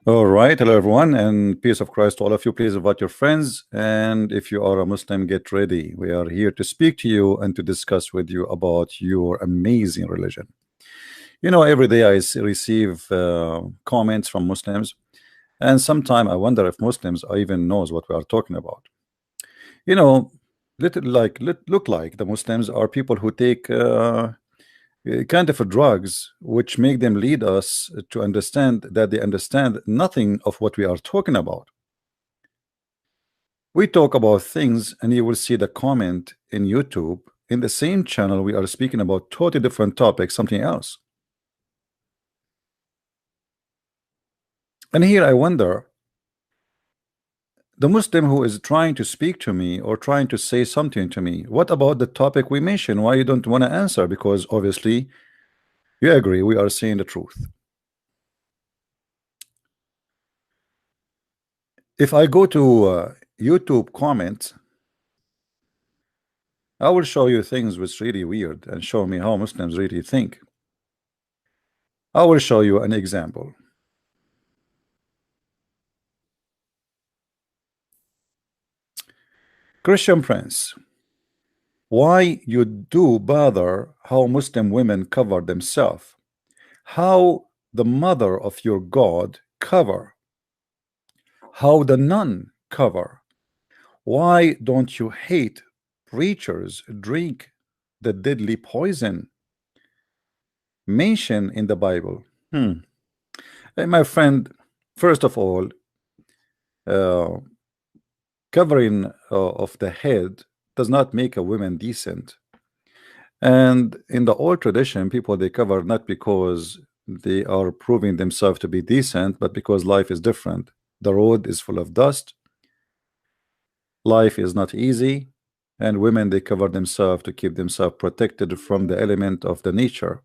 All right, hello everyone, and peace of Christ to all of you. Please invite your friends, and if you are a Muslim, get ready. We are here to speak to you and to discuss with you about your amazing religion. Every day I receive comments from Muslims, and sometimes I wonder if Muslims even knows what we are talking about. You know, look like the Muslims are people who take kind of drugs which make them lead us to understand that they understand nothing of what we are talking about. We talk about things and you will see the comment in YouTube. In the same channel we are speaking about totally different topics, something else. And here I wonder, the Muslim who is trying to speak to me or trying to say something to me, what about the topic we mentioned? Why you don't want to answer? Because obviously you agree we are saying the truth. If I go to YouTube comments, I will show you things which really weird and show me how Muslims really think. I will show you an example. Christian Prince, why you do bother how Muslim women cover themselves? How the mother of your God cover? How the nun cover? Why don't you hate preachers drink the deadly poison mentioned in the Bible? Hey, my friend, first of all, uh, covering of the head does not make a woman decent. And in the old tradition, people they cover not because they are proving themselves to be decent, but because life is different. The road is full of dust. Life is not easy, and women they cover themselves to keep themselves protected from the element of the nature.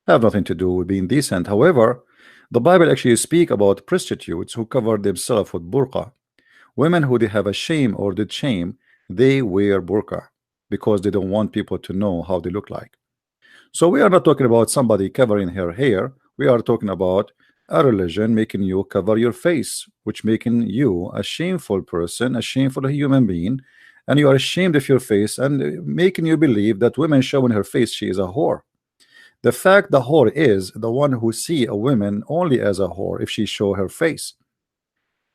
Have nothing to do with being decent. However, the Bible actually speak about prostitutes who cover themselves with burqa. Women who they have a shame or did shame, they wear burqa because they don't want people to know how they look like. So we are not talking about somebody covering her hair. We are talking about a religion making you cover your face, which making you a shameful person, a shameful human being, and you are ashamed of your face and making you believe that women showing her face, she is a whore. The fact the whore is the one who see a woman only as a whore if she show her face.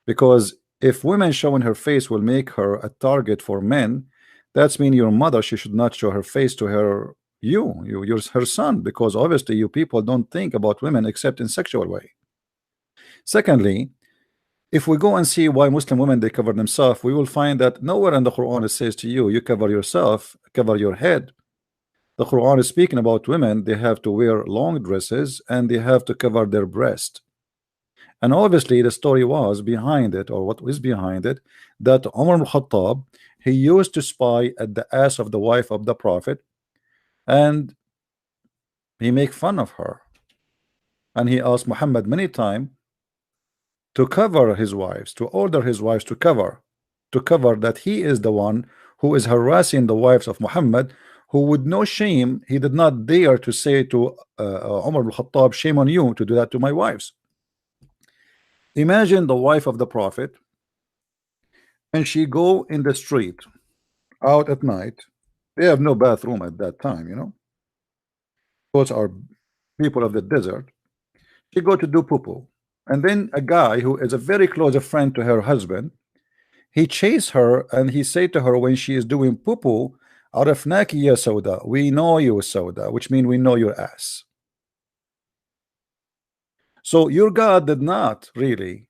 Because if women showing her face will make her a target for men, that's mean your mother, she should not show her face to you're her son, because obviously you people don't think about women except in sexual way. Secondly, if we go and see why Muslim women they cover themselves, we will find that nowhere in the Quran it says to you, you cover yourself, cover your head. The Quran is speaking about women, they have to wear long dresses and they have to cover their breast. And obviously the story was behind it, or what is behind it, that Umar ibn Khattab, he used to spy at the ass of the wife of the Prophet, and he make fun of her. And he asked Muhammad many times to cover his wives, to order his wives to cover that he is the one who is harassing the wives of Muhammad, who with no shame, he did not dare to say to Umar ibn Khattab, shame on you to do that to my wives. Imagine the wife of the Prophet, and she go in the street out at night. They have no bathroom at that time, those are people of the desert. She go to do poo, and then a guy who is a very close friend to her husband, he chase her and he say to her when she is doing poo, Arafnaki ya Sauda, we know you Sauda, which means we know your ass. So your God did not really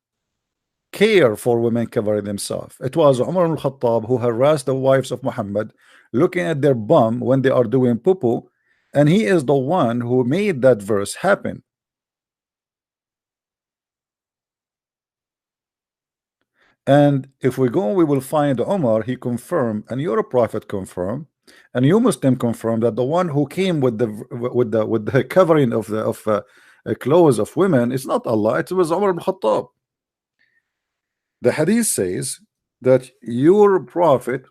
care for women covering themselves. It was Umar al-Khattab who harassed the wives of Muhammad, looking at their bum when they are doing poo, and he is the one who made that verse happen. And if we go, we will find Umar, he confirmed, and your prophet confirmed, and you Muslim confirmed that the one who came with the covering of the clothes of women is not Allah, it was Umar ibn Khattab. The hadith says that your prophet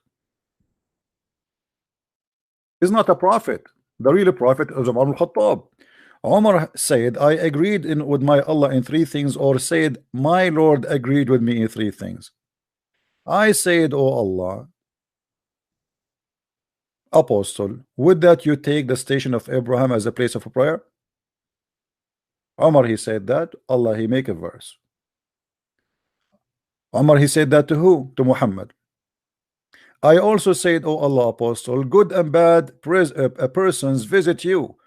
is not a prophet. The real prophet is Umar al-Khattab. Umar said, I agreed with my Allah in three things, or said, my Lord agreed with me in three things. I said, oh Allah, Apostle, would that you take the station of Abraham as a place of prayer? Umar, he said that. Allah, he make a verse. Umar, he said that to who? To Muhammad. I also said, oh Allah, Apostle, good and bad persons visit you.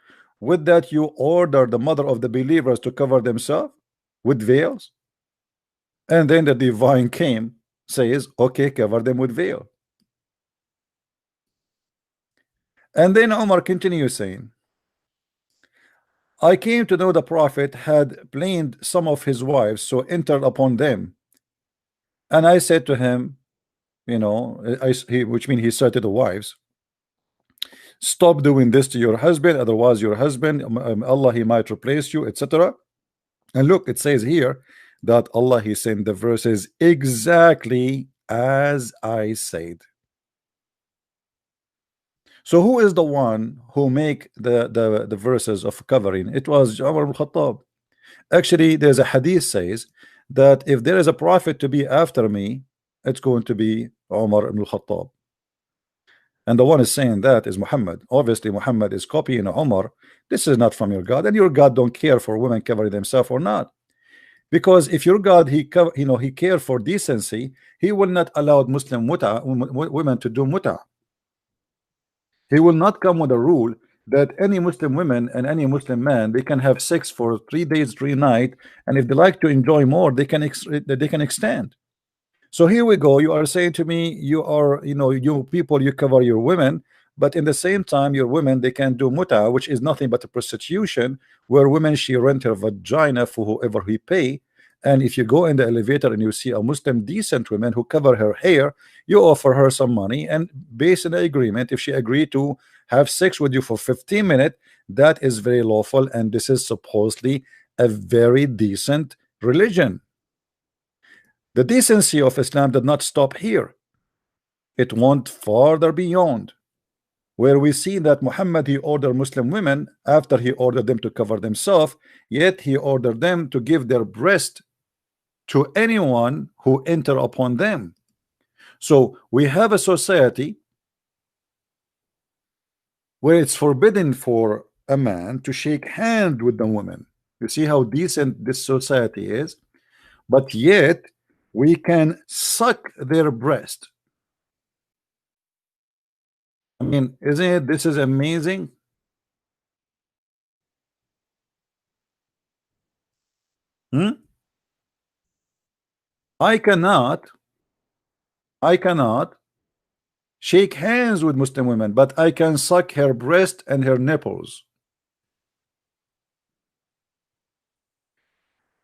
Would that you order the mother of the believers to cover themselves with veils? And then the divine came, says, okay, cover them with veil. And then Umar continues saying, I came to know the prophet had blamed some of his wives, so entered upon them. And I said to him, you know, which means he said to the wives, stop doing this to your husband, otherwise your husband, Allah, he might replace you, etc. And look, it says here that Allah, he sent the verses exactly as I said. So who is the one who make the verses of covering? It was Umar ibn Khattab. Actually, there's a hadith says that if there is a prophet to be after me, it's going to be Umar ibn Khattab. And the one is saying that is Muhammad. Obviously, Muhammad is copying Umar. This is not from your God, and your God don't care for women covering themselves or not. Because if your God, he care for decency, he will not allow Muslim women to do muta. He will not come with a rule that any Muslim women and any Muslim man, they can have sex for 3 days, 3 nights, and if they like to enjoy more, they can extend. So here we go. You are saying to me, you are, you people, you cover your women, but in the same time, your women, they can do muta, which is nothing but a prostitution, where women, she rent her vagina for whoever he pay. And if you go in the elevator and you see a Muslim decent woman who cover her hair, you offer her some money, and based on an agreement, if she agreed to have sex with you for 15 minutes, that is very lawful, and this is supposedly a very decent religion. The decency of Islam did not stop here. It went farther beyond, where we see that Muhammad, he ordered Muslim women after he ordered them to cover themselves, yet he ordered them to give their breast to anyone who enter upon them. So we have a society where it's forbidden for a man to shake hand with the woman. You see how decent this society is, but yet we can suck their breast. I mean, isn't it? This is amazing. Hmm? I cannot shake hands with Muslim women, but I can suck her breast and her nipples.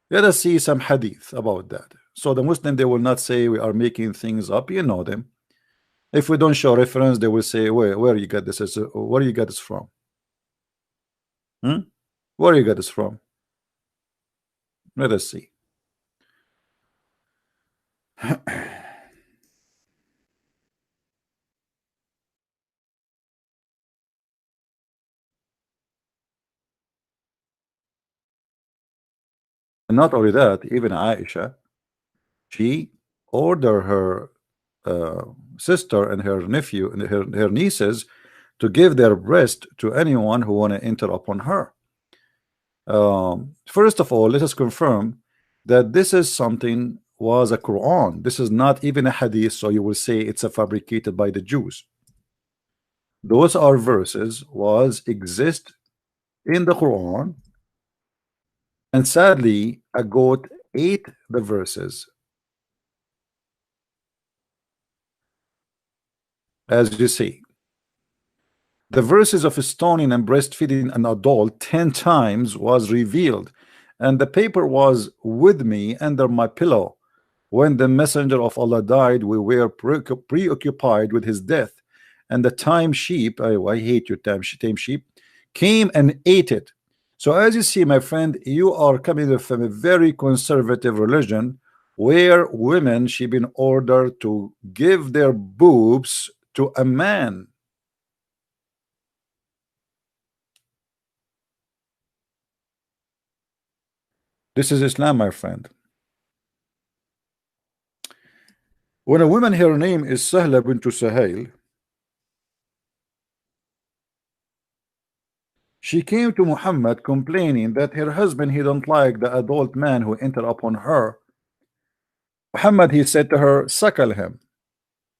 Let us see some hadith about that. So the Muslim, they will not say we are making things up. You know them. If we don't show reference, they will say, where you got this? Where you got this from? Hmm? Where you got this from? Let us see. And not only that, even Aisha, she ordered her sister and her nephew and her nieces to give their breast to anyone who want to enter upon her. First of all, let us confirm that this is something was a Quran. This is not even a hadith, so you will say it's a fabricated by the Jews. Those are verses was exist in the Quran, and sadly a goat ate the verses. As you see, the verses of stoning and breastfeeding an adult 10 times was revealed, and the paper was with me under my pillow. When the messenger of Allah died, we were preoccupied with his death, and the tame sheep, I hate your tame sheep, came and ate it. So as you see, my friend, you are coming from a very conservative religion where women should been ordered to give their boobs to a man. This is Islam, my friend. When a woman, her name is Sahla bint Suhail, she came to Muhammad complaining that her husband, he don't like the adult man who entered upon her. Muhammad, he said to her, suckle him.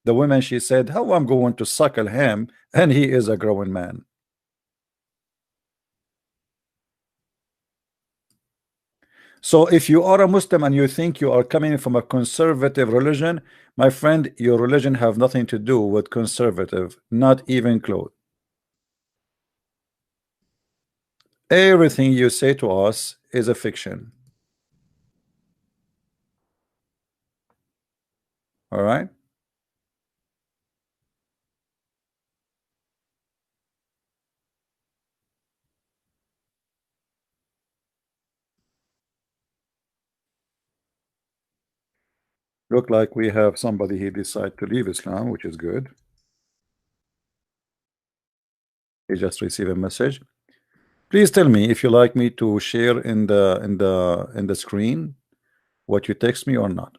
The woman, she said, how I'm going to suckle him and he is a grown man? So if you are a Muslim and you think you are coming from a conservative religion, my friend, your religion have nothing to do with conservative, not even close. Everything you say to us is a fiction. All right? Look like we have somebody he decide to leave Islam, which is good. He just received a message. Please tell me if you like me to share in the screen what you text me or not.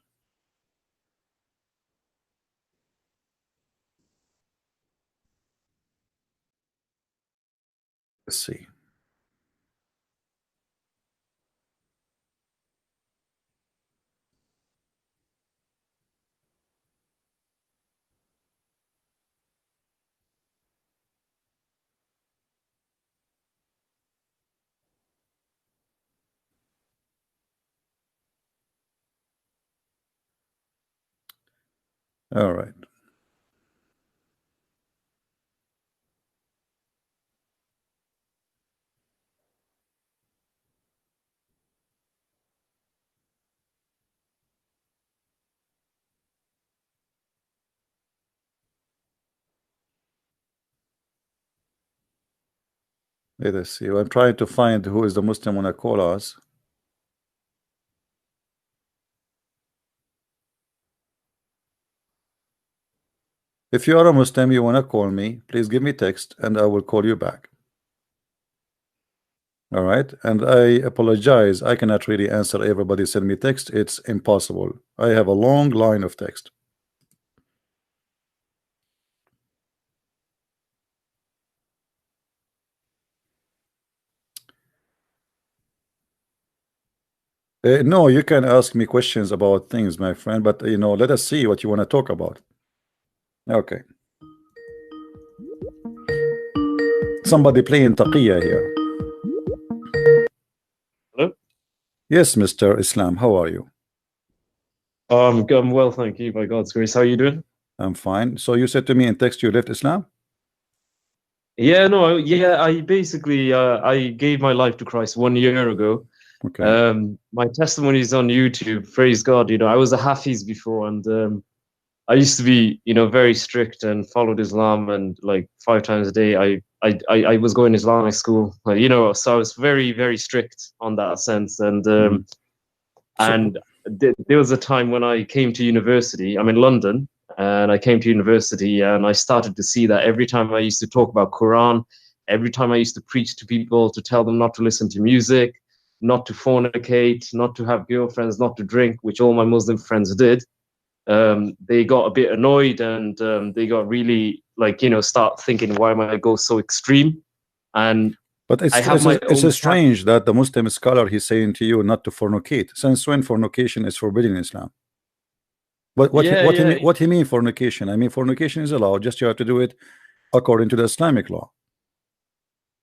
Let's see. All right. Let us see. I'm trying to find who is the Muslim when I call us. If you are a Muslim, you want to call me, please give me text and I will call you back. All right. And I apologize. I cannot really answer everybody send me text. It's impossible. I have a long line of text. No, you can ask me questions about things, my friend, but you know, let us see what you want to talk about. Okay. Somebody playing taqiyya here. Hello? Yes, Mr. Islam, how are you? I'm well, thank you, by God's grace. How are you doing? I'm fine. So you said to me in text you left Islam? Yeah, no, yeah, I basically I gave my life to Christ 1 year ago. Okay. My testimony is on YouTube. Praise God. You know, I was a Hafiz before, and I used to be, you know, very strict and followed Islam, and like 5 times a day, I was going to Islamic school, you know, so I was very, very strict on that sense, and So, and there was a time when I came to university. I'm in London, and I came to university, and I started to see that every time I used to talk about Quran, every time I used to preach to people to tell them not to listen to music, not to fornicate, not to have girlfriends, not to drink, which all my Muslim friends did. They got a bit annoyed, and they got really, like, you know, start thinking, why am I go so extreme? And but I have my it's own a strange that the Muslim scholar he's saying to you not to fornicate. Since when fornication is forbidden in Islam? yeah, yeah, What he mean fornication? I mean fornication is allowed, just you have to do it according to the Islamic law.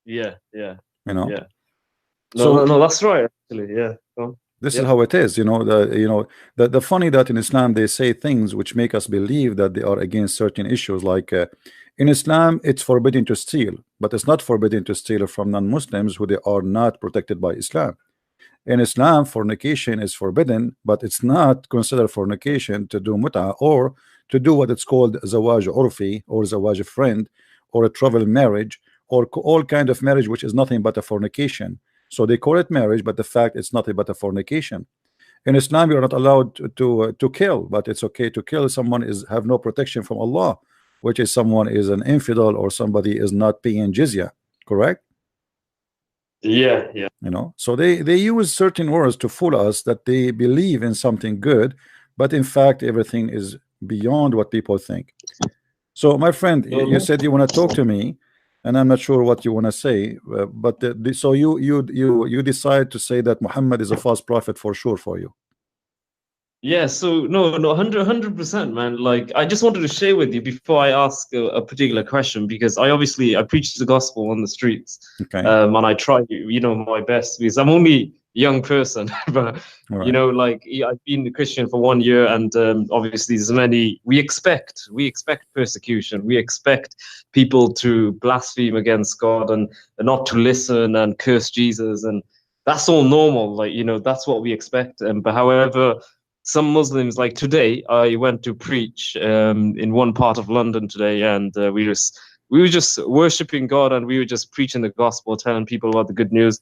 yeah, yeah, You know. yeah. No, So no, no, that's right, actually. Yeah. this is Yep. how it is. You know, the funny that in Islam they say things which make us believe that they are against certain issues. Like in Islam, it's forbidden to steal, but it's not forbidden to steal from non-Muslims who they are not protected by Islam. In Islam, fornication is forbidden, but it's not considered fornication to do mut'a or to do what it's called zawaj urfi or zawaj friend or a travel marriage or all kind of marriage which is nothing but a fornication. So they call it marriage, but the fact it's nothing but a fornication. In Islam, you're not allowed to kill, but it's okay to kill someone is have no protection from Allah, which is someone is an infidel or somebody is not paying jizya, correct? Yeah, yeah. You know, so they use certain words to fool us that they believe in something good, but in fact everything is beyond what people think. So my friend, you said you want to talk to me, and I'm not sure what you want to say, but so you decide to say that Muhammad is a false prophet for sure for you. Yeah, so no, 100%, man. Like, I just wanted to share with you before I ask a particular question, because I preach the gospel on the streets, Okay. and I try, my best, because I'm only a young person, but All right. like, I've been a Christian for 1 year, and obviously there's many. We expect persecution. We expect people to blaspheme against God and not to listen and curse Jesus, and that's all normal. Like, that's what we expect. But however, some Muslims, like today, I went to preach in one part of London today, and we were just worshiping God, and we were just preaching the gospel, telling people about the good news.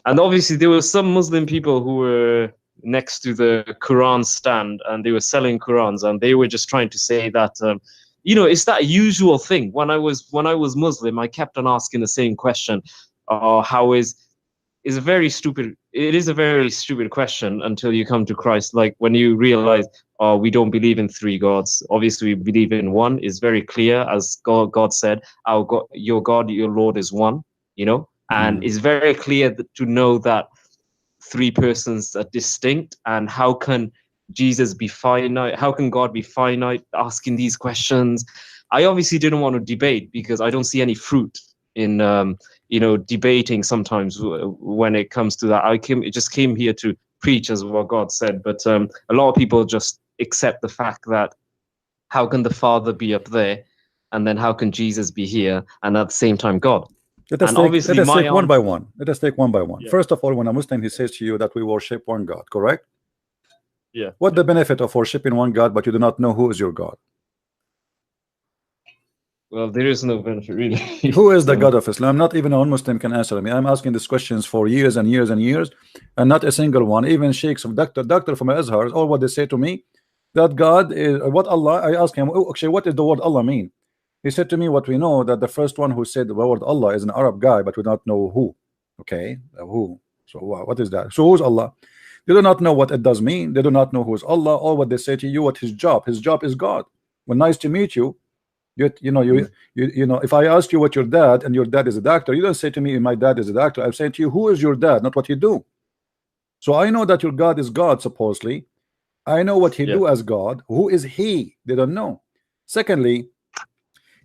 And obviously, there were some Muslim people who were next to the Quran stand, and they were selling Qurans, and they were just trying to say that. It's that usual thing. When I was Muslim, I kept on asking the same question: how is a very stupid it is a very stupid question until you come to Christ. Like, when you realize, oh, we don't believe in three gods. Obviously, we believe in one. Is very clear, as God said, our God, your Lord is one, and it's very clear to know that three persons are distinct. And how can Jesus be finite? How can God be finite? Asking these questions. I obviously didn't want to debate, because I don't see any fruit in debating sometimes when it comes to that. It just came here to preach as what God said. But a lot of people just accept the fact that, how can the Father be up there, and then how can Jesus be here, and at the same time God? Let us And take let obviously us my take one by answer, one. Let us take one by one. yeah, First of all, when a Muslim he says to you that we worship one God, correct? yeah. What the benefit of worshiping one God, but you do not know who is your God? Well, there is no benefit really. Who is the So God of Islam? Not even a non-Muslim can answer me. I'm asking these questions for years and years and years, and not a single one, even sheikhs of doctor from Azhar, all what they say to me, that God is what Allah. I ask him, oh, actually, what does the word Allah mean? He said to me, what we know, that the first one who said the word Allah is an Arab guy, but we don't know who. Okay, who? So what is that? So who's Allah? They do not know what it does mean. They do not know who is Allah. All what they say to you, what his job? His job is God. Well, nice to meet you. If I ask you what your dad, and your dad is a doctor, you don't say to me my dad is a doctor. I'm saying to you, who is your dad, not what you do. So I know that your God is God, supposedly. I know what he yeah, do as God. Who is he? They don't know. Secondly,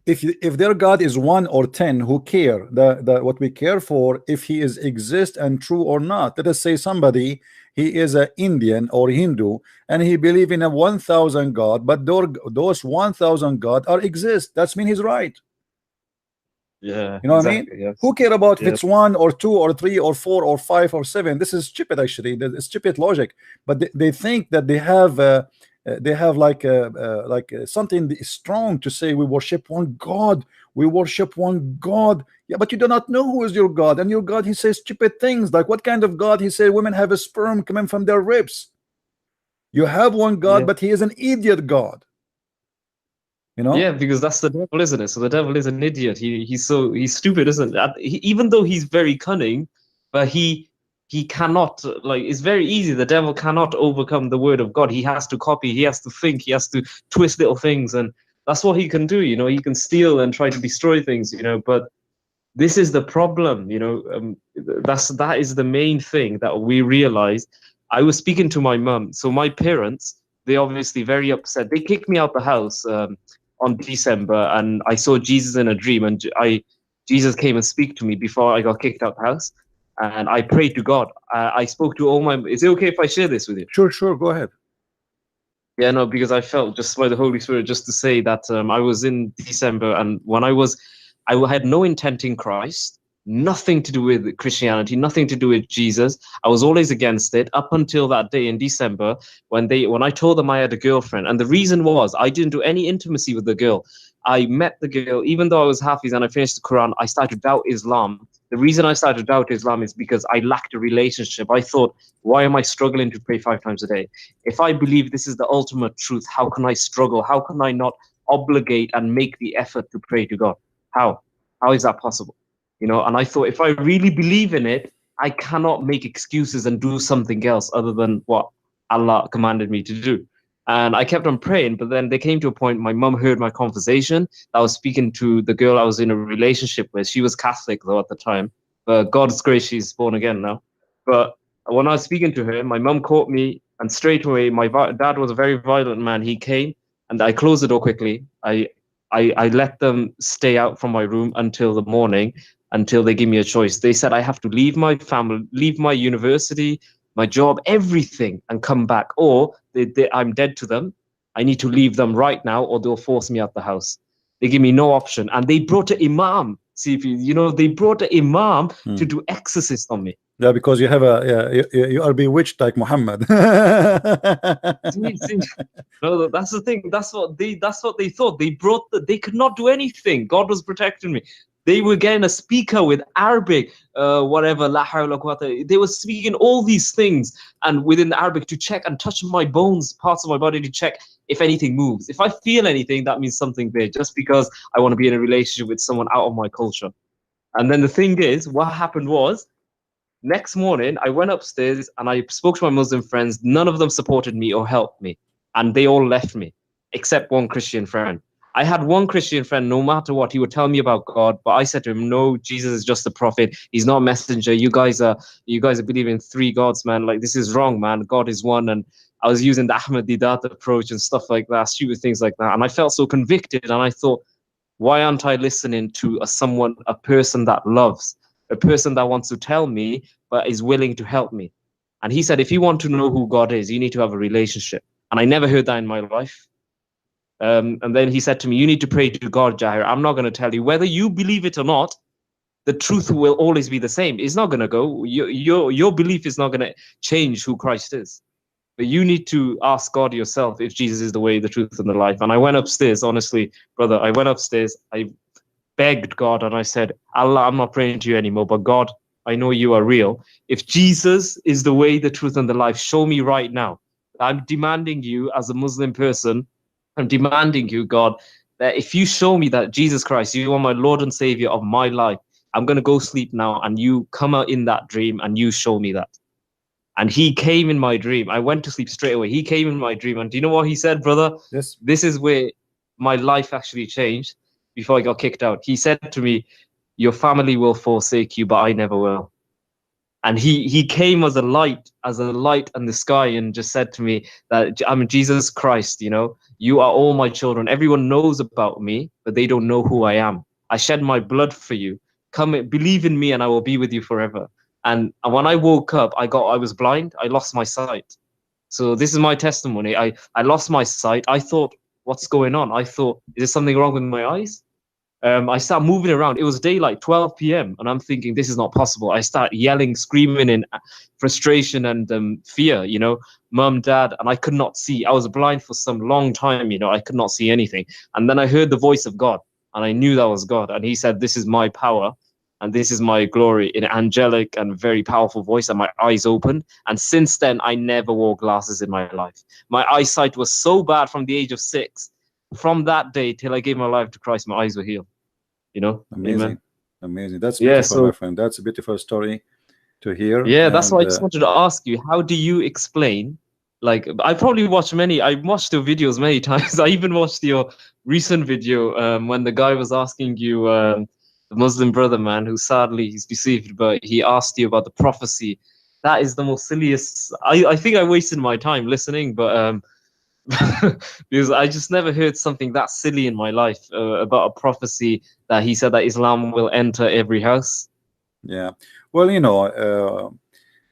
if their God is 1 or 10, who care? The what we care for, if he is exist and true or not. Let us say somebody, he is a Indian or Hindu, and he believe in a 1,000 God, but those 1,000 God are exist. That's mean he's right. yeah, You know what I mean? exactly. Yes. Who care about if Yeah. it's 1 or 2 or 3 or 4 or 5 or 7? This is stupid, actually. It's stupid logic. But they think that they have like something strong to say, we worship one God. We worship one God. Yeah, but you do not know who is your God. And your God, he says stupid things. Like, what kind of God? He said women have a sperm coming from their ribs. You have one God, Yeah. but he is an idiot God. You know? Yeah, because that's the devil, isn't it? So the devil is an idiot. He's stupid, isn't it? Even though he's very cunning, but he cannot, like, it's very easy. The devil cannot overcome the word of God. He has to copy. He has to think. He has to twist little things, and that's what he can do. He can steal and try to destroy things. But this is the problem. That is the main thing that we realize. I was speaking to my mum. So my parents, they obviously very upset. They kicked me out the house on December, and I saw Jesus in a dream, and Jesus came and speak to me before I got kicked out the house, and I prayed to God. I spoke to all my. Is it okay if I share this with you? Sure, sure, go ahead. Yeah, no, because I felt just by the Holy Spirit just to say that I was in December, and when I had no intent in Christ, nothing to do with Christianity, nothing to do with Jesus. I was always against it up until that day in December when I told them I had a girlfriend, and the reason was I didn't do any intimacy with the girl. I met the girl, even though I was Hafiz and I finished the Quran, I started to doubt Islam. The reason I started to doubt Islam is because I lacked a relationship. I thought, why am I struggling to pray 5 times a day? If I believe this is the ultimate truth, how can I struggle? How can I not obligate and make the effort to pray to God? How? How is that possible? you know. And I thought, if I really believe in it, I cannot make excuses and do something else other than what Allah commanded me to do. And I kept on praying, but then there came to a point, my mum heard my conversation. I was speaking to the girl I was in a relationship with. She was Catholic though at the time, but God's grace, she's born again now. But when I was speaking to her, my mum caught me, and straight away, my dad was a very violent man. He came, and I closed the door quickly. I let them stay out from my room until the morning, until they give me a choice. They said I have to leave my family, leave my university, my job, everything, and come back, or I'm dead to them. I need to leave them right now, or they'll force me out the house. They give me no option, and they brought an imam. See if you know, they brought an imam to do exorcist on me. Yeah, because you have a you are bewitched like Muhammad. No, that's the thing. That's what they thought. They could not do anything. God was protecting me. They were getting a speaker with Arabic, whatever, la hawla quwwata. They were speaking all these things, and within the Arabic, to check and touch my bones, parts of my body, to check if anything moves. If I feel anything, that means something there. Just because I want to be in a relationship with someone out of my culture. And then the thing is, what happened was, next morning, I went upstairs and I spoke to my Muslim friends. None of them supported me or helped me, and they all left me, except one Christian friend. I had one Christian friend, no matter what, he would tell me about God, but I said to him, no, Jesus is just a prophet. He's not a messenger. You guys are believing in three gods, man. Like, this is wrong, man. God is one. And I was using the Ahmed Didat approach and stuff like that, stupid things like that. And I felt so convicted, and I thought, why aren't I listening to a person that loves, a person that wants to tell me, but is willing to help me? And he said, if you want to know who God is, you need to have a relationship. And I never heard that in my life. And then he said to me, you need to pray to God, Jahir. I'm not going to tell you. Whether you believe it or not, the truth will always be the same. It's not going to go. Your belief is not going to change who Christ is. But you need to ask God yourself if Jesus is the way, the truth, and the life. And I went upstairs, honestly, brother, I went upstairs. I begged God and I said, Allah, I'm not praying to you anymore, but God, I know you are real. If Jesus is the way, the truth, and the life, show me right now. I'm demanding you as a Muslim person, I'm demanding you, God, that if you show me that Jesus Christ, you are my Lord and Savior of my life, I'm going to go sleep now, and you come out in that dream and you show me that. And he came in my dream. I went to sleep straight away. He came in my dream. And do you know what he said, brother? Yes. This is where my life actually changed before I got kicked out. He said to me, your family will forsake you, but I never will. And he came as a light in the sky, and just said to me that I'm Jesus Christ, you know, you are all my children. Everyone knows about me, but they don't know who I am. I shed my blood for you. Come, believe in me, and I will be with you forever. And when I woke up, I was blind. I lost my sight. So this is my testimony. I lost my sight. I thought, what's going on? I thought, is there something wrong with my eyes? I start moving around. It was daylight, 12 p.m. And I'm thinking, this is not possible. I start yelling, screaming in frustration and fear, you know, mom, dad, and I could not see. I was blind for some long time, you know, I could not see anything. And then I heard the voice of God, and I knew that was God. And he said, this is my power, and this is my glory, in an angelic and very powerful voice, and my eyes opened. And since then, I never wore glasses in my life. My eyesight was so bad from the age of 6. From that day till I gave my life to Christ, my eyes were healed. You know, amazing. Amen. Amazing. That's Yeah, beautiful, my friend. That's a beautiful story to hear. Yeah, that's why I just wanted to ask you, how do you explain? Like, I probably watched your videos many times. I even watched your recent video when the guy was asking you, the Muslim brother man, who sadly he's deceived, but he asked you about the prophecy. That is the most silliest. I think I wasted my time listening, but because I just never heard something that silly in my life about a prophecy that he said that Islam will enter every house. Yeah, well, you know,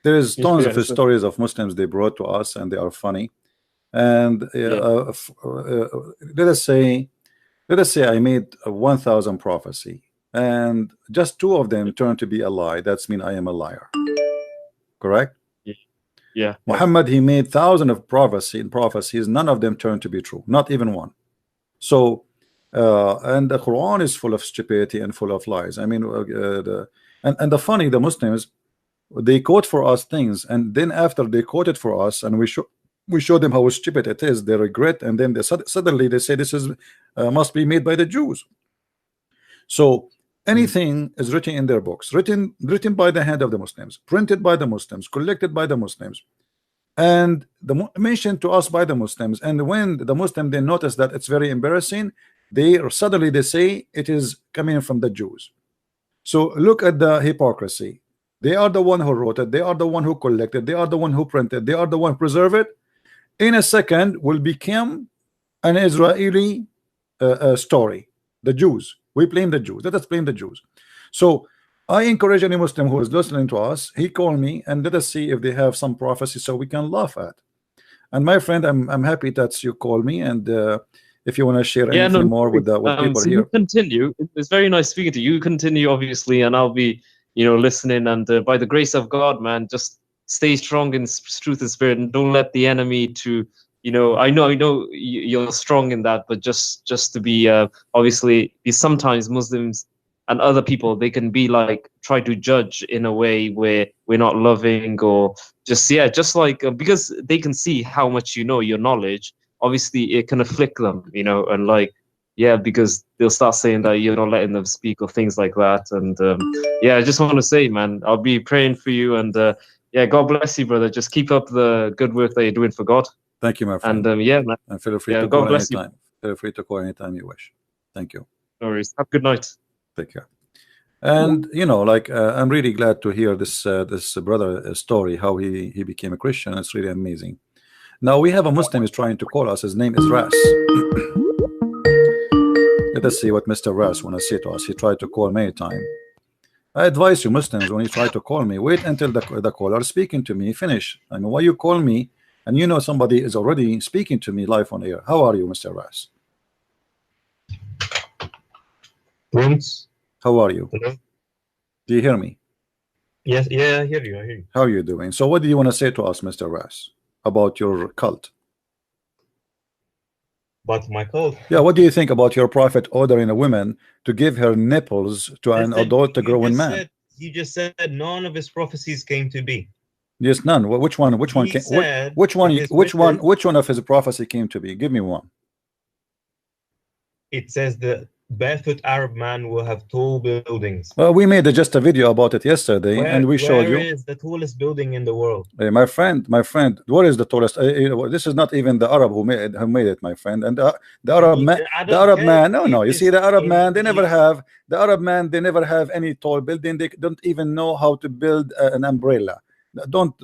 there is tons of stories of Muslims they brought to us, and they are funny. And let us say I made 1,000 prophecy, and just 2 of them turned to be a lie. That's mean I am a liar. Correct? Yeah. Muhammad, he made thousands of prophecies. None of them turned to be true. Not even one. So, and the Quran is full of stupidity and full of lies. I mean, and the funny, the Muslims, they quote for us things, and then after they quote it for us, and we show them how stupid it is, they regret, and then suddenly they say this is must be made by the Jews. So Anything is written in their books, written by the hand of the Muslims, printed by the Muslims, collected by the Muslims, and mentioned to us by the Muslims. And when the Muslim they notice that it's very embarrassing, they suddenly they say it is coming from the Jews. So look at the hypocrisy. They are the one who wrote it, they are the one who collected, they are the one who printed, they are the one who preserve it. In a second will become an Israeli story. The Jews, we blame the Jews. Let us blame the Jews. So I encourage any Muslim who is listening to us, he call me and let us see if they have some prophecy so we can laugh at. And my friend, I'm happy that you call me, and if you want to share anything more with people so here. You continue. It's very nice speaking to you. You continue, obviously, and I'll be, listening. And by the grace of God, man, just stay strong in truth and spirit, and don't let the enemy to, I know you're strong in that, but just to be, obviously, sometimes Muslims and other people, they can be like try to judge in a way where we're not loving, or just like because they can see how much your knowledge. Obviously, it can afflict them, and like because they'll start saying that you're not letting them speak or things like that. And I just want to say, man, I'll be praying for you, and God bless you, brother. Just keep up the good work that you're doing for God. Thank you, my friend. And man. And feel free to God call bless anytime. Feel free to call anytime you wish. Thank you. No worries. Have a good night. Take care. And like I'm really glad to hear this brother story, how he became a Christian. It's really amazing. Now we have a Muslim is trying to call us. His name is Ras. Let us see what Mr. Ras want to say to us. He tried to call many times. I advise you Muslims, when you try to call me, wait until the caller speaking to me finish. I mean, why you call me and somebody is already speaking to me live on air? How are you, Mr. Ras? Prince. How are you? Hello? Do you hear me? Yes, I hear you. How are you doing? So what do you want to say to us, Mr. Ras, about your cult? But my cult? Yeah, what do you think about your prophet ordering a woman to give her nipples to an adult grown man? You just said none of his prophecies came to be. Yes, none. Which one of his prophecy came to be? Give me one. It says the barefoot Arab man will have tall buildings. Well, we made just a video about it yesterday, and we showed you. Where is the tallest building in the world? Hey, my friend, what is the tallest? This is not even the Arab who made it, my friend. And the Arab man, no. You see, the Arab man, they never have any tall building. They don't even know how to build an umbrella. Don't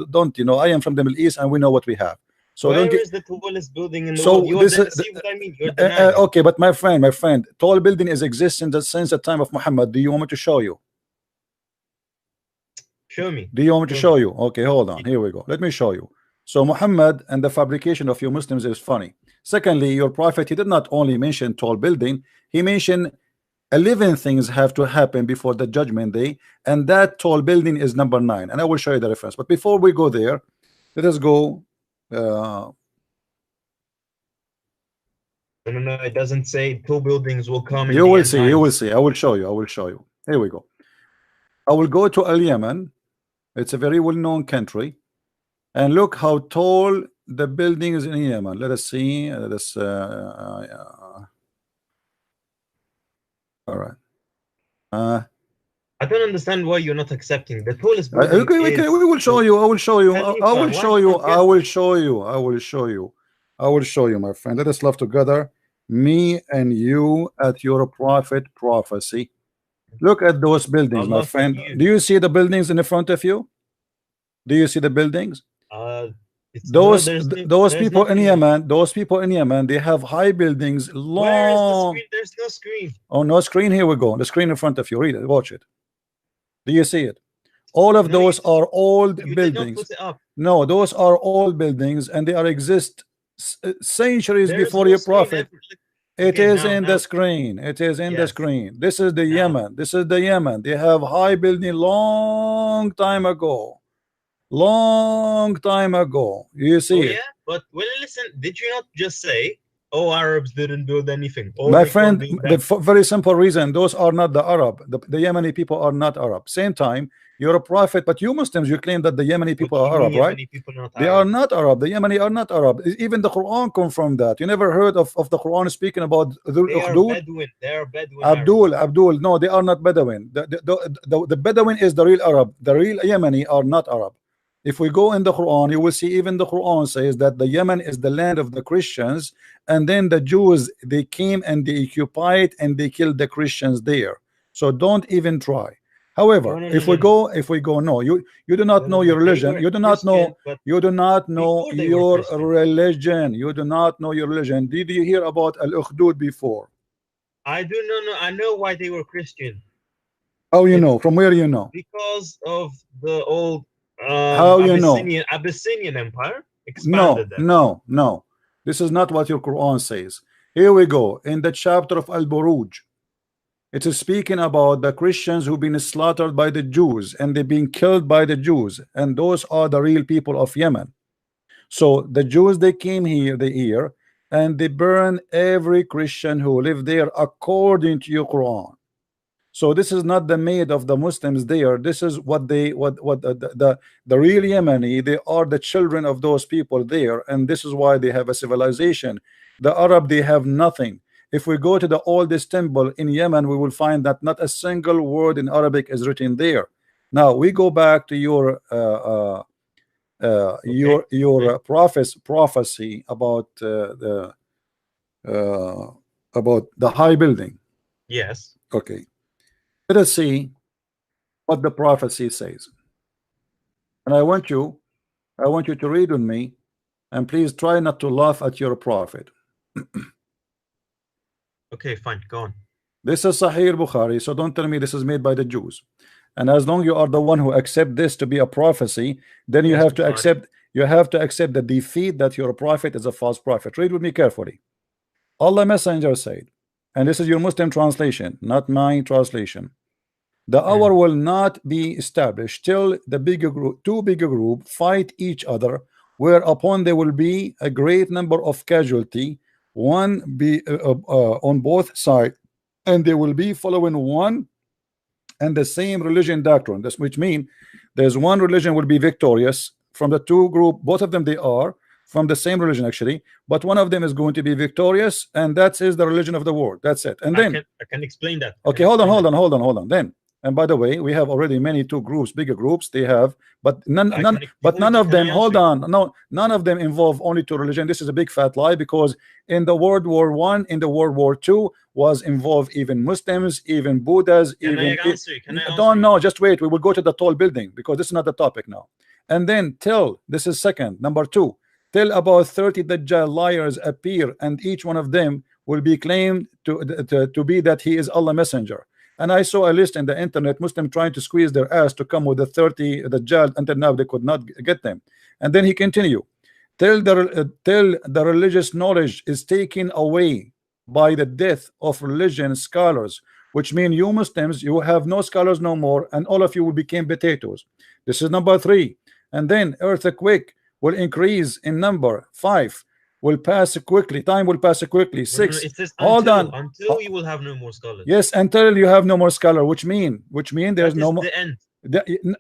I am from the Middle East, and we know what we have. So where is the tallest building in the world? You see what I mean? Okay, but my friend, tall building is existing since the time of Muhammad. Do you want me to show you? Show me. Do you want me to show you? Okay, hold on. Here we go. Let me show you. So Muhammad and the fabrication of you Muslims is funny. Secondly, your prophet, he did not only mention tall building, he mentioned 11 things have to happen before the judgment day, and that tall building is number 9. And I will show you the reference. But before we go there, let us go. No, it doesn't say tall buildings will come. You will see. You will see. I will show you. Here we go. I will go to Al Yemen. It's a very well-known country, and look how tall the building is in Yemen. Let us see. All right. I don't understand why you're not accepting the tallest building. Okay, we will show you. I will show you. I will show you. I will show you. I will show you. I will show you, my friend. Let us love together, me and you, at your prophet prophecy. Look at those buildings, my friend. Do you see the buildings in the front of you? Do you see the buildings? Those people in Yemen, they have high buildings, long. Where is the screen? There's no screen. Oh, no screen. Here we go. The screen in front of you. Read it. Watch it. Do you see it? All of those are old buildings. No, those are old buildings, and they are exist centuries before your prophet. It is in the screen. It is in the screen. This is the Yemen. This is the Yemen. They have high building long time ago. Long time ago. You see it. Yeah, but well, listen. Did you not just say, "Oh, Arabs didn't build anything"? My friend, the very simple reason: those are not the Arab. The Yemeni people are not Arab. Same time, You're a prophet, but you Muslims, you claim that the Yemeni people What are do you Arab, mean right? Yemeni people not They Arab? are not Arab. The Yemeni are not Arab. Even the Quran confirmed that. You never heard of the Quran speaking about Dhul They are Ukhdud? Bedouin. They are Bedouin Arabs. Abdul, no, they are not Bedouin. The Bedouin is the real Arab. The real Yemeni are not Arab. If we go in the Quran, you will see even the Quran says that the Yemen is the land of the Christians, and then the Jews, they came and they occupied and they killed the Christians there. So don't even try. However, No, if we go, no, you do not know your They religion. were You do not Christian, know. but You do not know before they were your Christian. religion. You do not know your religion. Did you hear about Al-Ukhdud before? I do not know. I know why they were Christian. How you It's know? From where you know? because of the old How you know? Abyssinian Empire No, expanded them. no. This is not what your Quran says. Here we go. In the chapter of Al-Buruj, it is speaking about the Christians who've been slaughtered by the Jews and they've been killed by the Jews, and those are the real people of Yemen. So the Jews, they came here and they burn every Christian who lived there according to your Quran. So this is not the made of the Muslims there. This is what they what the real Yemeni, they are the children of those people there, and this is why they have a civilization. The Arab, they have nothing. If we go to the oldest temple in Yemen, we will find that not a single word in Arabic is written there. Now we go back to your prophecy about the high building. Yes. Okay, let us see what the prophecy says, and I want you to read with me, and please try not to laugh at your prophet. Okay, fine, go on. This is Sahih Bukhari, so don't tell me this is made by the Jews. And as long you are the one who accept this to be a prophecy, then you Yes, have to Bukhari. accept the defeat that your prophet is a false prophet. Read with me carefully. Allah Messenger said, and this is your Muslim translation, not my translation. The hour will not be established till the two bigger group fight each other, whereupon there will be a great number of casualty, one be on both sides, and they will be following one and the same religion doctrine. This which mean there's one religion will be victorious from the two group. Both of them, they are from the same religion actually, but one of them is going to be victorious, and that is the religion of the world. That's it. And then I can explain that. okay, hold on. Then, and by the way, we have already many two groups, bigger groups. They have, but none of them. Hold on, no, none of them involve only two religion. This is a big fat lie, because in the World War I, in the World War II, was involved even Muslims, even Buddhas, don't know. Just wait. We will go to the tall building because this is not the topic now. And then till this is second. Number two, till about 30 Dajjal liars appear, and each one of them will be claimed to be that he is Allah messenger. And I saw a list in the internet, Muslim trying to squeeze their ass to come with the 30 Dajjal, until now they could not get them. And then he continue, till the religious knowledge is taken away by the death of religion scholars, which mean you Muslims, you have no scholars no more, and all of you will become potatoes. This is number three. And then earthquake will increase in number. 5 will pass quickly. Time will pass quickly. 6. It says Hold on. Until you will have no more scholars. Yes, until you have no more scholar, which mean there's no more. The end.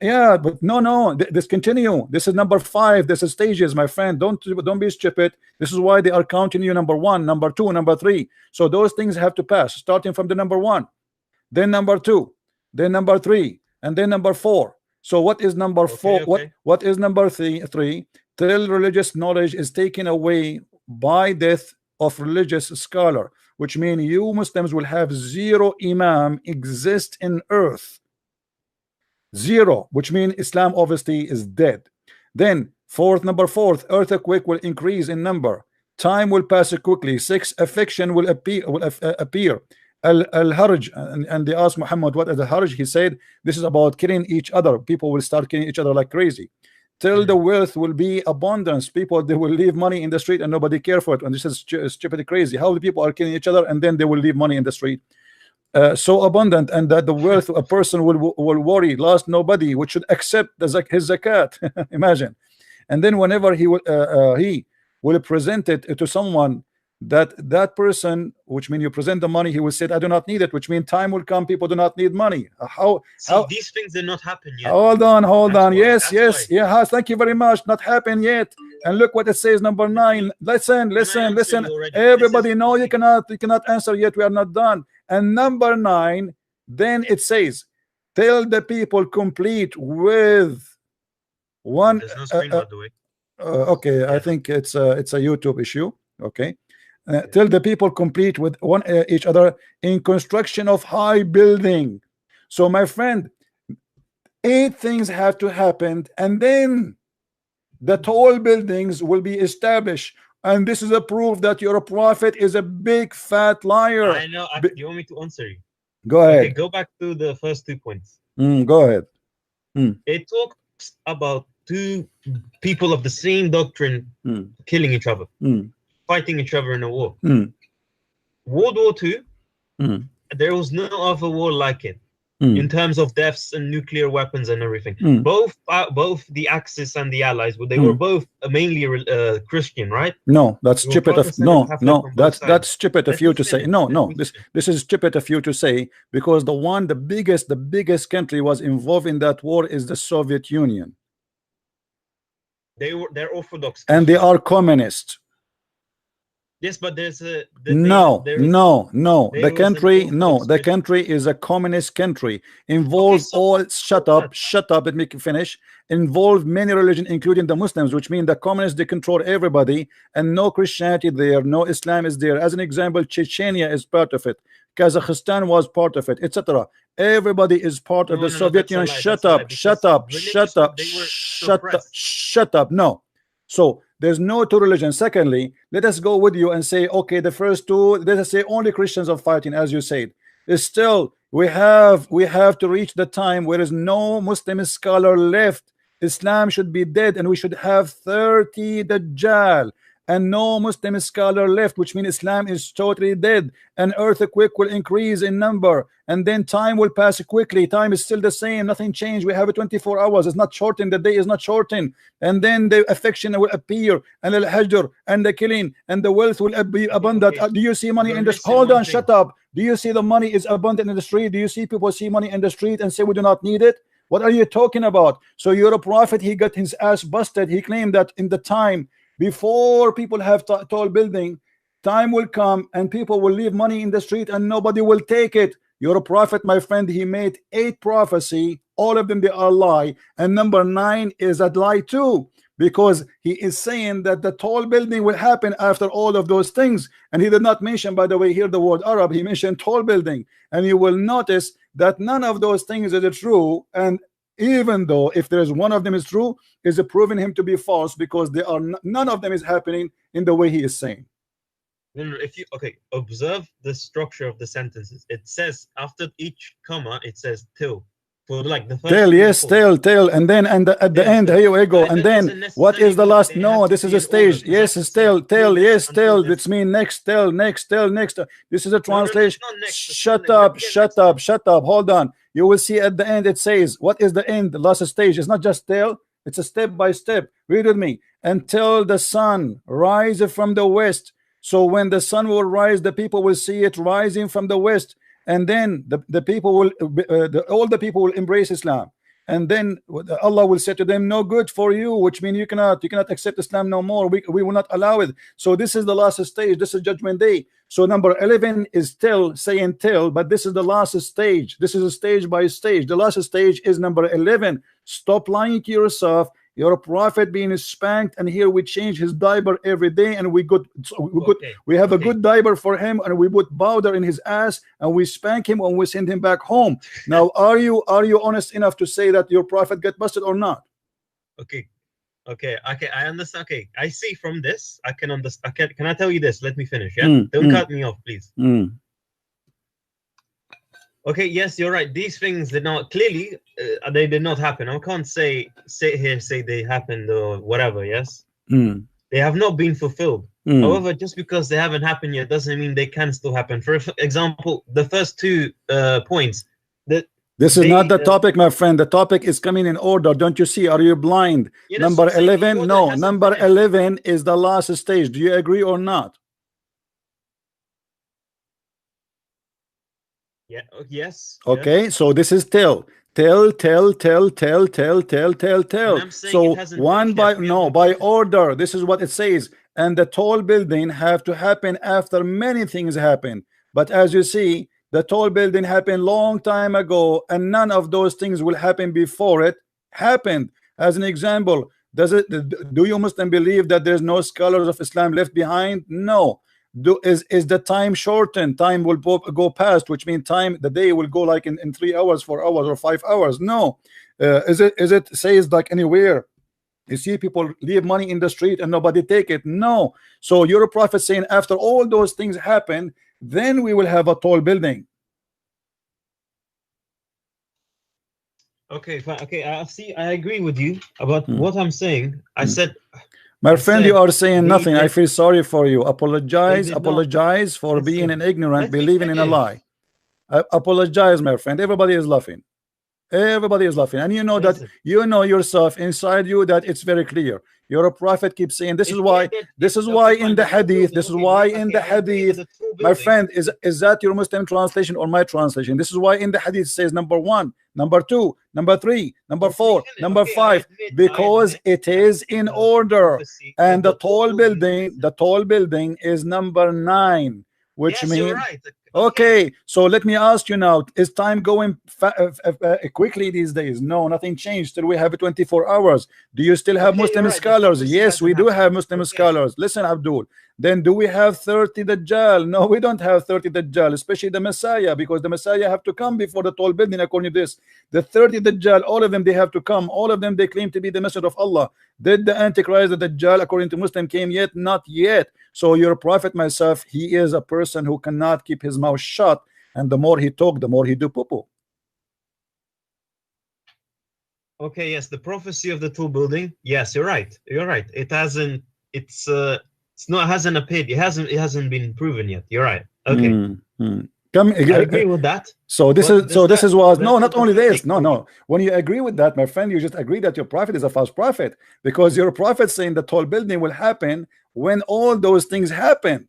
Yeah, but no. This continue. This is number 5. This is stages, my friend. Don't be stupid. This is why they are counting you number 1, number 2, number 3. So those things have to pass, starting from the number 1, then number 2, then number 3, and then number 4. So what is number 4? Okay. What is number 3? Till religious knowledge is taken away by death of religious scholar, which means you Muslims will have 0 imam exist in earth. 0, which means Islam obviously is dead. Then number 4, earthquake will increase in number. Time will pass quickly. 6, affliction will appear. Al-Harj, and they asked Muhammad, what is the Harj? He said, this is about killing each other. People will start killing each other like crazy. Till the wealth will be abundance. People, they will leave money in the street and nobody care for it. And this is stupid crazy. How the people are killing each other and then they will leave money in the street. So abundant, and that the wealth a person will worry, lost nobody, which should accept his zakat. Imagine. And then whenever he will present it to someone that person, which means you present the money, he will say, I do not need it, which means time will come, people do not need money. How these things did not happen yet. Hold on. That's why. Yes, That's why. yeah, thank you very much. Not happened yet. And look what it says, number 9. Listen. Everybody, no, you cannot answer yet. We are not done. And number 9, then it says, tell the people complete with one. There's no screen, by the way. Okay, I think it's a YouTube issue. Okay. Tell the people complete with one each other in construction of high building. So my friend, 8 things have to happen, and then the tall buildings will be established. And this is a proof that your prophet is a big fat liar. I know. You want me to answer you? Go ahead. Okay, go back to the first 2 points. Go ahead. It talks about 2 people of the same doctrine killing each other, fighting each other in a war. World War II, there was no other war like it. In terms of deaths and nuclear weapons and everything, both the Axis and the Allies, they were both mainly Christian, right? No, that's stupid of that's stupid of you to say. No, this is stupid of you to say, because the biggest country was involved in that war is the Soviet Union. They're Orthodox Christian. And they are communist. Yes, but there's a the country is a communist country. Involves shut up, let me finish. Involve many religions, including the Muslims, which mean the communists, they control everybody, and no Christianity there, no Islam is there. As an example, Chechnya is part of it, Kazakhstan was part of it, etc. Everybody is part of the Soviet Union. Shut up. No. So there's no 2 religions. Secondly, let us go with you and say, okay, the first 2, let us say only Christians are fighting, as you said. It's still, we have to reach the time where there is no Muslim scholar left. Islam should be dead, and we should have 30 Dajjal, and no Muslim scholar left, which means Islam is totally dead. An earthquake will increase in number, and then time will pass quickly. Time is still the same, nothing changed. We have 24 hours, it's not shortened, the day is not shortened. And then the affection will appear, and the hajr and the killing and the wealth will be abundant. Do you see money in the street? Hold on, shut up. Do you see the money is abundant in the street? Do you see people see money in the street and say we do not need it? What are you talking about? So you're a prophet, he got his ass busted. He claimed that in the time before people have tall building, time will come and people will leave money in the street and nobody will take it. You're a prophet, my friend. He made 8 prophecy, all of them they are lie, and number 9 is a lie too, because he is saying that the tall building will happen after all of those things. And he did not mention, by the way, here the word Arab. He mentioned tall building, and you will notice that none of those things is true. And even though if there is one of them is true, is proving him to be false, because they are none of them is happening in the way he is saying. If you observe the structure of the sentences, it says after each comma it says till. For like the first till, yes, till, and then at the end, here we go. And then what is the last? No, this is a stage. Yes, it's till, yes, till. It's mean next, till, next. This is a translation. Shut up. Hold on. You will see at the end it says, what is the end? The last stage. It's not just till, it's a step by step. Read with me. Until the sun rises from the west. So when the sun will rise, the people will see it rising from the west. And then the people will all the people will embrace Islam, and then Allah will say to them, no good for you, which means you cannot accept Islam no more. We will not allow it. So this is the last stage. This is judgment day. So number 11 is till, saying till, but this is the last stage. This is a stage by stage. The last stage is number 11. Stop lying to yourself. You're a prophet being spanked, and here we change his diaper every day, and we have a good diaper for him, and we put powder in his ass, and we spank him, and we send him back home. Now, are you honest enough to say that your prophet got busted or not? Okay, I understand. Okay, I see from this, I can understand. Can I tell you this? Let me finish. Yeah, don't cut me off, please. Okay, yes, you're right. These things did not clearly they did not happen. I can't say they happened or whatever. Yes, they have not been fulfilled. However, just because they haven't happened yet doesn't mean they can still happen. For example, the first 2 points. This is not the topic, my friend. The topic is coming in order. Don't you see? Are you blind? Number 11. No, number 11 is the last stage. Do you agree or not? Yeah. Yes. Okay, yes. so this is tell. And I'm saying so it hasn't one proved that by we no haven't by proved it. order. This is what it says. And the tall building have to happen after many things happen. But as you see, the tall building happened long time ago, and none of those things will happen before it happened. As an example, do you Muslim believe that there's no scholars of Islam left behind? No. Is the time shortened? Time will go past, which means time, the day will go like in 3 hours, 4 hours, or 5 hours? No. Is it says like anywhere you see people leave money in the street and nobody take it? No. So you're a prophet saying after all those things happen, then we will have a tall building. Okay, fine. Okay, I see. I agree with you about what I'm saying. I said, my friend, you are saying nothing. I feel sorry for you. Apologize for being an ignorant, believing in a lie. Apologize, my friend. Everybody is laughing. Everybody is laughing, and you know that you know yourself inside you that it's very clear. Your prophet keeps saying this is why in the hadith, this is why in the hadith, my friend, is that your Muslim translation or my translation? This is why in the hadith says number 1, number 2, number 3, number 4, number 5, because it is in order. And the tall building is number 9, which means okay, so let me ask you now, is time going quickly these days? No, nothing changed. Still we have 24 hours. Do you still have Muslim scholars? Yes, we do have Muslim scholars. Listen, Abdul, then do we have 30 Dajjal? No, we don't have 30 Dajjal, especially the Messiah, because the Messiah have to come before the tall building. According to this, the 30 Dajjal, all of them, they have to come. All of them, they claim to be the message of Allah. Did the Antichrist, the Dajjal, according to Muslim, came yet? Not yet. So your prophet, myself, he is a person who cannot keep his mouth shut, and the more he talk, the more he do poo-poo. Okay, yes, the prophecy of the tall building. Yes, you're right. You're right. It hasn't. It's not. It hasn't appeared. It hasn't been proven yet. You're right. Okay. Come, I agree with that. So this was no, not only this. No. When you agree with that, my friend, you just agree that your prophet is a false prophet, because your prophet saying the tall building will happen when all those things happen.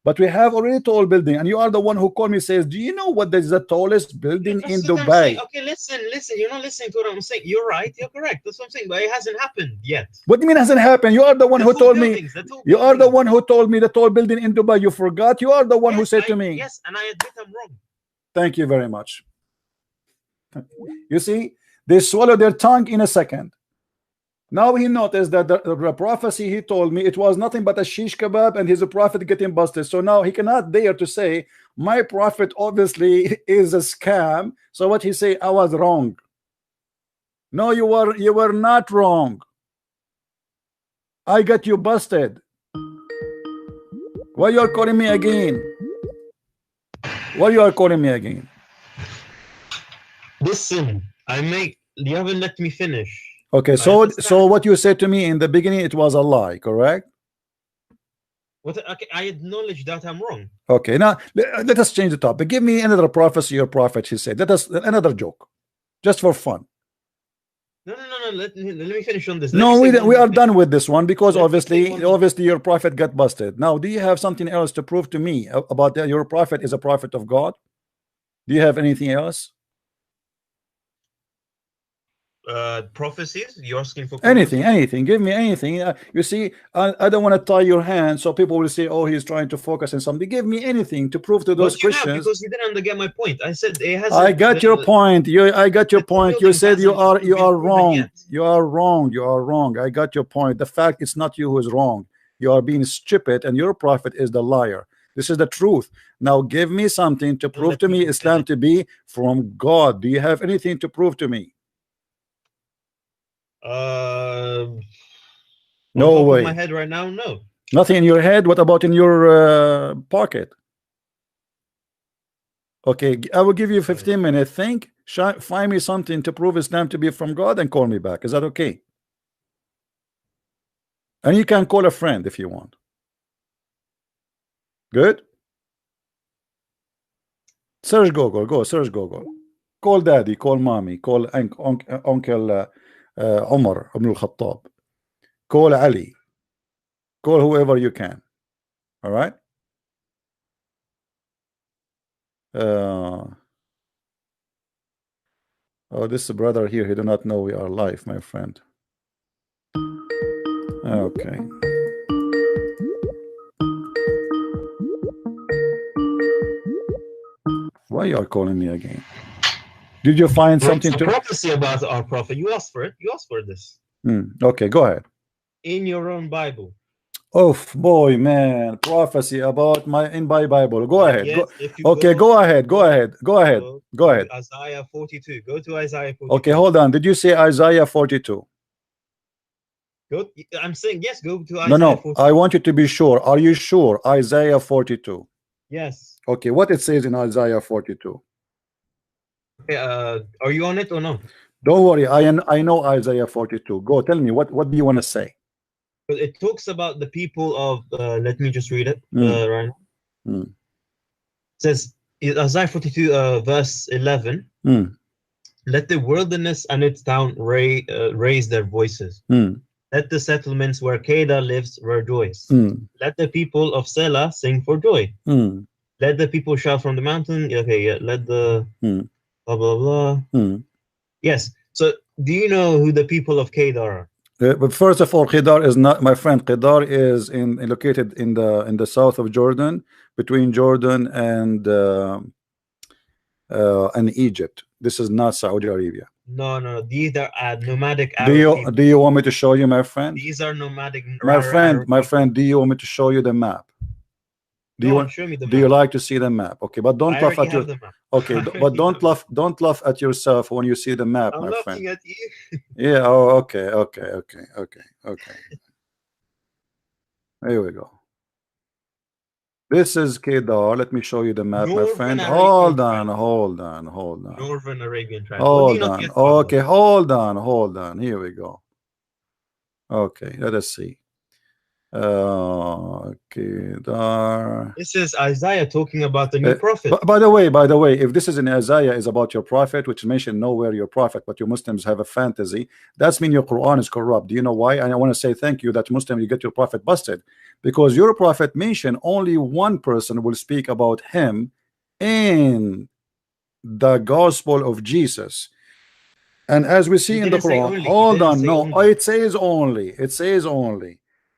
But we have already tall building, and you are the one who called me, says, do you know what is the tallest building in Dubai? Okay, listen, you're not listening to what I'm saying. You're right, you're correct. That's what I'm saying, but it hasn't happened yet. What do you mean hasn't happened? You are the one who told me. You are the one who told me the tall building in Dubai. You forgot. You are the one who said to me. Yes, and I admit I'm wrong. Thank you very much. You see, they swallow their tongue in a second. Now he noticed that the prophecy he told me, it was nothing but a shish kebab, and he's a prophet getting busted. So now he cannot dare to say my prophet obviously is a scam. So what he say? I was wrong. No, you were not wrong. I got you busted. Why you are calling me again? Why you are calling me again? Listen, you haven't let me finish. Okay, so what you said to me in the beginning, it was a lie, correct? Okay, I acknowledge that I'm wrong. Okay, now let us change the topic. Give me another prophecy or prophet, he said. Let us another joke, just for fun. No. Let me finish on this. No, we are done with this one, because obviously your prophet got busted. Now, do you have something else to prove to me about that your prophet is a prophet of God? Do you have anything else? Prophecies? You're asking for prophecies? Anything. Give me anything. You see, I don't want to tie your hand so people will say, oh, he's trying to focus on something. Give me anything to prove to those Christians. Because you didn't get my point. I said it hasn't. I got your point. I got your point. You said you are wrong. You are wrong. I got your point. The fact it's not you who is wrong. You are being stupid, and your prophet is the liar. This is the truth. Now give me something to prove to me Islam to be from God. Do you have anything to prove to me? No way. On my head right now, no. Nothing in your head. What about in your pocket? Okay, I will give you 15 minutes. Think, find me something to prove Islam to be from God, and call me back. Is that okay? And you can call a friend if you want. Good. Search Google. Go search Google. Call daddy. Call mommy. Call uncle Umar ibn al-Khattab. Call Ali. Call whoever you can. All right. Oh, this brother here, he do not know we are live, my friend. Okay. Why you are calling me again? Did you find something to prophecy about our prophet? You asked for it. You asked for this. Okay, go ahead. In your own Bible. Oh boy, man, prophecy about my Bible. Go ahead. Yes, Okay, go ahead. Go ahead. Isaiah 42. Go to Isaiah 42. Okay, hold on. Did you say Isaiah 42? I'm saying yes. Go to Isaiah. No. 42. I want you to be sure. Are you sure? Isaiah 42. Yes. Okay, what it says in Isaiah 42? Okay, are you on it or no? Don't worry. I know Isaiah 42. Go. Tell me what do you want to say? It talks about the people of. Let me just read it right now. It says Isaiah 42, verse 11. Let the wilderness and its town raise their voices. Let the settlements where Kedar lives rejoice. Let the people of Selah sing for joy. Let the people shout from the mountain. Okay, yeah. Let the blah blah blah. Yes. So, do you know who the people of Kedar are? But first of all, Kedar is not my friend. Kedar is located in the south of Jordan, between Jordan and Egypt. This is not Saudi Arabia. No. These are nomadic Arab people. Do you want me to show you, my friend? These are nomadic. My friend, do you want me to show you the map? Show me the map. Do you like to see the map? Okay, but don't laugh at your. Okay, but don't laugh at yourself when you see the map, I'm my laughing friend. at you. Yeah. Oh, okay. Here we go. This is Kedar. Let me show you the map, my friend. Hold on. Northern Arabian tribe. Hold on. Okay, hold on. Here we go. Okay, let us see. Kedar. This is Isaiah talking about the new prophet. By the way, if this is in Isaiah is about your prophet, which is mentioned nowhere your prophet, but you Muslims have a fantasy, that's mean your Quran is corrupt. Do you know why? And I want to say thank you that Muslim you get your prophet busted, because your prophet mentioned only one person will speak about him in the gospel of Jesus. And as we see in the Quran, hold on, no, it says only.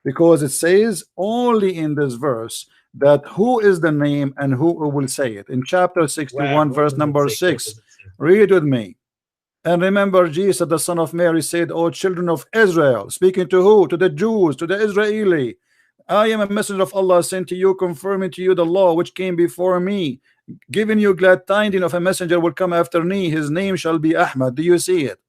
Because it says only in this verse that who is the name and who will say it. In chapter 61, verse number 6, read with me. And remember, Jesus, the son of Mary, said, O children of Israel, speaking to who? To the Jews, to the Israeli. I am a messenger of Allah sent to you, confirming to you the law which came before me, giving you glad tidings of a messenger will come after me. His name shall be Ahmad. Do you see it?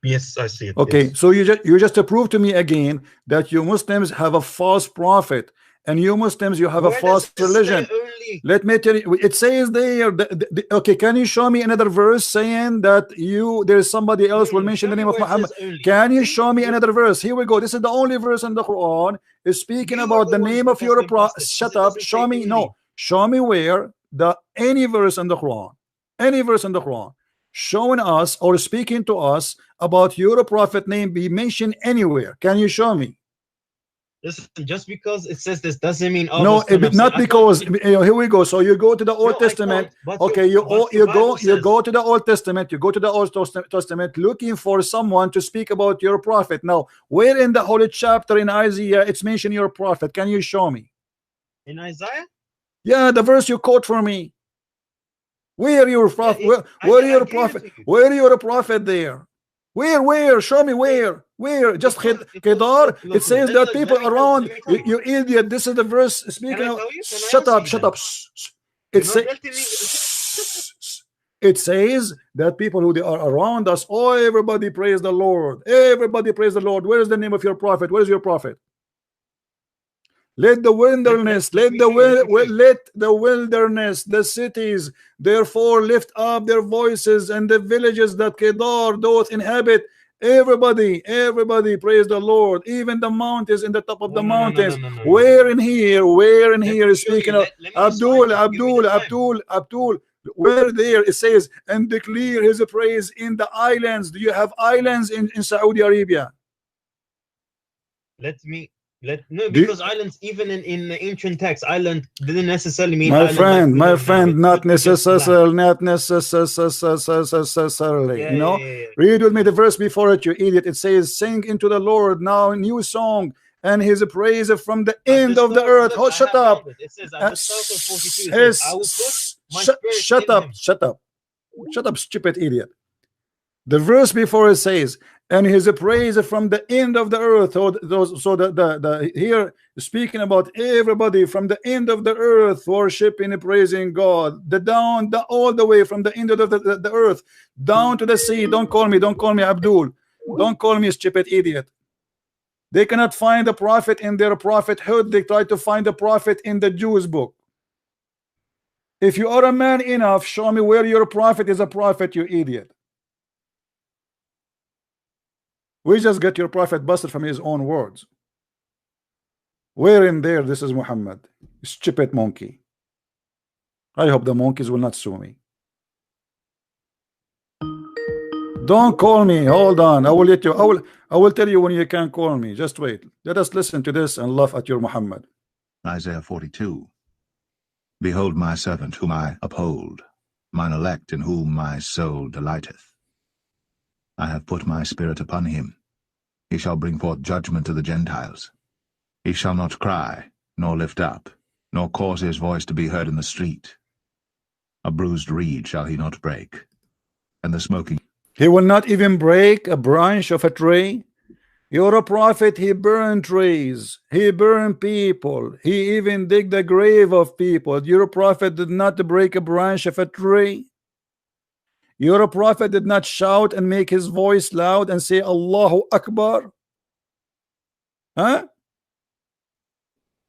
Yes, I see it. Okay, yes. so you just prove to me again that you Muslims have a false prophet, and you Muslims you have a false religion. Let me tell you, it says there. Okay, can you show me another verse saying that there is somebody else will mention the name of Muhammad? Can you show me another verse? Here we go. This is the only verse in the Quran is speaking about the name of your prophet. Shut up. Show me. No. Show me where any verse in the Quran, showing us or speaking to us about your prophet name be mentioned anywhere. Can you show me? Listen, just because it says this doesn't mean no, not because here we go. So you go to the Old Testament. Okay, you go to the Old Testament. You go to the Old Testament looking for someone to speak about your prophet. Now, where in the holy chapter in Isaiah it's mentioned your prophet? Can you show me? In Isaiah? Yeah, the verse you quote for me. Where your prophet? Where your prophet? Where your prophet there? Where? Show me where? Just Kedar. It says that people around. You idiot. This is the verse speaking of. Shut up. It says that people who they are around us. Oh, everybody praise the Lord. Everybody praise the Lord. Where is the name of your prophet? Where is your prophet? Let the wilderness, let the wilderness, the cities, therefore lift up their voices, and the villages that Kedar doth inhabit. Everybody praise the Lord. Even the mountains in the top of the mountains. Where in here is speaking of Abdul. Where there it says, and declare his praise in the islands. Do you have islands in Saudi Arabia? No, because islands, even in the ancient text, island didn't necessarily mean my island friend, like my friend, not necessarily, not necessarily. Yeah, You know, yeah. read with me the verse before it, you idiot. It says, "Sing into the Lord now a new song, and His praise from the end of the earth." Look, Oh, shut up! It says at the start of 42. It says, "I will put my spirit shut in up! him." Shut up! Shut up, stupid idiot! The verse before it says, "And His praise from the end of the earth." So the here speaking about everybody from the end of the earth worshiping and praising God, all the way from the end of the earth down to the sea. Don't call me Abdul. Don't call me stupid idiot. They cannot find a prophet in their prophethood. They try to find a prophet in the Jews book. If you are a man enough, show me where your prophet is a prophet, you idiot. We just get your prophet busted from his own words. Where in there this is Muhammad? Stupid monkey. I hope the monkeys will not sue me. Don't call me. Hold on. I will let you. I will tell you when you can call me. Just wait. Let us listen to this and laugh at your Muhammad. Isaiah 42. Behold my servant whom I uphold, mine elect in whom my soul delighteth. I have put my spirit upon him. He shall bring forth judgment to the Gentiles. He shall not cry, nor lift up, nor cause his voice to be heard in the street. A bruised reed shall he not break, and the smoking. He will not even break a branch of a tree. You're a prophet. He burned trees. He burned people. He even dig the grave of people. Your prophet did not break a branch of a tree. Your prophet did not shout and make his voice loud and say Allahu Akbar. Huh?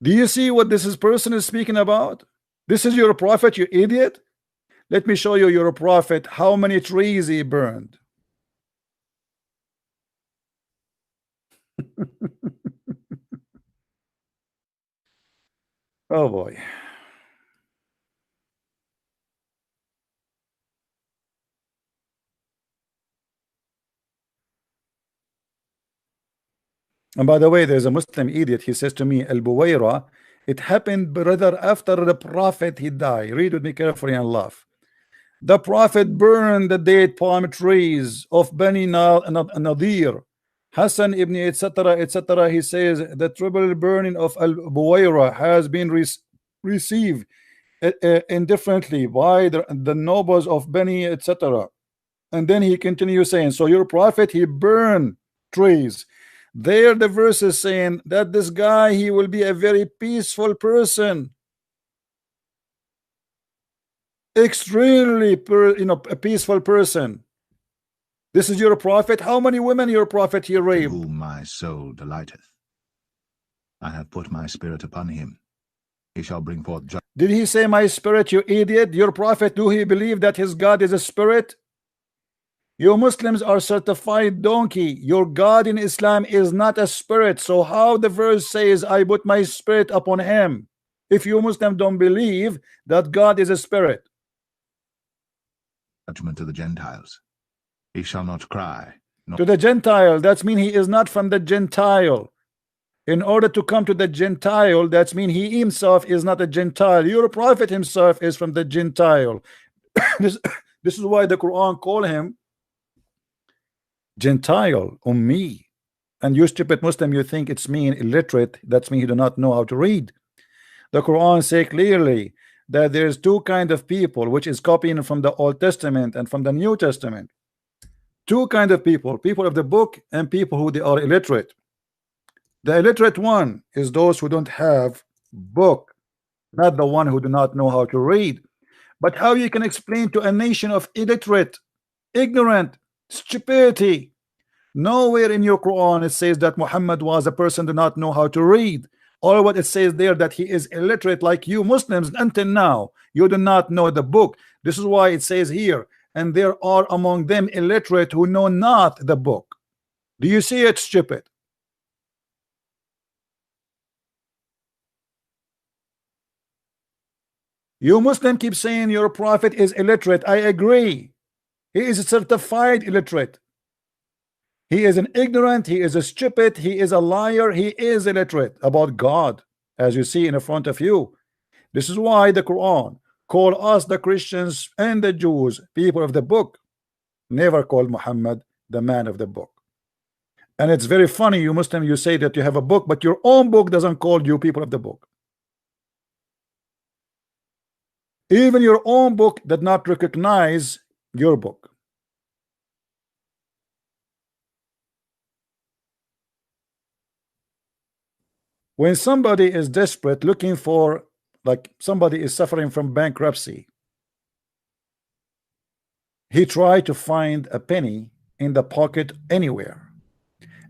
Do you see what person is speaking about? This is your prophet, you idiot. Let me show you your prophet how many trees he burned. Oh boy. And by the way, there's a Muslim idiot. He says to me, Al Buwaira, it happened, brother, after the prophet he died. Read with me carefully and laugh. The prophet burned the date palm trees of Bani Nadir, Hassan ibn etc. etc. He says the triple burning of Al Buwaira has been received indifferently by the nobles of Bani etc. And then he continues saying, so your prophet he burned trees. There the verse is saying that this guy he will be a very peaceful person, extremely a peaceful person. This is your prophet. How many women your prophet he raped? In whom my soul delighteth. I have put my spirit upon him. He shall bring forth judgment. Did he say my spirit, you idiot? Your prophet, do he believe that his God is a spirit? You Muslims are certified donkey. Your God in Islam is not a spirit. So how the verse says I put my spirit upon him if you Muslims don't believe that God is a spirit? Judgment to the Gentiles. He shall not cry. To the Gentile, that means he is not from the Gentile. In order to come to the Gentile, that means he himself is not a Gentile. Your prophet himself is from the Gentile. this is why the Quran call him Gentile, Ummi. And you stupid Muslim, you think it's mean illiterate. That's mean you do not know how to read. The Quran say clearly that there's two kind of people, which is copying from the Old Testament and from the New Testament. Two kind of people of the book and people who they are illiterate. The illiterate one is those who don't have book, not the one who do not know how to read. But how you can explain to a nation of illiterate, ignorant, stupidity? Nowhere in your Quran it says that Muhammad was a person who do not know how to read. All what it says there that he is illiterate like you Muslims. Until now you do not know the book. This is why it says here, and there are among them illiterate who know not the book. Do you see it, stupid? You Muslim keep saying your prophet is illiterate. I agree. He is a certified illiterate. He is an ignorant, he is a stupid, he is a liar, he is illiterate about God, as you see in front of you. This is why the Quran call us, the Christians and the Jews, people of the book. Never call Muhammad the man of the book. And it's very funny, you Muslim, you say that you have a book, but your own book doesn't call you people of the book. Even your own book did not recognize your book. When somebody is desperate, looking for, like somebody is suffering from bankruptcy, he tried to find a penny in the pocket anywhere.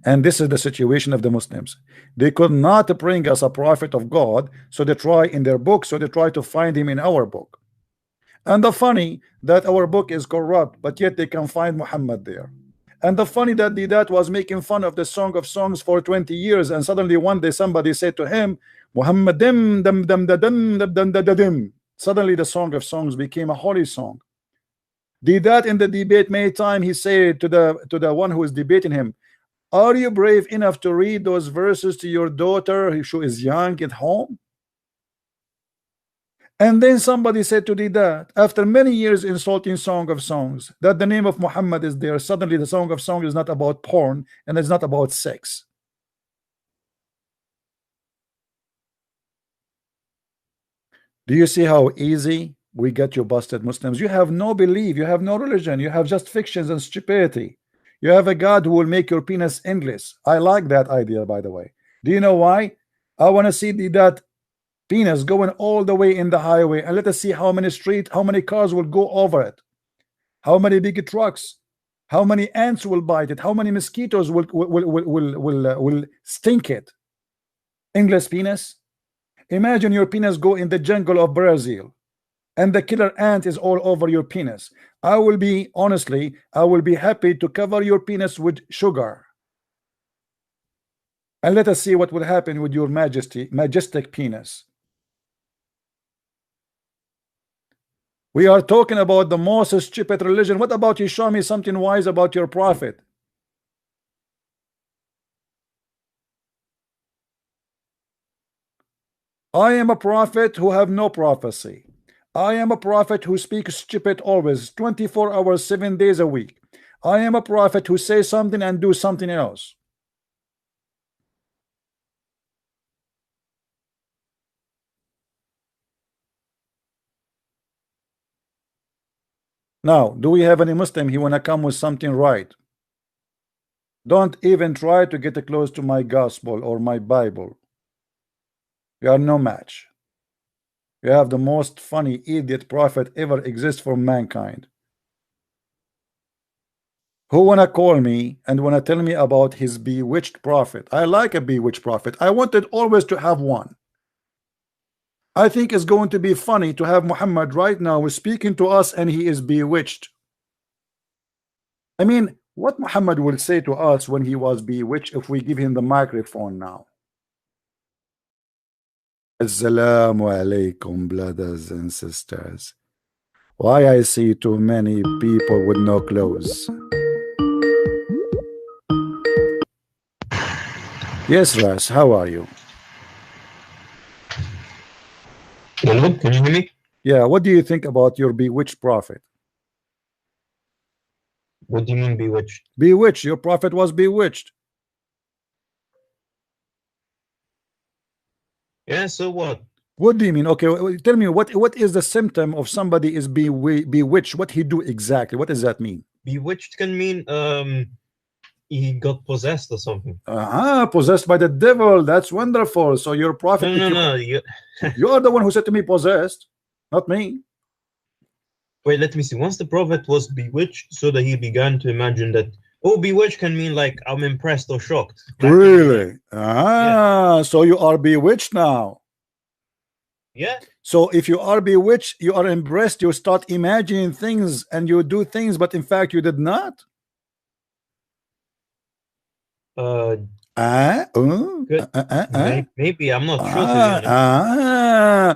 And this is the situation of the Muslims. They could not bring us a prophet of God, so they try in their book, so they try to find him in our book. And the funny that our book is corrupt, but yet they can find Muhammad there. And the funny that that was making fun of the Song of Songs for 20 years, and suddenly one day somebody said to him, Muhammad dim dum dum da dum dum dum da dim. Suddenly the Song of Songs became a holy song. Did that in the debate many times. He said to the one who is debating him, are you brave enough to read those verses to your daughter who is young at home? And then somebody said to Didat, after many years insulting Song of Songs, that the name of Muhammad is there. Suddenly the Song of Songs is not about porn and it's not about sex. Do you see how easy we get you busted, Muslims? You have no belief, you have no religion, you have just fictions and stupidity. You have a God who will make your penis endless. I like that idea, by the way. Do you know why? I want to see that penis going all the way in the highway, and let us see how many how many cars will go over it, how many big trucks, how many ants will bite it, how many mosquitoes will stink it. Endless penis. Imagine your penis go in the jungle of Brazil and the killer ant is all over your penis. I will be, honestly, I will be happy to cover your penis with sugar. And let us see what will happen with your majestic penis. We are talking about the most stupid religion. What about you? Show me something wise about your prophet. I am a prophet who have no prophecy. I am a prophet who speaks stupid always, 24 hours, 7 days a week. I am a prophet who says something and do something else. Now, do we have any Muslim he wanna come with something right? Don't even try to get close to my gospel or my Bible. You are no match. You have the most funny idiot prophet ever exist for mankind. Who wanna call me and wanna tell me about his bewitched prophet? I like a bewitched prophet. I wanted always to have one. I think it's going to be funny to have Muhammad right now speaking to us and he is bewitched. I mean, what Muhammad will say to us when he was bewitched if we give him the microphone now? Assalamu alaikum, brothers and sisters. Why I see too many people with no clothes? Yes, Ras, how are you? Hello, can you hear me? Yeah, what do you think about your bewitched prophet? What do you mean bewitched? Bewitched, your prophet was bewitched. Yeah, so what? What do you mean? Okay, tell me what is the symptom of somebody is bewitched? What he do exactly? What does that mean? Bewitched can mean he got possessed or something. Possessed by the devil. That's wonderful. So your prophet, No. You are the one who said to me possessed, not me. Wait, let me see. Once the prophet was bewitched, so that he began to imagine that, oh, bewitched can mean like I'm impressed or shocked. Really? Yeah. So you are bewitched now. Yeah. So if you are bewitched, you are impressed, you start imagining things and you do things, but in fact you did not. Maybe I'm not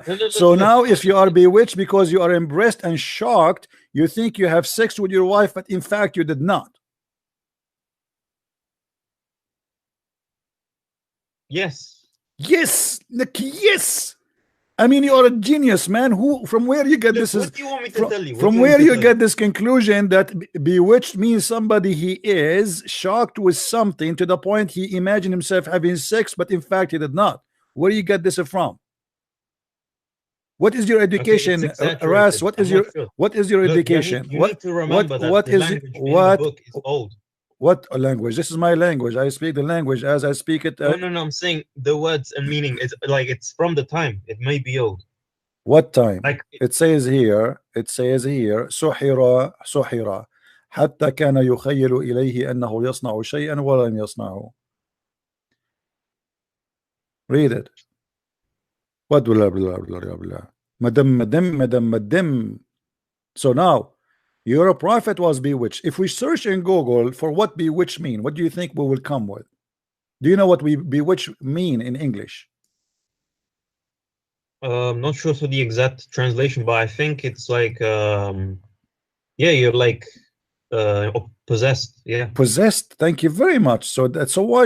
sure. So now if you are bewitched because you are impressed and shocked, you think you have sex with your wife, but in fact you did not. Yes. Yes, like, yes. I mean, you are a genius, man. Who, from where you get Look, this? what do you want me to tell you? From where you get this conclusion that bewitched means somebody he is shocked with something to the point he imagined himself having sex, but in fact he did not. Where do you get this from? What is your education, Ras? What is your education? You need to remember that the language in the book is old. What language? This is my language. I speak the language as I speak it. No, I'm saying the words and meaning is like it's from the time. It may be old. What time? Like it says here. سحر حتى كان يخيل إليه أنه يصنع شيئا ولم يصنعه. Read it. What blah blah blah blah blah. Madam. So now your prophet was bewitched. If we search in Google for what bewitched mean, what do you think we will come with? Do you know what we bewitched mean in English? I'm not sure for the exact translation, but I think it's like yeah, you're like possessed. Yeah, possessed. Thank you very much. So that's so why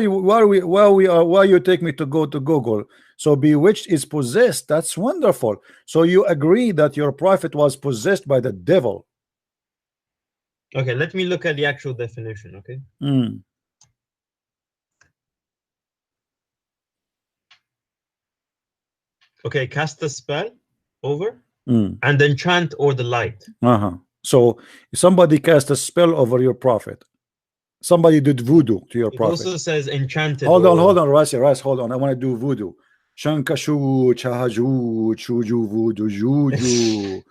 you take me to go to Google. So bewitched is possessed. That's wonderful. So you agree that your prophet was possessed by the devil? Okay, let me look at the actual definition. Okay. Okay, cast a spell over and enchant or the light. So somebody cast a spell over your prophet. Somebody did voodoo to your prophet. It also says enchanted. Hold on, Ras, hold on. I want to do voodoo. Shankashu, Chahaju, Chuju, voodoo, Juju.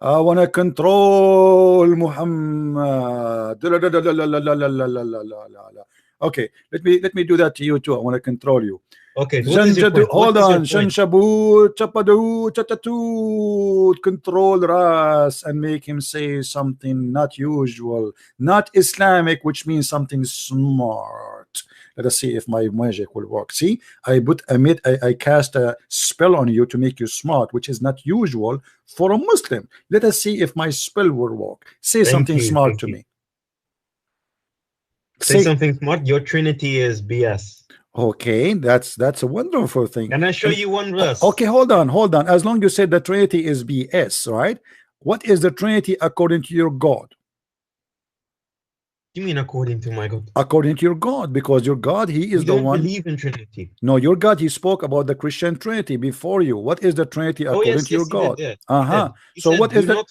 I want to control Muhammad. Okay, let me do that to you too. I want to control you. Okay, hold on. Shanshabu, Chapadu, Chatatut, control Ras and make him say something not usual, not Islamic, which means something smart. Let us see if my magic will work. See, I cast a spell on you to make you smart, which is not usual for a Muslim. Let us see if my spell will work. Say something smart to me. Say something smart. Your Trinity is BS. Okay, that's a wonderful thing. Can I show you one verse? Okay, hold on. As long as you said the Trinity is BS, right? What is the Trinity according to your God? You mean according to my God? According to your God, because your God, he is the one. Believe in Trinity. No, your God, he spoke about the Christian Trinity before you. What is the Trinity according to your God? So what is that?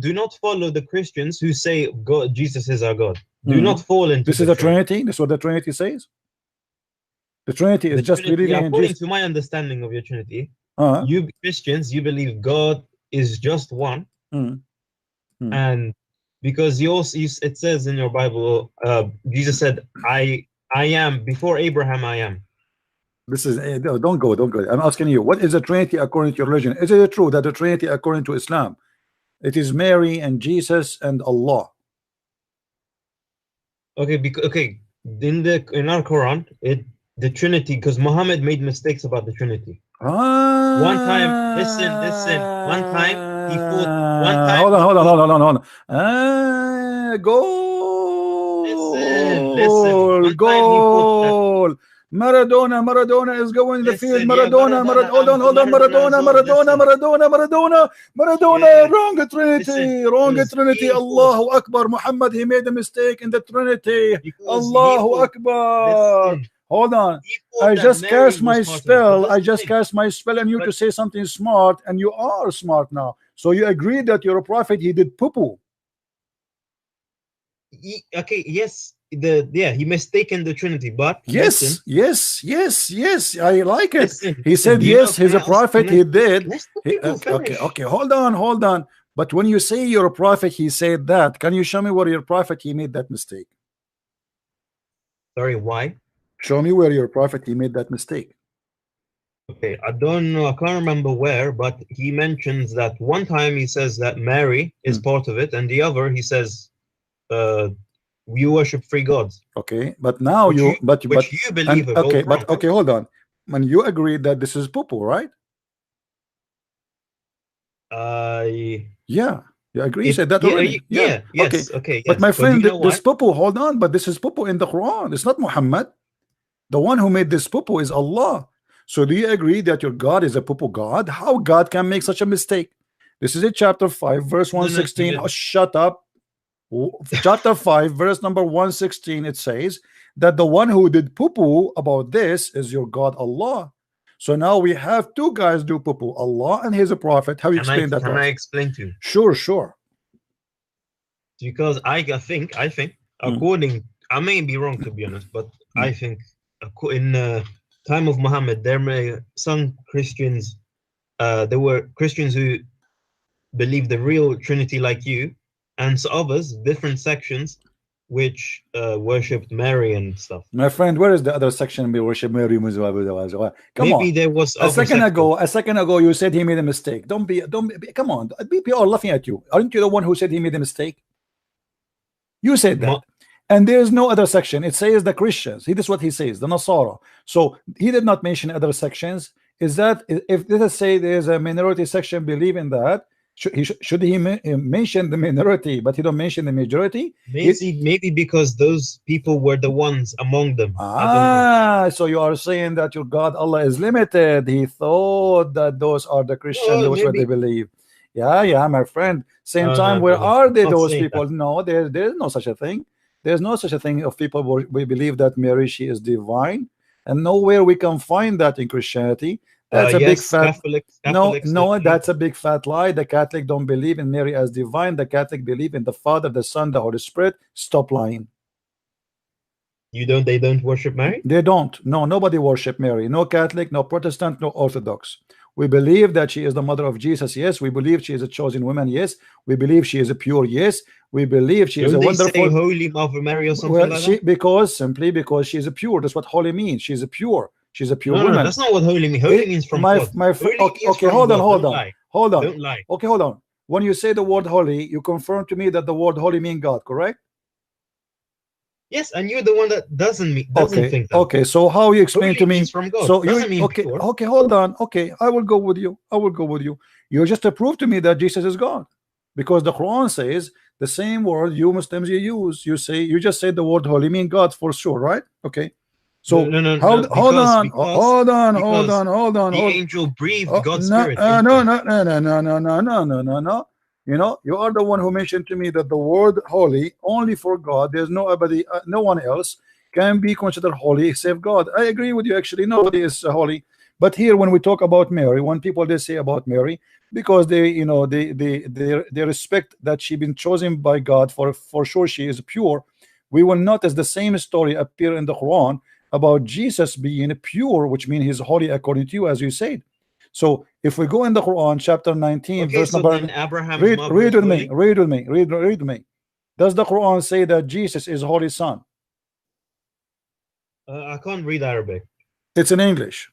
Do not follow the Christians who say God, Jesus is our God. Do not fall into this is the Trinity. This is what the Trinity says. The Trinity is just believing in Jesus. According to my understanding of your Trinity, you Christians, you believe God is just one, and because it says in your Bible, Jesus said, "I am before Abraham. I am." This is don't go. I'm asking you, what is the Trinity according to your religion? Is it true that the Trinity according to Islam, it is Mary and Jesus and Allah? Okay, in our Quran, the Trinity, because Muhammad made mistakes about the Trinity. One time, listen. One time he fought. Hold on. Goal. Goal. Maradona is going in the field. Maradona. Hold on. Maradona. Wrong Trinity. Allahu Akbar. Muhammad, he made a mistake in the Trinity. Allahu Akbar. Hold on. I just cast my spell. And you to say something smart, and you are smart now. So you agree that your prophet, he did poo-poo. Okay, yes. He mistaken the Trinity, but yes, I like it. He said yes, he's a prophet, he did. Okay, hold on. But when you say you're a prophet, he said that. Can you show me where your prophet he made that mistake? Sorry, why? Show me where your prophet he made that mistake. Okay, I don't know, I can't remember where, but he mentions that one time he says that Mary is part of it, and the other he says we worship three gods. Okay, but now you believe okay, hold on. When you agree that this is poo-poo, right? Yeah, you agree. You said that already. Yes. Okay. But my friend, this poo-poo, hold on, but this is poo-poo in the Quran. It's not Muhammad. The one who made this poo-poo is Allah. So do you agree that your God is a poo-poo God? How God can make such a mistake? This is in chapter 5 verse 116. Oh, shut up. Chapter 5 verse number 116, it says that the one who did poo-poo about this is your God Allah. So now we have two guys do poo-poo, Allah and his prophet. How you explain that? Can I explain to you? Sure. Because I think according, I may be wrong to be honest, but I think in time of Muhammad there may some Christians, there were Christians who believe the real Trinity like you, and so others, different sections, which worshipped Mary and stuff. My friend, where is the other section we worship Mary? Come Maybe on. There was a second ago you said he made a mistake. Don't be come on. People are laughing at you. Aren't you the one who said he made a mistake? You said that. And there's no other section. It says the Christians. This is what he says, the Nasara. So he did not mention other sections. Is that if let us say there's a minority section believe in that, should he mention the minority, but he don't mention the majority? Maybe because those people were the ones among them. So you are saying that your God Allah is limited. He thought that those are the Christians, those what they believe. Yeah, my friend. Same time, where are they, those people? No, there's no such a thing. There's no such a thing of people we believe that Mary, she is divine, and nowhere we can find that in Christianity. That's a big fat no, that's a big fat lie. The Catholic don't believe in Mary as divine. The Catholic believe in the Father, the Son, the Holy Spirit. Stop lying. They don't worship Mary? They don't. No, nobody worship Mary. No Catholic, no Protestant, no Orthodox. We believe that she is the mother of Jesus. Yes. We believe she is a chosen woman. Yes. We believe she is a pure. Yes. We believe she is a wonderful. Say Holy Mother Mary or something like that? Simply because she is a pure. That's what holy means. She's a pure. She's a pure woman. No, that's not what holy means. Holy means from God. Okay, hold on. Don't lie. Okay, hold on. When you say the word holy, you confirm to me that the word holy means God, correct? Yes, and you're the one that doesn't think that. Okay, so how you explain to me? From God. So okay, hold on. Okay, I will go with you. You just prove to me that Jesus is God, because the Quran says the same word you Muslims use. You just say the word holy mean God for sure, right? Okay. So hold on. The angel breathed God's spirit. No. You are the one who mentioned to me that the word holy only for God. There's nobody, no one else can be considered holy except God. I agree with you. Actually, nobody is holy. But here, when we talk about Mary, when people they say about Mary, because they respect that she been chosen by God, for sure she is pure. We will notice the same story appear in the Quran about Jesus being pure, which means he's holy according to you, as you said. So if we go in the Quran, chapter 19, verse number, read with me. Does the Quran say that Jesus is holy son? I can't read Arabic. It's in English.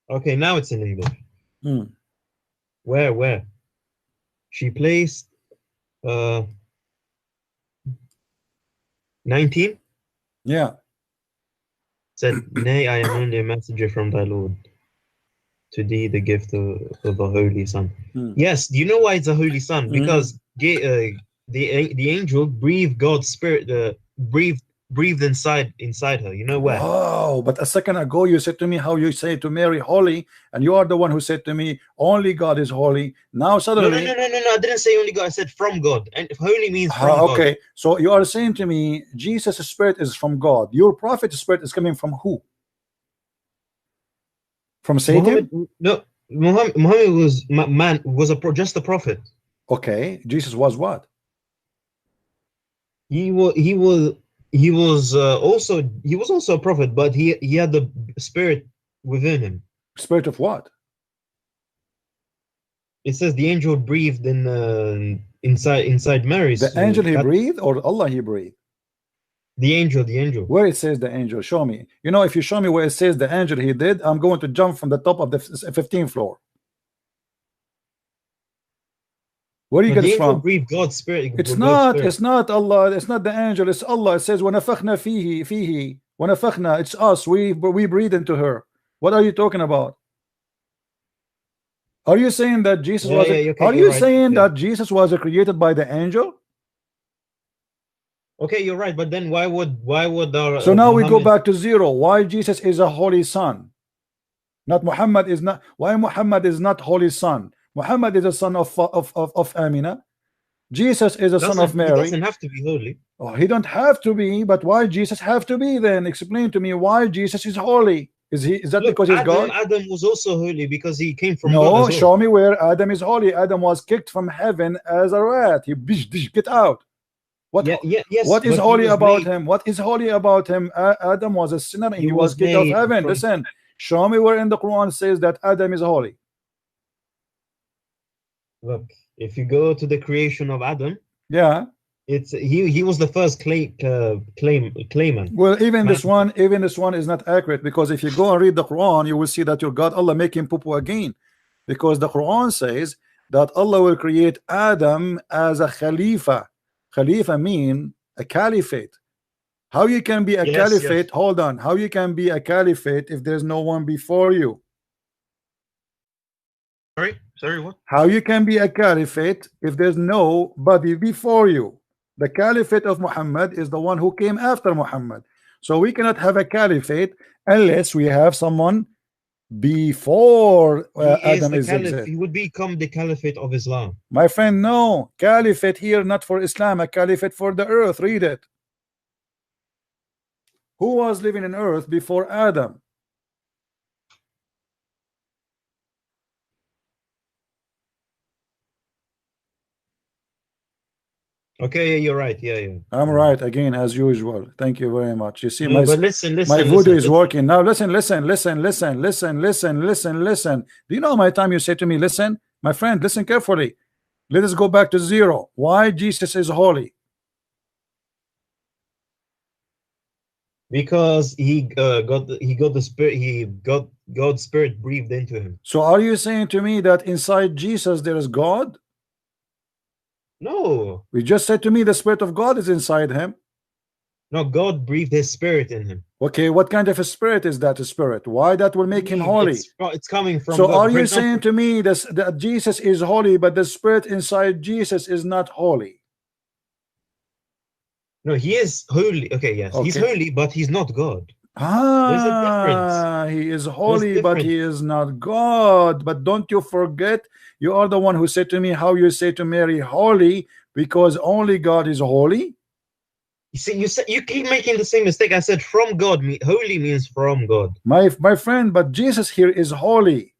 Okay, now it's in English. Where? She placed 19? Yeah. Said, nay, I am only a messenger from thy Lord. To thee the gift of a holy son. Yes, do you know why it's a holy son? Because the angel breathed God's spirit, breathed inside her. You know where? Oh, but a second ago you said to me how you say to Mary holy, and you are the one who said to me only God is holy. Now suddenly no, I didn't say only God. I said from God, and if holy means from God. Okay, so you are saying to me Jesus' spirit is from God. Your prophet's spirit is coming from who? From Satan? Muhammad was just a prophet. Okay, Jesus was what? He was also a prophet, but he had the spirit within him. Spirit of what? It says the angel breathed inside Mary. The angel he breathed, or Allah he breathed? The angel. Where it says the angel, show me. If you show me where it says the angel he did, I'm going to jump from the top of the 15th floor. Where do you get it from? Breathed God's spirit. It's not Allah. It's not the angel. It's Allah. It says وَنَفَخْنَا فِيهِ وَنَفَخْنَا. It's us. We breathe into her. What are you talking about? Are you saying that Jesus was? Are you saying that Jesus was created by the angel? Okay, you're right, but then why would our So now we go Muhammad... back to zero. Why Jesus is a holy son? Not Muhammad is not. Why Muhammad is not holy son? Muhammad is a son of Amina. Jesus is a son of Mary. He doesn't have to be holy. Oh, he don't have to be, but why Jesus have to be then? Explain to me why Jesus is holy. Is that Look, because he's God? Adam was also holy because he came from No, God as well. show me where Adam is holy. Adam was kicked from heaven as a rat. He get out. What? Yes, what is but holy he was about made... him? What is holy about him? Adam was a sinner and he was was kicked off made heaven. from... Listen, show me where in the Quran says that Adam is holy. Look, if you go to the creation of Adam, Yeah, it's he was the first claimant. well, even this one is not accurate, because if you go and read the Quran, you will see that your God Allah make him poo-poo again, because the Quran says that Allah will create Adam as a Khalifa. Khalifa mean a caliphate. How you can be a caliphate? Yes. Hold on. How you can be a caliphate if there's no one before you? Sorry, what? How you can be a caliphate if there's nobody before you? The caliphate of Muhammad is the one who came after Muhammad. So we cannot have a caliphate unless we have someone before Adam is existed. He would become the caliphate of Islam. My friend, no. Caliphate here, not for Islam, a caliphate for the earth. Read it. Who was living in earth before Adam? Okay, you're right. Yeah. I'm right again, as usual. Thank you very much. You see, No, but listen, my voodoo is working now. Listen. Do you know how many time you say to me, listen, my friend, listen carefully. Let us go back to zero. Why Jesus is holy? Because he got the spirit. God's spirit breathed into him. So are you saying to me that inside Jesus there is God? No. We just said to me the spirit of God is inside him. No, God breathed his spirit in him. Okay, what kind of a spirit is that? A spirit? Why that will make him holy? It's coming from so God. Are you saying to me that Jesus is holy, but the spirit inside Jesus is not holy? No, he is holy. Okay, yes, he's holy, but he's not God. There's a difference. He is holy, but he is not God. But don't you forget, you are the one who said to me how you say to Mary holy because only God is holy. You see, you keep making the same mistake. I said from God. Holy means from God. My friend, but Jesus here is holy.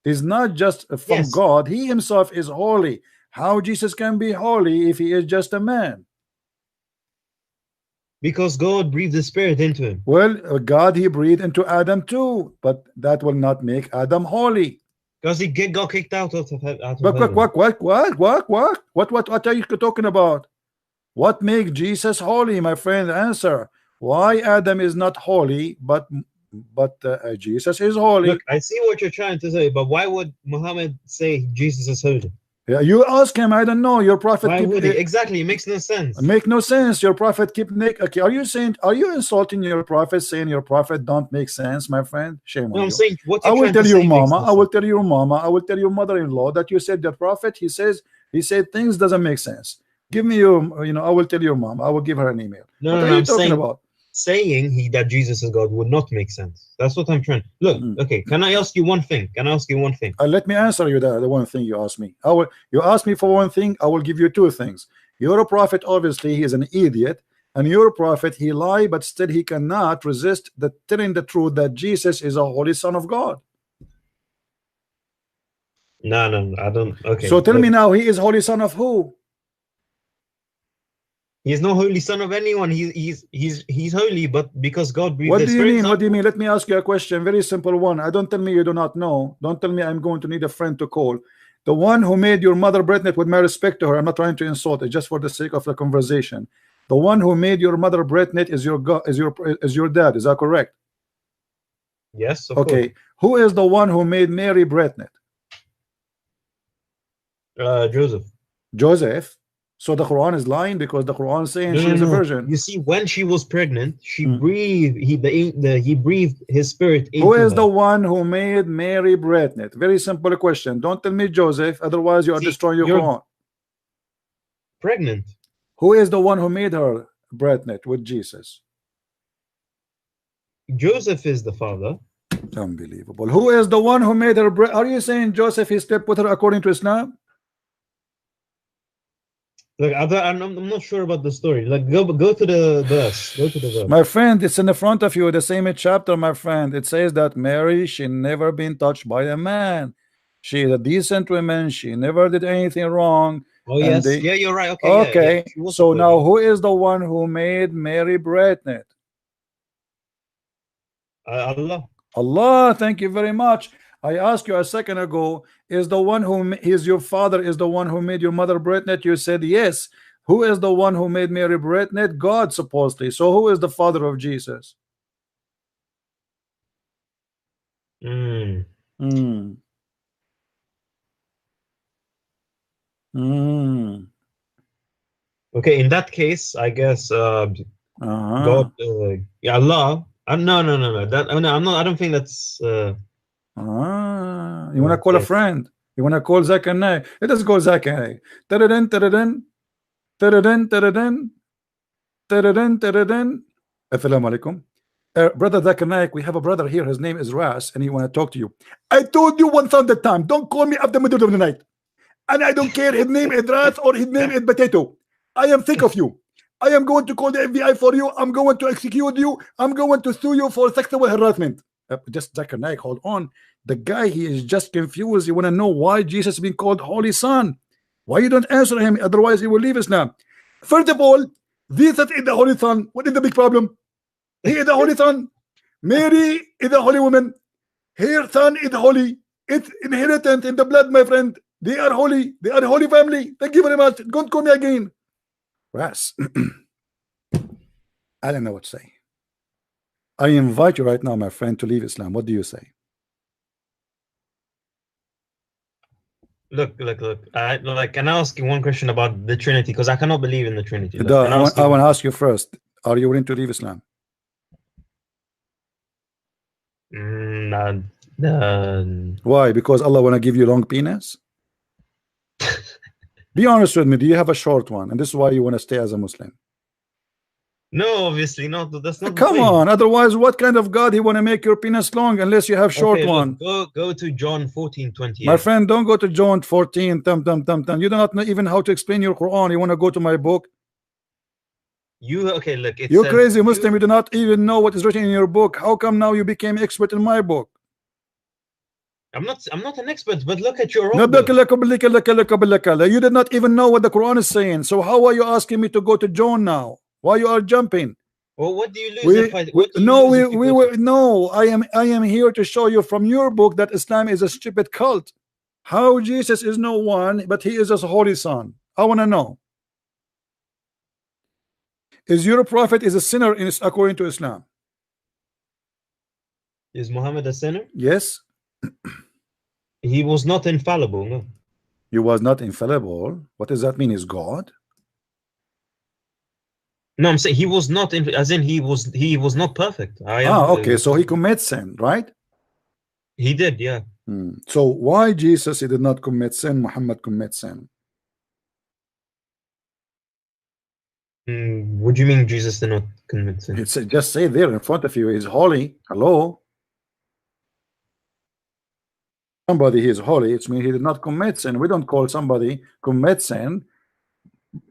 He's not just from God. He himself is holy. How Jesus can be holy if he is just a man? Because God breathed the spirit into him. Well, God, he breathed into Adam too, but that will not make Adam holy. Because he got kicked out of heaven. What are you talking about? What makes Jesus holy, my friend? Answer. Why Adam is not holy, but Jesus is holy? Look, I see what you're trying to say, but why would Muhammad say Jesus is holy? Yeah, you ask him. I don't know. Your prophet. Why would he? Exactly, it makes no sense. Make no sense. Your prophet keep naked. Okay, are you insulting your prophet, saying your prophet don't make sense, my friend? Shame on you. I'm saying what I will tell your mama. I will tell your mama. I will tell your mother-in-law that you said the prophet. He said things doesn't make sense. Give me your, I will tell your mom. I will give her an email. No, what are you talking about? Saying that Jesus is God would not make sense. That's what I'm trying. Look, okay. Can I ask you one thing? Let me answer you the one thing you asked me. You asked me for one thing. I will give you two things. Your prophet, obviously, he is an idiot, and your prophet, he lied, but still he cannot resist telling the truth that Jesus is a holy Son of God. No, I don't. Okay. So tell me now, he is holy Son of who? He's no holy son of anyone. He's holy, but because God breathed. What do you mean? What do you mean? Let me ask you a question. Very simple one. Don't tell me you do not know. Don't tell me I'm going to need a friend to call. The one who made your mother pregnant, with my respect to her, I'm not trying to insult it, just for the sake of the conversation. The one who made your mother pregnant is your dad. Is that correct? Yes. Of okay. course. Who is the one who made Mary pregnant? Joseph. Joseph. So the Quran is lying because the Quran is saying she is a virgin. You see, when she was pregnant, she breathed. He breathed his spirit into Who is her. the one who made Mary pregnant? Very simple question. Don't tell me Joseph, otherwise you are destroying your Quran. Pregnant. Who is the one who made her pregnant with Jesus? Joseph is the father. Unbelievable. Who is the one who made her? Are you saying Joseph he slept with her according to Islam? Like I'm not sure about the story. Like go to the verse. Go to the verse. My friend, it's in the front of you, the same chapter, my friend. It says that Mary, she never been touched by a man. She is a decent woman. She never did anything wrong. Oh yes, yeah, you're right. Okay, okay. Yeah. So now, who is the one who made Mary pregnant? Allah. Allah. Thank you very much. I asked you a second ago, is the one who is your father is the one who made your mother pregnant? You said yes. Who is the one who made Mary pregnant? God, supposedly. So who is the father of Jesus? Mm. Okay, in that case, I guess God, yeah, Allah. No. That no, I'm not. I don't think that's. You want to call a friend? You want to call Zakaria? Let us go Zakaria. Tadadin, tadadin, tadadin, tadadin, tadadin, tadadin. Assalamu alaikum. Brother Zakaria, we have a brother here. His name is Ras, and he want to talk to you. I told you 1,000 times, don't call me after the middle of the night. And I don't care his name is Ras or his name is Potato. I am sick of you. I am going to call the FBI for you. I'm going to execute you. I'm going to sue you for sexual harassment. Just Zakaria, hold on. The guy, he is just confused. You want to know why Jesus is being called Holy Son? Why you don't answer him? Otherwise, he will leave us now. First of all, Jesus is the Holy Son. What is the big problem? He is the Holy Son. Mary is the Holy Woman. Her son is holy. It's inheritance in the blood, my friend. They are holy. They are a holy family. Thank you very much. Don't call me again. Ras. I don't know what to say. I invite you right now, my friend, to leave Islam. What do you say? Look. Can I ask you one question about the Trinity? Because I cannot believe in the Trinity. I want to ask you first. Are you willing to leave Islam? Why? Because Allah want to give you long penis? Be honest with me. Do you have a short one? And this is why you want to stay as a Muslim? No, obviously not. That's not. Come on. Otherwise, what kind of God he want to make your penis long unless you have short one? Go to John 14:28. My friend, don't go to John 14. You do not know even how to explain your Quran. You want to go to my book? Look. You're crazy Muslim. You do not even know what is written in your book. How come now you became expert in my book? I'm not an expert, but look at your own no, book. You did not even know what the Quran is saying. So how are you asking me to go to John now? Why you are jumping? Well, what do you lose No, I am here to show you from your book that Islam is a stupid cult. How Jesus is no one, but he is a holy son. I want to know. Is your prophet is a sinner according to Islam? Is Muhammad a sinner? Yes. He was not infallible, no. He was not infallible. What does that mean? Is God? No, I'm saying he was not as in he was not perfect. Okay, so he commits sin, right? He did, yeah. So why Jesus he did not commit sin, Muhammad commits sin? What do you mean Jesus did not commit sin? It's just say there in front of you, he's holy. Hello? Somebody he is holy, it means he did not commit sin. We don't call somebody commit sin,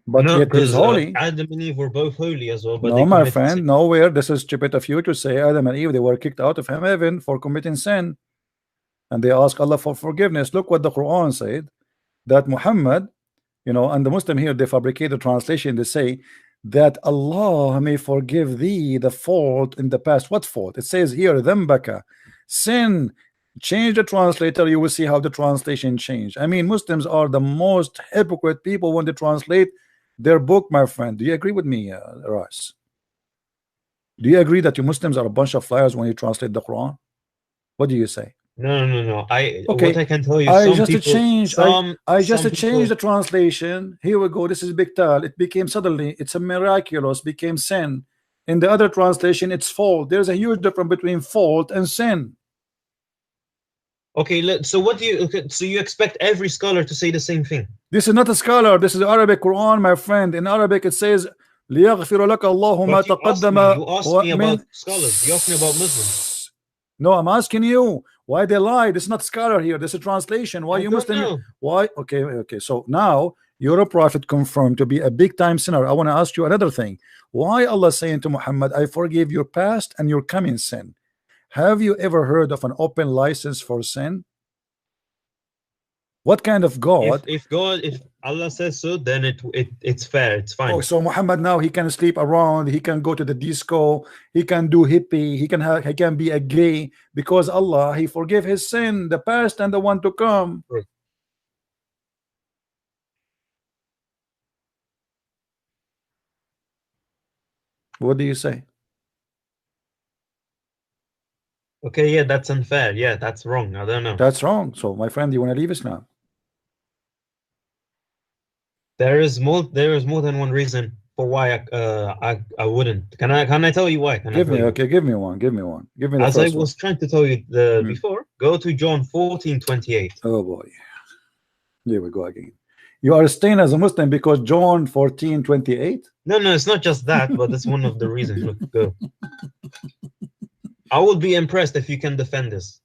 but no, yet he's holy. Adam and Eve were both holy as well. But no, my friend, sin. Nowhere. This is stupid of you to say Adam and Eve, they were kicked out of heaven for committing sin. And they ask Allah for forgiveness. Look what the Quran said, that Muhammad, and the Muslim here, they fabricate the translation. They say that Allah may forgive thee the fault in the past. What fault? It says here, dhambaka, sin. Change the translator, you will see how the translation changed. I mean, Muslims are the most hypocrite people when they translate their book, my friend. Do you agree with me, Ras? Do you agree that you Muslims are a bunch of liars when you translate the Quran? What do you say? No. Okay. What I can tell you, I just changed the translation. Here we go. This is Biktal. It became suddenly, it's a miraculous, became sin. In the other translation, it's fault. There's a huge difference between fault and sin. Okay, so what do you? So you expect every scholar to say the same thing? This is not a scholar. This is the Arabic Quran, my friend. In Arabic, it says ليغفر لك الله ما But you asked me, تقدم you asked me من about scholars. You asked me about Muslims. No, I'm asking you why they lie. This is not scholar here. This is translation. Why I you don't Muslim? know. Why? Okay. So now you're a prophet confirmed to be a big time sinner. I want to ask you another thing. Why Allah saying to Muhammad, I forgive your past and your coming sin? Have you ever heard of an open license for sin? What kind of God? If Allah says so, then it's fair. It's fine. Oh, so Muhammad now he can sleep around, he can go to the disco, he can do hippie, he can be a gay because Allah he forgive his sin, the past and the one to come. What do you say? Okay, yeah, that's unfair. Yeah, that's wrong. I don't know. That's wrong. So my friend, you want to leave Islam? There is more than one reason for why I wouldn't. Can I tell you why? Give me one. Give me the As I first was one. trying to tell you before, go to John 14:28. Oh boy. Here we go again. You are staying as a Muslim because John 14:28? No, it's not just that, but that's one of the reasons. Look, go. I would be impressed if you can defend this.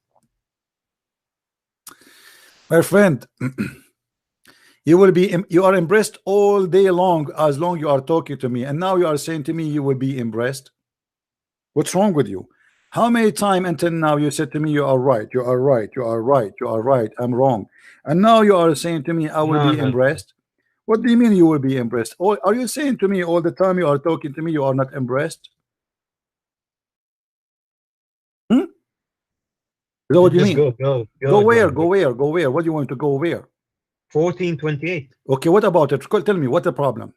My friend, you are impressed all day long as long you are talking to me, and now you are saying to me you will be impressed. What's wrong with you? How many times until now you said to me you are right, you are right, you are right, you are right, I'm wrong, and now you are saying to me I will be impressed? What do you mean you will be impressed? Or are you saying to me all the time you are talking to me you are not impressed? Is that what you mean? Go where? Go where? Go where? What do you want to go where? 14:28. Okay, what about it? Tell me what's the problem?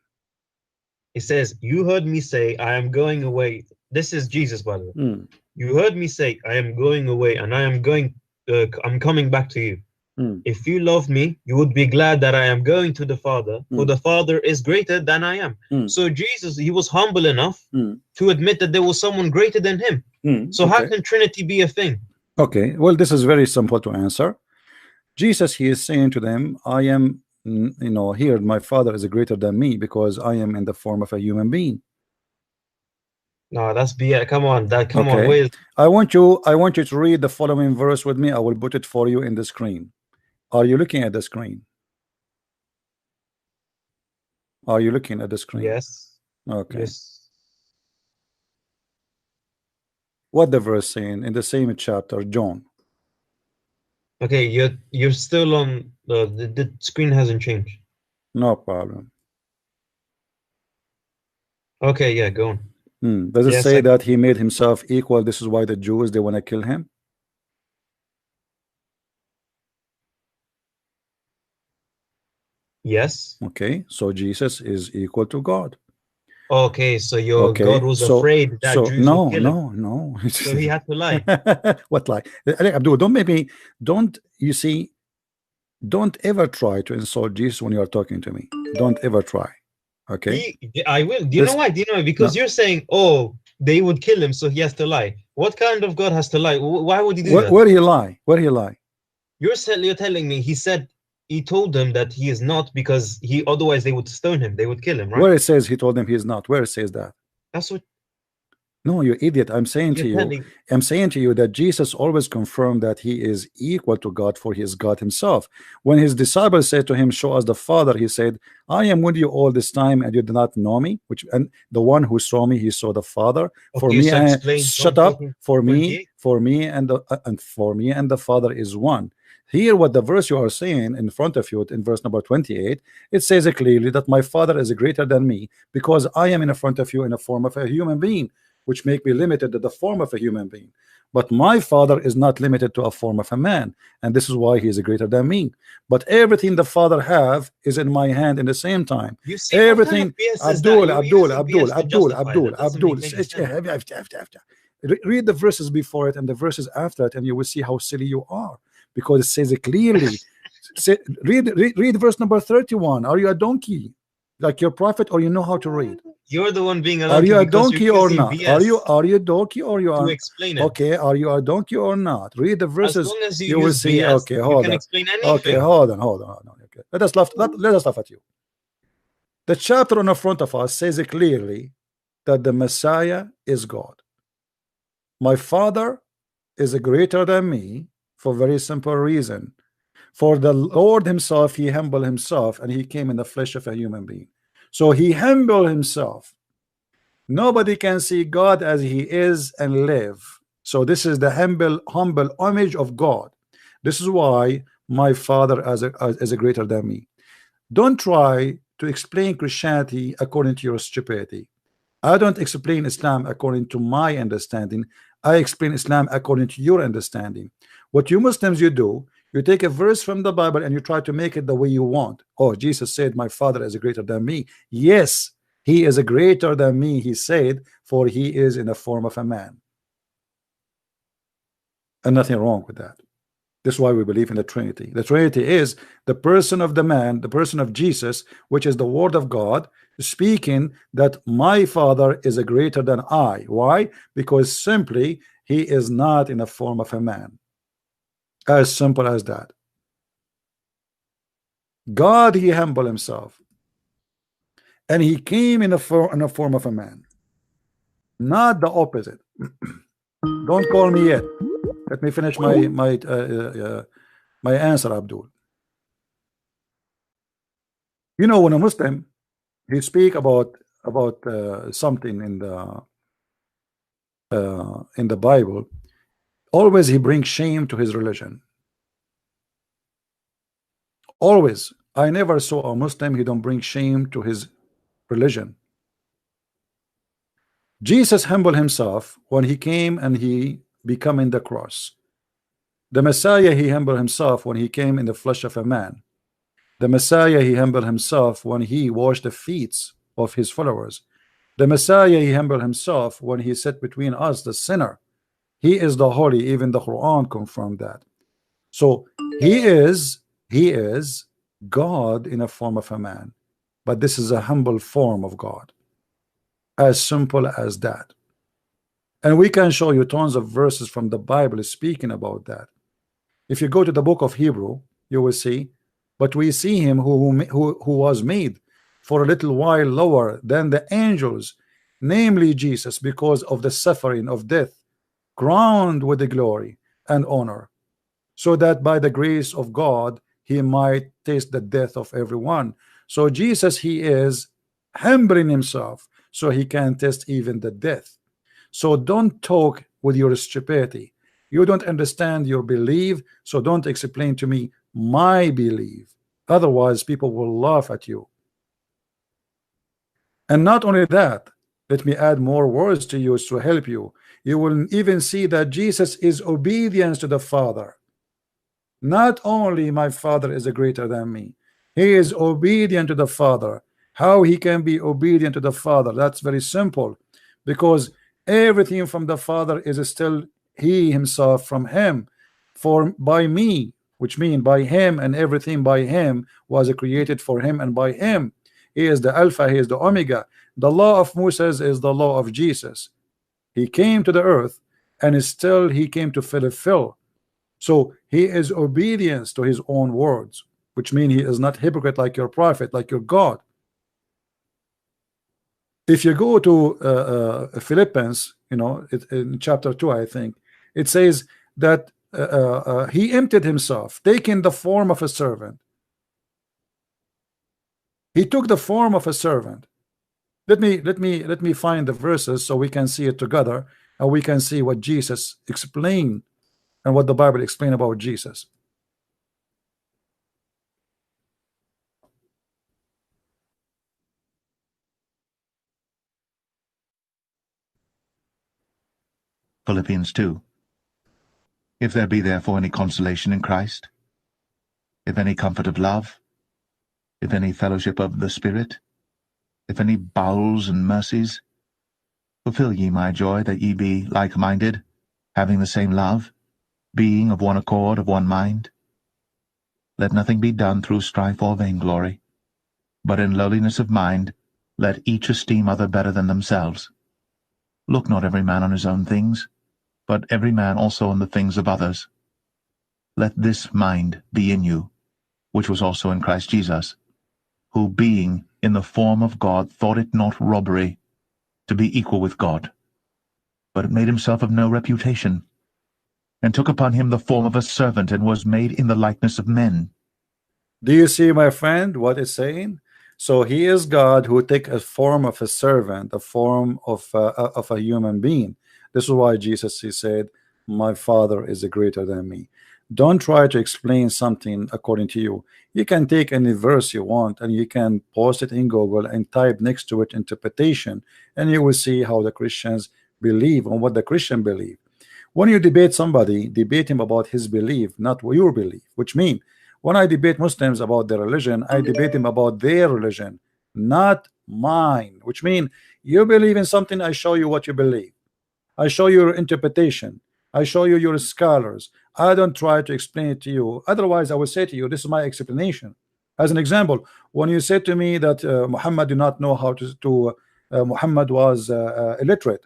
It says, you heard me say I am going away. This is Jesus, by the way. You heard me say I am going away and I'm coming back to you. If you love me, you would be glad that I am going to the Father, for the Father is greater than I am. So Jesus, he was humble enough to admit that there was someone greater than him. So how can Trinity be a thing? Okay, well, this is very simple to answer. Jesus, he is saying to them, I am, here my Father is greater than me because I am in the form of a human being. No, that's BS. Come on, come on. Wait. I want you to read the following verse with me. I will put it for you in the screen. Are you looking at the screen? Are you looking at the screen? Yes. Okay. Yes. What the verse saying in the same chapter, John? Okay, you're still on the screen hasn't changed. No problem. Okay, yeah, go on. Does it say that he made himself equal? This is why the Jews they want to kill him. Yes. Okay, so Jesus is equal to God. Okay, so your God was afraid that Jews would kill him. No. So he had to lie. What lie? Abdul, don't you see? Don't ever try to insult Jesus when you are talking to me. Don't ever try. Okay. I will. Do you know why? Because you're saying, oh, they would kill him, so he has to lie. What kind of God has to lie? Why would he do that? Where he lie? Where he lie? You're telling me he told them that he is not because otherwise they would stone him. They would kill him, right? Where it says he told them he is not. Where it says that? That's what. No, you idiot. I'm saying to you that Jesus always confirmed that he is equal to God, for he is God himself. When his disciples said to him, show us the Father, he said, I am with you all this time and you do not know me, and the one who saw me, he saw the Father. For me, shut up. For me and the Father is one. Here, what the verse you are saying in front of you in verse number 28, it says clearly that my Father is greater than me because I am in front of you in the form of a human being, which make me limited to the form of a human being. But my Father is not limited to a form of a man, and this is why he is greater than me. But everything the Father have is in my hand in the same time. You see, everything. Abdul. Read the verses before it and the verses after it, and you will see how silly you are, because it says it clearly. read verse number 31. Are you a donkey like your prophet, or you know how to read? You're the one being a Are donkey. you a donkey or not? BS. Are you a donkey or you are? To explain it. Okay, are you a donkey or not? Read the verses. As long as you will see. BS, okay, hold on. Explain anything. Okay, hold on. Okay, let us laugh at you. The chapter on the front of us says it clearly that the Messiah is God. My Father is greater than me for a very simple reason. For the Lord himself, he humbled himself, and he came in the flesh of a human being. So he humbled himself. Nobody can see God as he is and live. So this is the humble image of God. This is why my Father is a greater than me. Don't try to explain Christianity according to your stupidity. I don't explain Islam according to my understanding. I explain Islam according to your understanding. What you Muslims you do, you take a verse from the Bible and you try to make it the way you want. Oh, Jesus said, my Father is greater than me. Yes, he is a greater than me, he said, for he is in the form of a man. And nothing wrong with that. This is why we believe in the Trinity. The Trinity is the person of the man, the person of Jesus, which is the word of God, speaking that my Father is a greater than I. Why? Because simply he is not in the form of a man. As simple as that. God, he humbled himself, and he came in the form of a man, not the opposite. Don't call me yet. Let me finish my answer, Abdul. You know, when a Muslim he speak about something in the Bible, always he brings shame to his religion. Always. I never saw a Muslim he don't bring shame to his religion. Jesus humbled himself when he came and he became in the cross. The Messiah, he humbled himself when he came in the flesh of a man. The Messiah, he humbled himself when he washed the feet of his followers. The Messiah, he humbled himself when he sat between us, the sinner. He is the holy. Even the Quran confirmed that. So he is God in a form of a man, but this is a humble form of God. As simple as that. And we can show you tons of verses from the Bible speaking about that. If you go to the book of Hebrew, you will see, but we see him who was made for a little while lower than the angels, namely Jesus, because of the suffering of death, crowned with the glory and honor, so that by the grace of God he might taste the death of everyone. So Jesus, he is humbling himself so he can taste even the death. So don't talk with your stupidity. You don't understand your belief, so don't explain to me my belief. Otherwise people will laugh at you. And not only that, let me add more words to you to help you. You will even see that Jesus is obedience to the Father. Not only my Father is greater than me, he is obedient to the Father. How he can be obedient to the Father? That's very simple, because everything from the Father is still he himself from him. For by me, which means by him, and everything by him was created for him and by him. He is the Alpha, he is the Omega. The law of Moses is the law of Jesus. He came to the earth, and still he came to fulfill. So he is obedience to his own words, which means he is not hypocrite like your prophet, like your God. If you go to Philippians, you know, in chapter 2, I think it says that he emptied himself, taking the form of a servant. He took the form of a servant. Let me find the verses so we can see it together, and we can see what Jesus explained and what the Bible explained about Jesus. Philippians 2. If there be therefore any consolation in Christ, if any comfort of love, if any fellowship of the Spirit, if any bowels and mercies, fulfill ye my joy, that ye be like-minded, having the same love, being of one accord, of one mind. Let nothing be done through strife or vainglory, but in lowliness of mind let each esteem other better than themselves. Look not every man on his own things, but every man also on the things of others. Let this mind be in you, which was also in Christ Jesus, who being in the form of God, thought it not robbery to be equal with God, but made himself of no reputation, and took upon him the form of a servant, and was made in the likeness of men. Do you see, my friend, what it's saying? So he is God who take a form of a servant, a form of a human being. This is why Jesus, he said, my Father is greater than me. Don't try to explain something according to you. You can take any verse you want and you can post it in Google and type next to it interpretation, and you will see how the Christians believe and what the Christian believe. When you debate somebody, debate him about his belief, not your belief. Which means when I debate Muslims about their religion, I debate them about their religion, not mine. Which means you believe in something, I show you what you believe. I show you your interpretation. I show you your scholars. I don't try to explain it to you. Otherwise, I will say to you, this is my explanation. As an example, when you said to me that Muhammad did not know how to Muhammad was illiterate,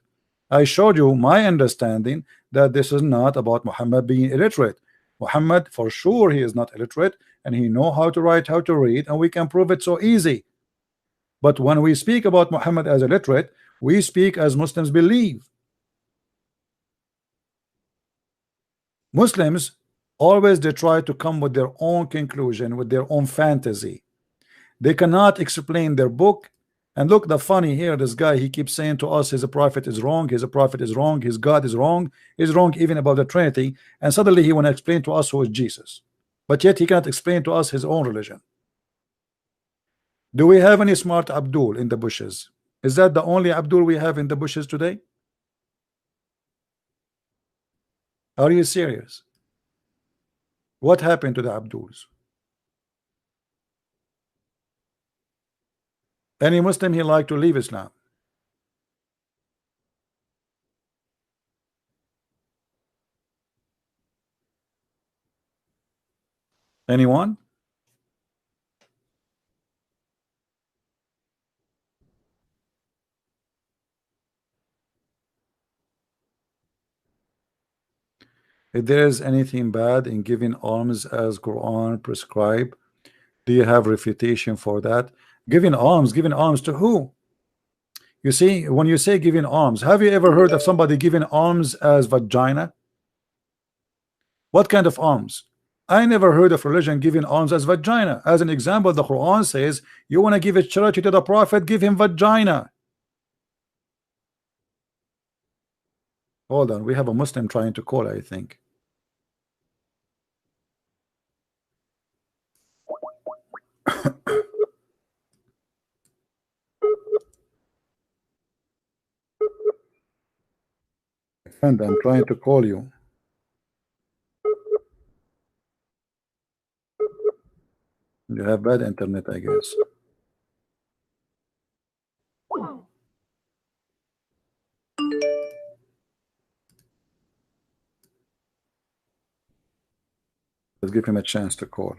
I showed you my understanding that this is not about Muhammad being illiterate. Muhammad, for sure, he is not illiterate, and he know how to write, how to read, and we can prove it so easy. But when we speak about Muhammad as illiterate, we speak as Muslims believe. Muslims always they try to come with their own conclusion, with their own fantasy. They cannot explain their book. And look, the funny here, this guy, he keeps saying to us his prophet is wrong, his prophet is wrong, his God is wrong, he's wrong even about the Trinity, and suddenly he want to explain to us who is Jesus, but yet he cannot explain to us his own religion. Do we have any smart Abdul in the bushes? Is that the only Abdul we have in the bushes today? Are you serious? What happened to the Abduls? Any Muslim he like to leave Islam? Anyone? If there is anything bad in giving alms as Quran prescribe, do you have refutation for that? Giving alms to who? You see, when you say giving alms, have you ever heard of somebody giving alms as vagina? What kind of alms? I never heard of religion giving alms as vagina. As an example, the Quran says you want to give a charity to the prophet, give him vagina. Hold on, we have a Muslim trying to call, I think. Friend, I'm trying to call you. You have bad internet, I guess. Let's give him a chance to call.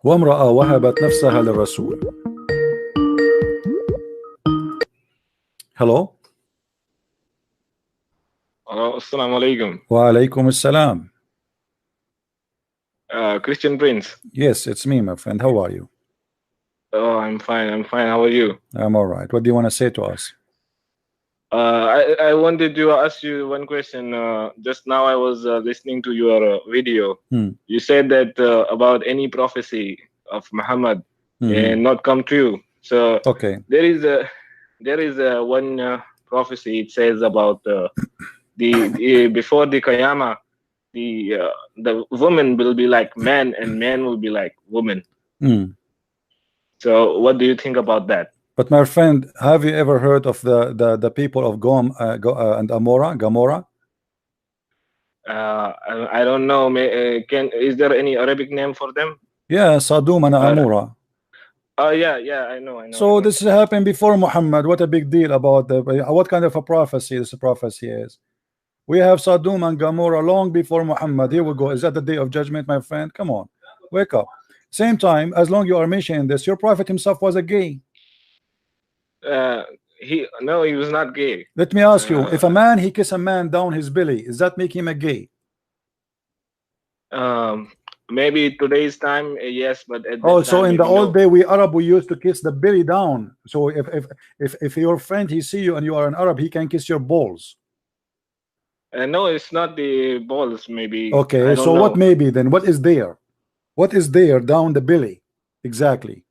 وامرأة وهبت نفسها للرسول. Hello. Assalamu alaikum. Wa alaikum assalam. Christian Prince. Yes, it's me, my friend. How are you? Oh, I'm fine. I'm fine. How are you? I'm all right. What do you want to say to us? I wanted to ask you one question. Just now I was listening to your video. You said that about any prophecy of Muhammad and not come true. So okay, there is a one prophecy. It says about the before the Qiyamah, the woman will be like man and man will be like woman. So what do you think about that? But my friend, have you ever heard of the people of and Gomorrah? I don't know. Is there any Arabic name for them? Yeah, Sodom and Amora. Oh yeah, I know. So this happened before Muhammad. What a big deal about what kind of a prophecy this prophecy is? We have Sodom and Gomorrah long before Muhammad. Here we go. Is that the day of judgment, my friend? Come on, wake up. Same time, as long you are mentioning this, your prophet himself was a gay. No, he was not gay. Let me ask you, if a man he kiss a man down his belly, does that make him a gay? Maybe today's time, yes, but at oh, that so time, in the maybe old no. day, we Arab, we used to kiss the belly down. So if your friend he see you and you are an Arab, he can kiss your balls. No, it's not the balls. Maybe. Okay, so what maybe then? What is there? What is there down the belly exactly?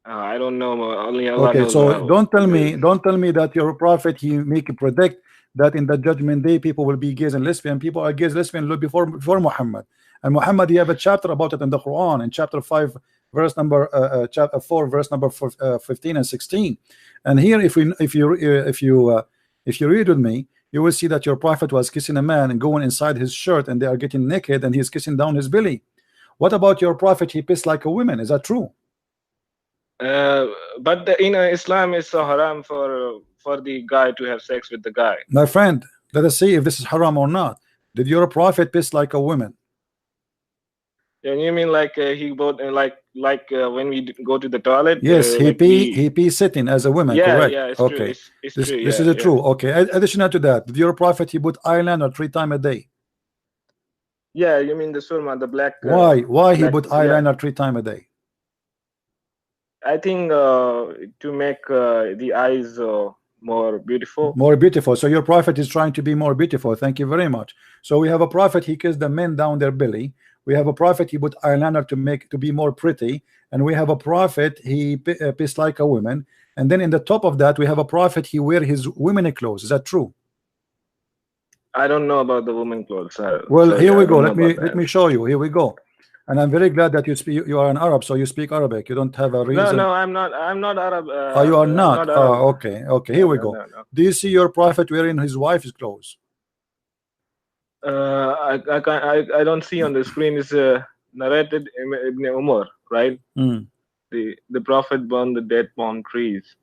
I don't know. Only Allah okay, knows. so don't tell me that your prophet he make a predict that in the judgment day people will be gays and lesbian. People are gays, lesbian before Muhammad. And Muhammad, he have a chapter about it in the Quran, in chapter 5, verse number chapter 4, verse number 15 and 16. And here, if you read with me, you will see that your prophet was kissing a man and going inside his shirt, and they are getting naked, and he's kissing down his belly. What about your prophet? He pissed like a woman. Is that true? But in Islam, it's so haram for the guy to have sex with the guy. My friend, let us see if this is haram or not. Did your prophet piss like a woman? And you mean like he both like when we go to the toilet? Yes, he like pee sitting as a woman. Yeah, correct. yeah, it's okay. True. It's this, true. This yeah, is true. Okay. Additional to that, did your prophet he put eyeliner 3 times a day? Yeah, you mean the surma, the black. Why? Why black, he put eyeliner 3 times a day? I think to make the eyes more beautiful. More beautiful. So your prophet is trying to be more beautiful. Thank you very much. So we have a prophet, he kissed the men down their belly. We have a prophet, he put eyeliner to be more pretty. And we have a prophet, he pissed like a woman. And then in the top of that, we have a prophet, he wear his women clothes. Is that true? I don't know about the women clothes. Well, here we go. Let me show you. Here we go. And I'm very glad that you are an Arab, so you speak Arabic. You don't have a reason. No, I'm not Arab. Oh, you are not. Oh, okay. Here we go. No. Do you see your prophet wearing his wife's clothes? I don't see on the screen. It's narrated Ibn Umar, right? The prophet burned the dead palm trees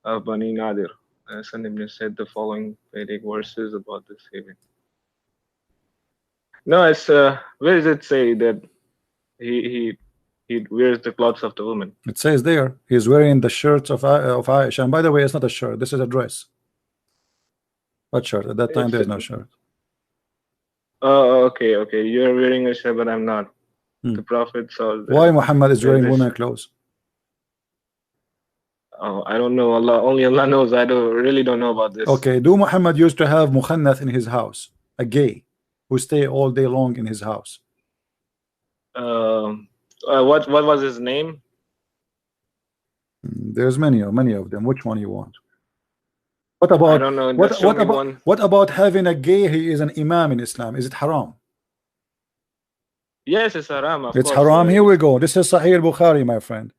of Bani Nadir. Hassan ibn said the following Vedic verses about this event. No, it's where does it say that he wears the clothes of the woman? It says there he's wearing the shirts of Aisha. And by the way, it's not a shirt. This is a dress. What shirt? At that time, there's no shirt. Oh, okay. You're wearing a shirt, but I'm not. The prophet saw. Why Muhammad is wearing women clothes? Oh, I don't know. Only Allah knows. I really don't know about this. Okay. Do Muhammad used to have mukhannath in his house, a gay who stay all day long in his house? What was his name? There's many of them. Which one you want? What about? I don't know. What about having a gay? He is an imam in Islam. Is it haram? Yes, it's haram. It's haram. Here we go. This is Sahih al-Bukhari, my friend.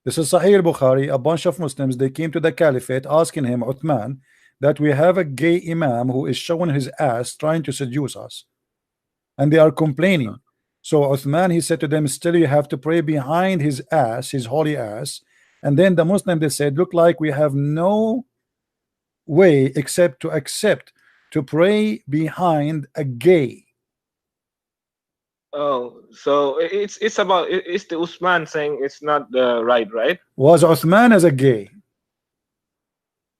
This is Sahih al-Bukhari. A bunch of Muslims, they came to the Caliphate asking him, Uthman, that we have a gay imam who is showing his ass trying to seduce us, and they are complaining. So Uthman, he said to them, still you have to pray behind his ass, his holy ass. And then the Muslim, they said, look like we have no way except to accept to pray behind a gay. Oh, so it's the Uthman saying it's not right? Was Uthman as a gay?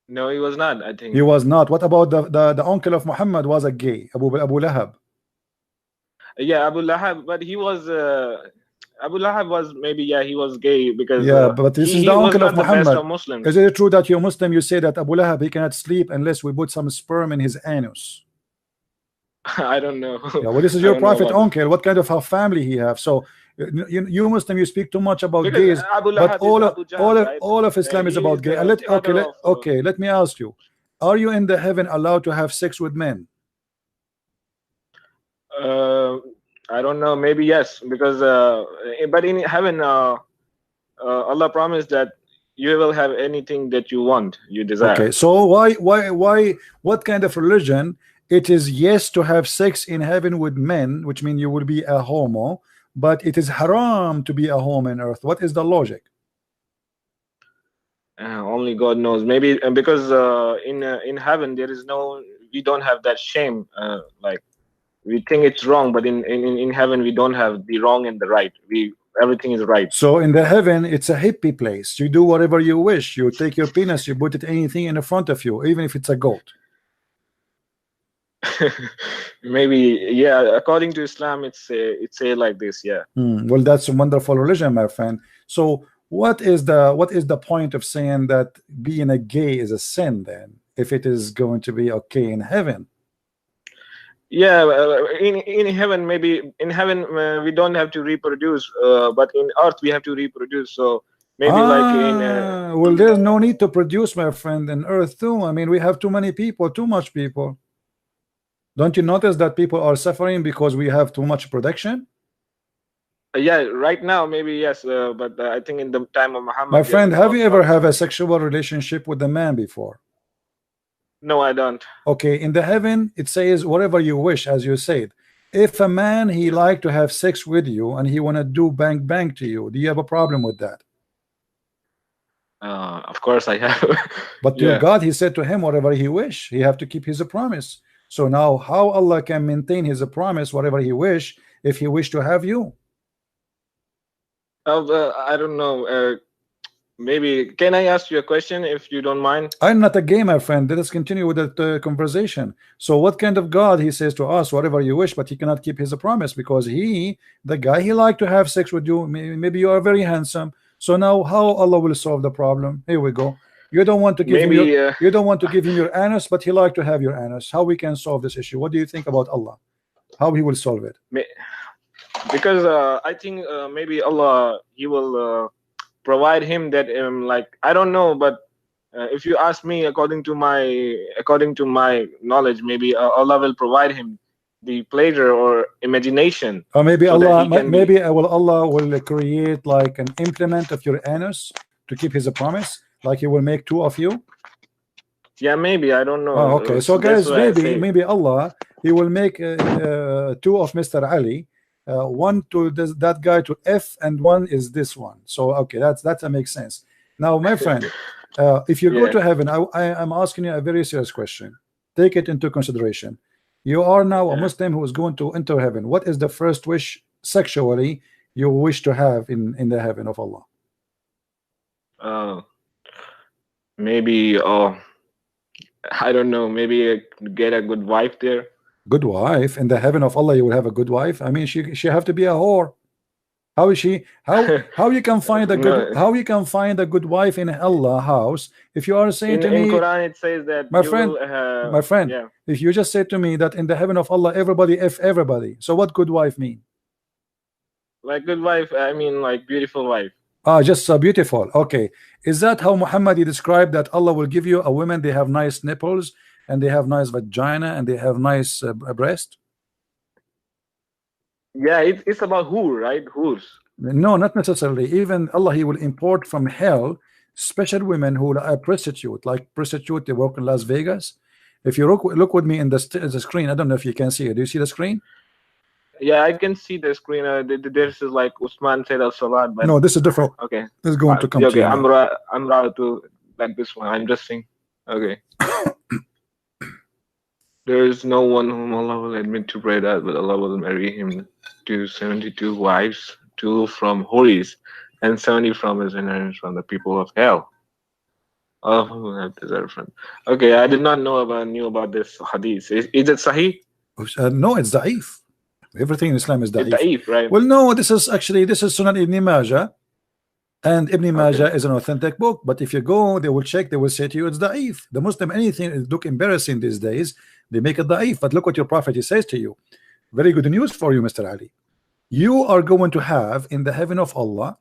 No, he was not. I think he was not. What about the uncle of Muhammad was a gay, Abu Lahab? Yeah, Abu Lahab, but he was Abu Lahab was maybe he was gay because but this is the uncle of Muhammad. Muslims. Is it true that you're Muslim? You say that Abu Lahab he cannot sleep unless we put some sperm in his anus. I don't know. Yeah, well, this is your prophet uncle. What kind of a family he have? So you Muslim, you speak too much about gays, but all of Islam is about gay. Let me ask you: are you in the heaven allowed to have sex with men? I don't know. Maybe yes, because but in heaven, Allah promised that you will have anything that you want, you desire. Okay, so why? What kind of religion? It is yes to have sex in heaven with men, which means you will be a homo, but it is haram to be a homo on earth. What is the logic? Only God knows. Maybe because in heaven we don't have that shame. Like we think it's wrong, but in heaven we don't have the wrong and the right. everything is right. So in the heaven, it's a hippie place. You do whatever you wish. You take your penis, you put it anything in front of you, even if it's a goat. Maybe, yeah. According to Islam, it's a like this, yeah. Well, that's a wonderful religion, my friend. So what is the point of saying that being a gay is a sin then, if it is going to be okay in heaven? Yeah, in heaven, maybe in heaven we don't have to reproduce, but in earth we have to reproduce. So maybe like in well, there's no need to produce, my friend, in earth too. I mean, we have too many people, too much people. Don't you notice that people are suffering because we have too much production? Yeah, right now maybe yes, but I think in the time of Muhammad. My friend, yes, have you ever have a sexual relationship with a man before? No, I don't. Okay, in the heaven it says whatever you wish, as you said. If a man he like to have sex with you and he want to do bang bang to you, do you have a problem with that? Of course I have. But to God, he said to him whatever he wish. He have to keep his promise. So now how Allah can maintain his promise whatever he wish if he wish to have you? I don't know. Maybe can I ask you a question if you don't mind? I'm not a gay, my friend. Let us continue with that conversation. So what kind of God he says to us whatever you wish, but he cannot keep his promise because the guy he like to have sex with you. Maybe you are very handsome. So now how Allah will solve the problem? Here we go. You don't want to give him you don't want to give him your anus, but he like to have your anus. How we can solve this issue? What do you think about Allah? How he will solve it? Because I think maybe Allah he will provide him that like I don't know, but if you ask me, according to my knowledge, maybe Allah will provide him the pleasure or imagination. Or maybe so Allah will create like an implement of your anus to keep his promise, like he will make two of you. Yeah, maybe, I don't know. Oh, okay, so guys, maybe Allah he will make two of Mr. Ali. One to that guy to F and one is this one. So okay, that makes sense. Now my friend, if you go to heaven, I'm asking you a very serious question. Take it into consideration. You are now a Muslim who is going to enter heaven. What is the first wish sexually you wish to have in the heaven of Allah? Maybe I don't know, maybe get a good wife there. Good wife in the heaven of Allah? You will have a good wife? I mean, she have to be a whore. How is she? How you can find a good how you can find a good wife in Allah house if you are saying to me in Quran it says that my friend, if you just said to me that in the heaven of Allah everybody F everybody, so what good wife mean? Like good wife, I mean like beautiful wife. Just beautiful. Okay, is that how Muhammad described that Allah will give you a woman? They have nice nipples and they have nice vagina and they have nice breast. Yeah, it's about who, right? Who's? No, not necessarily. Even Allah, he will import from hell special women who are prostitute, like prostitute. They work in Las Vegas. If you look with me in the screen, I don't know if you can see it. Do you see the screen? Yeah, I can see the screen. This is like Usman said al Salat. No, this is different. Okay, this is going to come. Okay, to you. I'm right to like this one. I'm just saying. Okay. There is no one whom Allah will admit to pray that, but Allah will marry him to 72 wives, 2 from Houris, and 70 from his inheritance from the people of hell. All of whom will have deserved friend. Okay, I did not know about this hadith. Is it sahih? No, it's da'if. Everything in Islam is da'if. It's da'if, right? Well, no, this is Sunan Ibn Majah. And Ibn Majah is an authentic book, but if you go, they will check, they will say to you it's da'if. The Muslim, anything look embarrassing these days, they make it da'if. But look what your prophet he says to you. Very good news for you, Mr. Ali. You are going to have in the heaven of Allah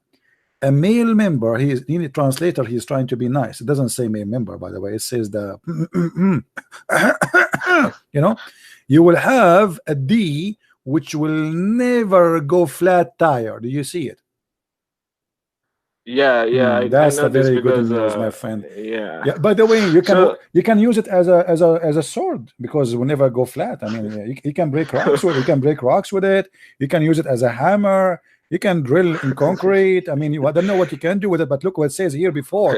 a male member. He is in the translator, he is trying to be nice. It doesn't say male member, by the way, it says the you know, you will have a D which will never go flat tire. Do you see it? Yeah, that's I know a very because, good news, my friend. Yeah. By the way, you can use it as a sword because it will never go flat. I mean, you can break rocks with it. You can break rocks with it. You can use it as a hammer. You can drill in concrete. I mean, I don't know what you can do with it, but look what it says here before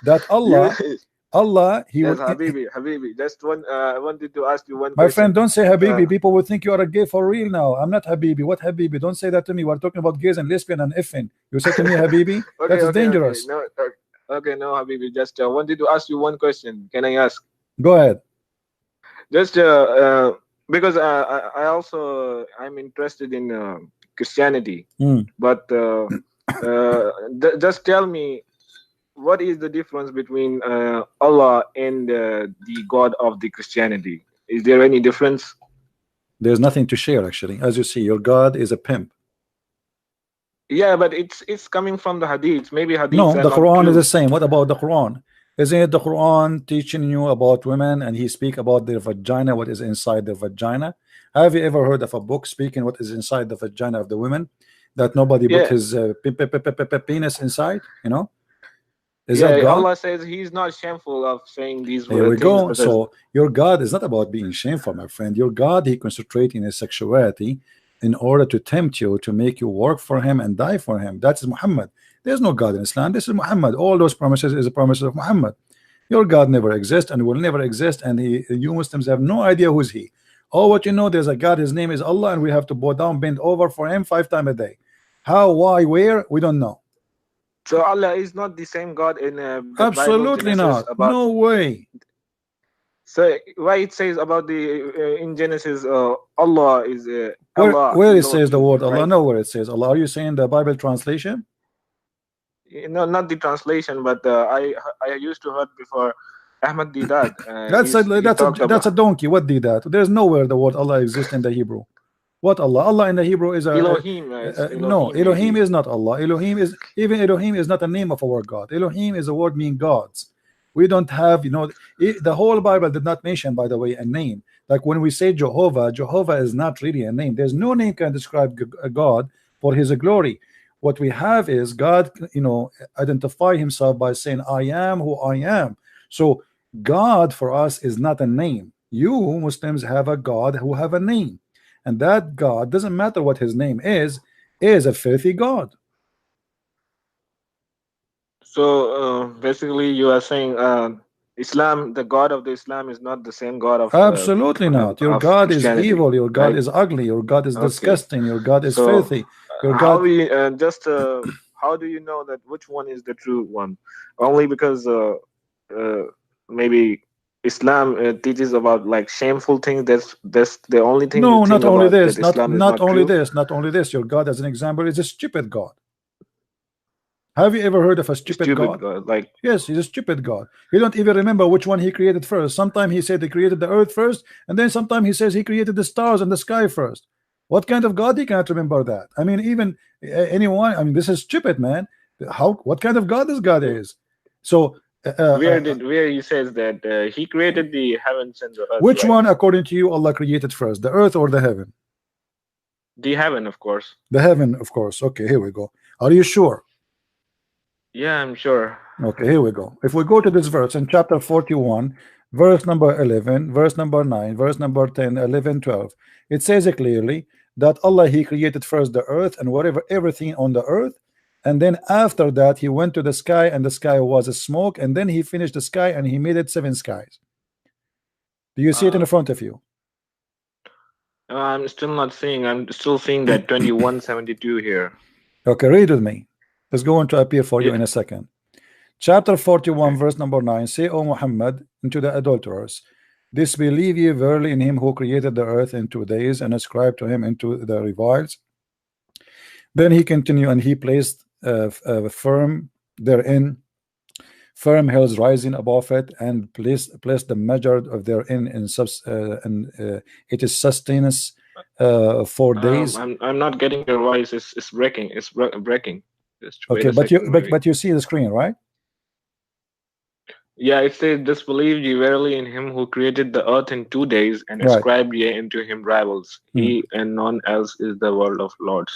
that Allah, he Yes, will. Habibi. Just one. I wanted to ask you one My question. friend, don't say Habibi. People will think you are a gay for real now. I'm not Habibi. What Habibi? Don't say that to me. We're talking about gays and lesbian and effing. You say to me Habibi? Okay, That's dangerous. No, okay, no, Habibi. Just wanted to ask you one question. Can I ask? Go ahead. Just because I also I'm interested in Christianity, but just tell me, what is the difference between Allah and the God of the Christianity? Is there any difference? There's nothing to share, actually. As you see, your God is a pimp. Yeah, but it's coming from the hadiths. Maybe hadiths. No, the Quran true. is the same. What about the Quran? Isn't it the Quran teaching you about women, and he speak about their vagina, what is inside their vagina? Have you ever heard of a book speaking what is inside the vagina of the women, that nobody put his penis inside? You know, is that God? Allah says He's not shameful of saying these There we things. go. So your God is not about being shameful, my friend. Your God, he concentrates in his sexuality in order to tempt you, to make you work for him and die for him. That's Muhammad. There's no God in Islam. This is Muhammad. All those promises is a promise of Muhammad. Your God never exists and will never exist, and you Muslims have no idea who's he. Oh, what you know, there's a God, his name is Allah, and we have to bow down, bend over for him 5 times a day. How, why, where, we don't know. So Allah is not the same God in absolutely Bible, not. No way. So why it says about the in Genesis Allah is Allah, where it says the word Allah? Right? No, where it says Allah. Are you saying the Bible translation? No, not the translation, but I used to heard before Ahmad did that. That's a donkey. What did that? There's nowhere the word Allah exists in the Hebrew. What Allah? Allah in the Hebrew is a Elohim. No, Elohim is not Allah. Elohim is not a name of our God. Elohim is a word meaning gods. We don't have, the whole Bible did not mention, by the way, a name. Like when we say Jehovah, Jehovah is not really a name. There's no name can describe a God for his glory. What we have is God, identify himself by saying, I am who I am. So God for us is not a name. You Muslims have a God who have a name. And that God, doesn't matter what his name is a filthy God. So basically you are saying Islam, the God of the Islam is not the same God of absolutely not. Your God is evil, your God is ugly, your God is disgusting, your God is filthy. Your how God we how do you know that which one is the true one? Only because maybe Islam teaches about like shameful things. That's the only thing. No, you think not only about this, that not only this, not only this. Your God, as an example, is a stupid God. Have you ever heard of a stupid God? Like, yes, he's a stupid God. He don't even remember which one he created first. Sometimes he said he created the earth first, and then sometimes he says he created the stars and the sky first. What kind of God? He cannot remember that. I mean, even anyone. I mean, this is stupid, man. What kind of God this God is? So where he says that he created the heavens and the earth. Which one, according to you, Allah created first, the earth or the heaven? The heaven, of course. The heaven, of course. Okay, here we go. Are you sure? Yeah, I'm sure. Okay, here we go. If we go to this verse in chapter 41, verse number 11, verse number 9, verse number 10, 11, 12, it says it clearly that Allah, he created first the earth and everything on the earth, and then after that he went to the sky, and the sky was a smoke, and then he finished the sky and he made it 7 skies. Do you see it in front of you? I'm still not seeing. I'm still seeing that 2172 here. Okay, read with me. It's going to appear for you in a second. Chapter 41, verse number 9. Say, O Muhammad, unto the adulterers, disbelieve ye verily in him who created the earth in 2 days, and ascribed to him into the reviles. Then he continued, and he placed firm therein, firm hills rising above it, and placed the measure of therein it is sustenance 4 days. I'm not getting your voice. It's breaking. It's breaking. Okay, but you see the screen, right? Yeah, it says, disbelieve ye verily in him who created the earth in 2 days, and ascribed ye into him rivals. He and none else is the world of lords.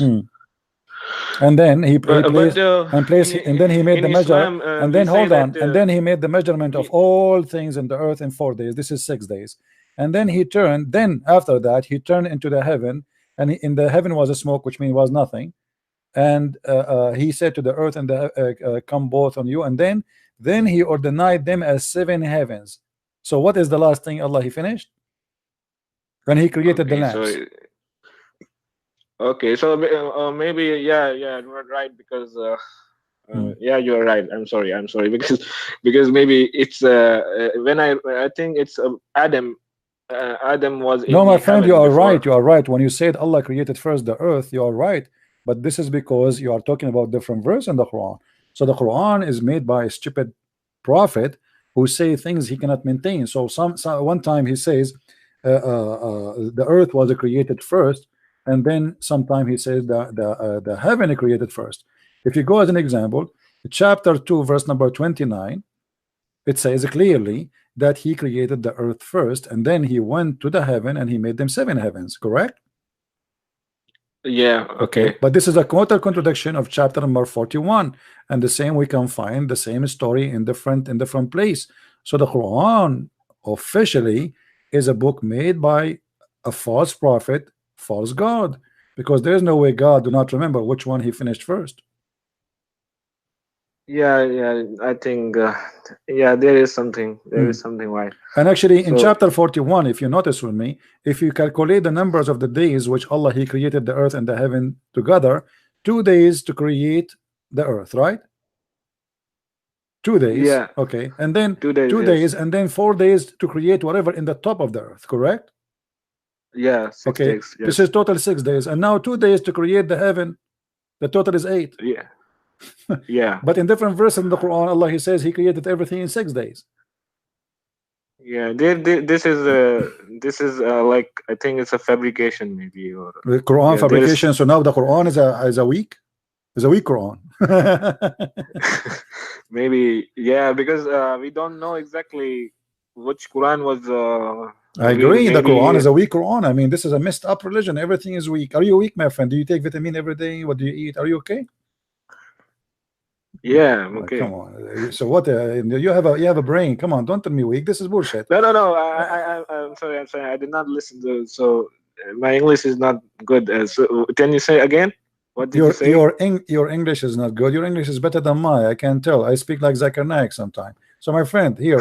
And then he then he made the measure, and then hold on, and then he made the measurement of all things in the earth in 4 days. This is 6 days. And then he turned, then after that he turned into the heaven, and in the heaven was a smoke, which means was nothing. And he said to the earth and the come both on you, and then then he ordained them as 7 heavens. So what is the last thing Allah he finished? When he created the lamps. Okay, so maybe you're right, because yeah, you're right. I'm sorry because maybe it's when I think it's Adam. Adam was in no, my the friend, heaven you are before. right. You are right. When you said Allah created first the earth, you are right. But this is because you are talking about different verse in the Quran. So the Quran is made by a stupid prophet who say things he cannot maintain. So one time he says the earth was created first, and then sometime he says the heaven created first. If you go as an example, chapter 2 verse number 29, it says clearly that he created the earth first, and then he went to the heaven and he made them 7 heavens, correct? Yeah, okay. But this is a total contradiction of chapter number 41, and the same we can find the same story in different place. So the Quran officially is a book made by a false prophet, false God, because there is no way God do not remember which one he finished first. Yeah, I think yeah, there is something right. And actually in chapter 41, if you notice with me, if you calculate the numbers of the days which Allah he created the earth and the heaven together, 2 days to create the earth, right? 2 days. Yeah. Okay. And then 2 days, 2 yes. days, and then 4 days to create whatever in the top of the earth, correct? Yeah, 6 days. Yes. This is total 6 days, and now 2 days to create the heaven. The total is 8. Yeah. Yeah. But in different verses in the Quran, Allah he says he created everything in 6 days. Yeah, this is like, I think it's a fabrication, maybe, or the Quran fabrication. So now the Quran is a weak Quran. Maybe, yeah, because we don't know exactly which Quran was. I agree. The Quran is a weak Quran. I mean, this is a messed up religion. Everything is weak. Are you weak, my friend? Do you take vitamin every day? What do you eat? Are you okay? Yeah, I'm okay. Come on. So what? You have a brain. Come on, don't tell me weak. This is bullshit. No. I'm sorry. I did not listen to. So my English is not good. So can you say again? What did you say? Your English is not good. Your English is better than mine. I can tell. I speak like Zakir Naik sometimes. So my friend, here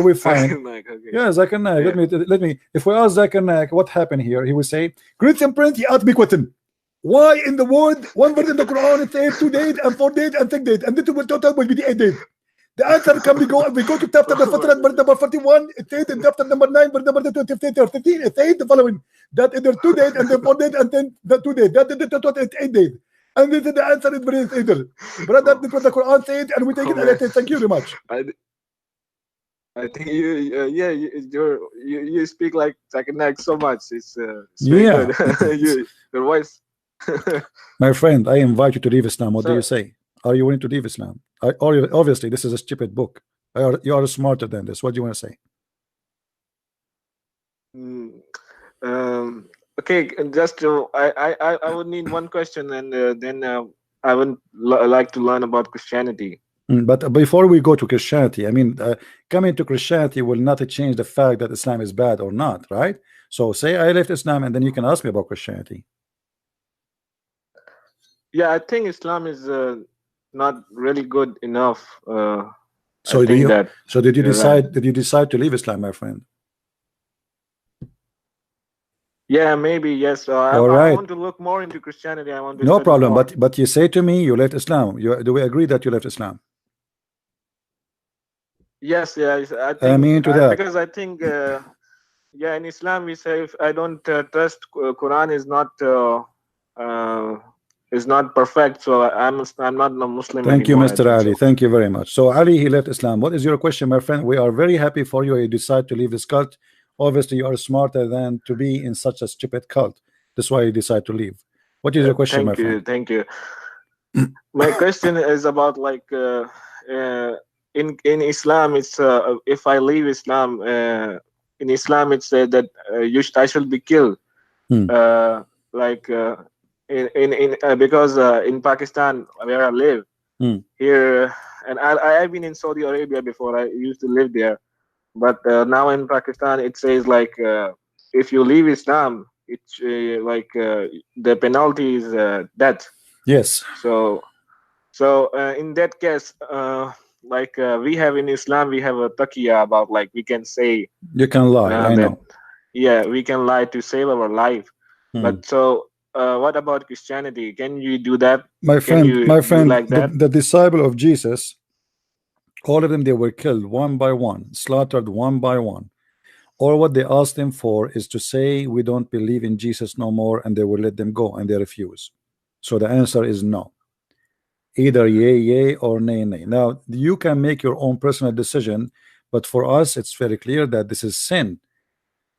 we find. Okay. Yeah, Zakir Naik. Yeah. Let me. If we ask Zakir Naik what happened here, he would say, "Christian Prince, he asked me question. Why in the world one word in the Quran it says 2 days and 4 days and 6 days, and this total will be the 8 days? The answer can we go to chapter number 41. It says in chapter number 9, verse number 15 or 15. It says the following: that in the 2 days and then 4 days and then the 2 days. That is the total is 8 days. And this is the answer is very either. Brother, this is what the Quran says, and we take it. And I say thank you very much. I think you speak like Zakir Naik so much. It's yeah. Good. Your voice. My friend, I invite you to leave Islam. What do you say? Are you willing to leave Islam? Obviously, this is a stupid book. You are smarter than this. What do you want to say? Okay, just I would need one question, and then I would like to learn about Christianity. But before we go to Christianity, I mean, coming to Christianity will not change the fact that Islam is bad or not, right? So say I left Islam, and then you can ask me about Christianity. Yeah, I think Islam is not really good enough. So did you decide? Right. Did you decide to leave Islam, my friend? Yeah, maybe yes. I want to look more into Christianity. I want to. No problem. More. But you say to me you left Islam. Do we agree that you left Islam? Yes. I think. I mean to that because I think. Yeah, in Islam we say if I don't trust Quran is not perfect, so I'm not a Muslim. Thank anymore, you, Mr. Ali. So. Thank you very much. So Ali, he left Islam. What is your question, my friend? We are very happy for you. You decide to leave this cult. Obviously, you are smarter than to be in such a stupid cult. That's why you decide to leave. What is your question, my friend? Thank you. My question is about like in Islam. It's if I leave Islam, in Islam it said that I should be killed. Because in Pakistan where I live here, and I've been in Saudi Arabia before. I used to live there, but now in Pakistan it says like if you leave Islam, it's like the penalty is death. Yes. So in that case, we have in Islam, we have a taqiyya about like we can say you can lie. I that, know. yeah, we can lie to save our life. But so what about Christianity? Can you do that? My Can friend, you my do friend, like that? the disciple of Jesus, all of them, they were killed one by one, slaughtered one by one. Or what they asked him for is to say, we don't believe in Jesus no more, and they will let them go, and they refuse. So the answer is no. Either yay, yay, or nay, nay. Now, you can make your own personal decision, but for us, it's very clear that this is sin.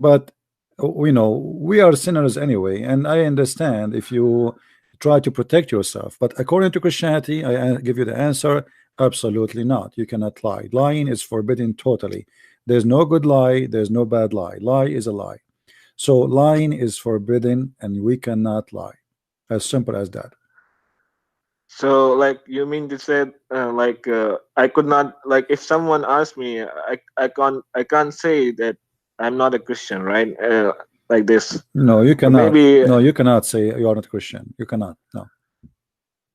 But we know we are sinners anyway, and I understand if you try to protect yourself. But according to Christianity, I give you the answer: absolutely not. You cannot lie. Lying is forbidden totally. There's no good lie, there's no bad lie. Lie is a lie. So lying is forbidden, and we cannot lie. As simple as that. So like you mean to say I could not, like if someone asked me, I can't say that I'm not a Christian, right? Like this. No, you cannot. Maybe No, you cannot say you are not Christian. You cannot. No.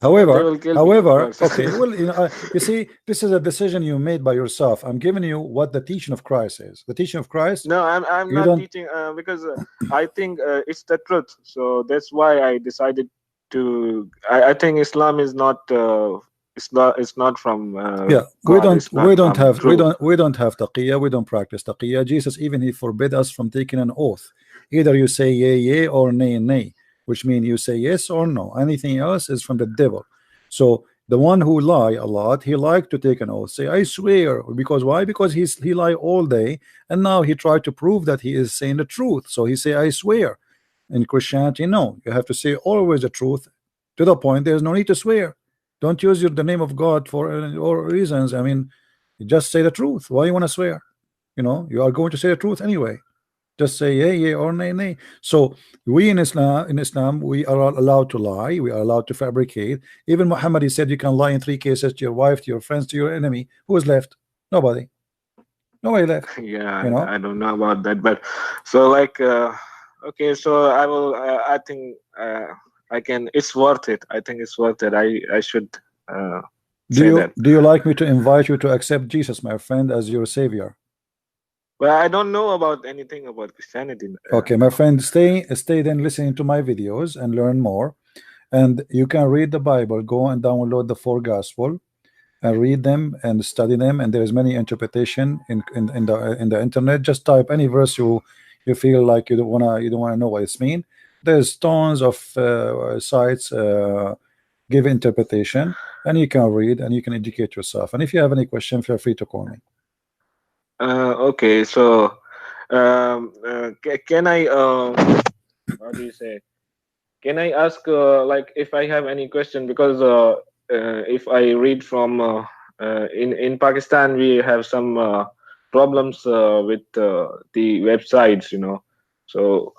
they However, will kill me, of course. okay, well, you see, this is a decision you made by yourself. I'm giving you what the teaching of Christ is. The teaching of Christ. No, I'm you not don't. teaching because I think it's the truth. So that's why I decided to. I think Islam is not. It's not from. Yeah, God. It's not we don't from have truth. we don't have taqiyya. We don't practice taqiyya. Jesus even he forbid us from taking an oath. Either you say yea, yea, or nay, nay, which means you say yes or no. Anything else is from the devil. So the one who lie a lot, he like to take an oath, say I swear, because why? Because he lie all day, and now he tried to prove that he is saying the truth. So he say I swear. In Christianity, no, you have to say always the truth, to the point there's no need to swear. Don't use the name of God for all reasons. I mean, you just say the truth. Why you want to swear? You know, you are going to say the truth anyway. Just say yea, yea, or nay, nay. So we in Islam, we are allowed to lie. We are allowed to fabricate. Even Muhammad, he said you can lie in 3 cases: to your wife, to your friends, to your enemy. Who is left? Nobody. Nobody left. Yeah, You know. I don't know about that, but so like okay, so I will. I think I can. It's worth it. I think it's worth it. I should say that. Do you like me to invite you to accept Jesus, my friend, as your savior? Well, I don't know about anything about Christianity. Okay, my friend, stay then listening to my videos and learn more. And you can read the Bible. Go and download the 4 Gospel and read them and study them. And there's many interpretation in the internet. Just type any verse you feel like you don't wanna know what it's mean. There's tons of sites give interpretation, and you can read and you can educate yourself. And if you have any question, feel free to call me. Okay, so can I how do you say? Can I ask like if I have any question, because if I read from in Pakistan we have some problems with the websites, you know. So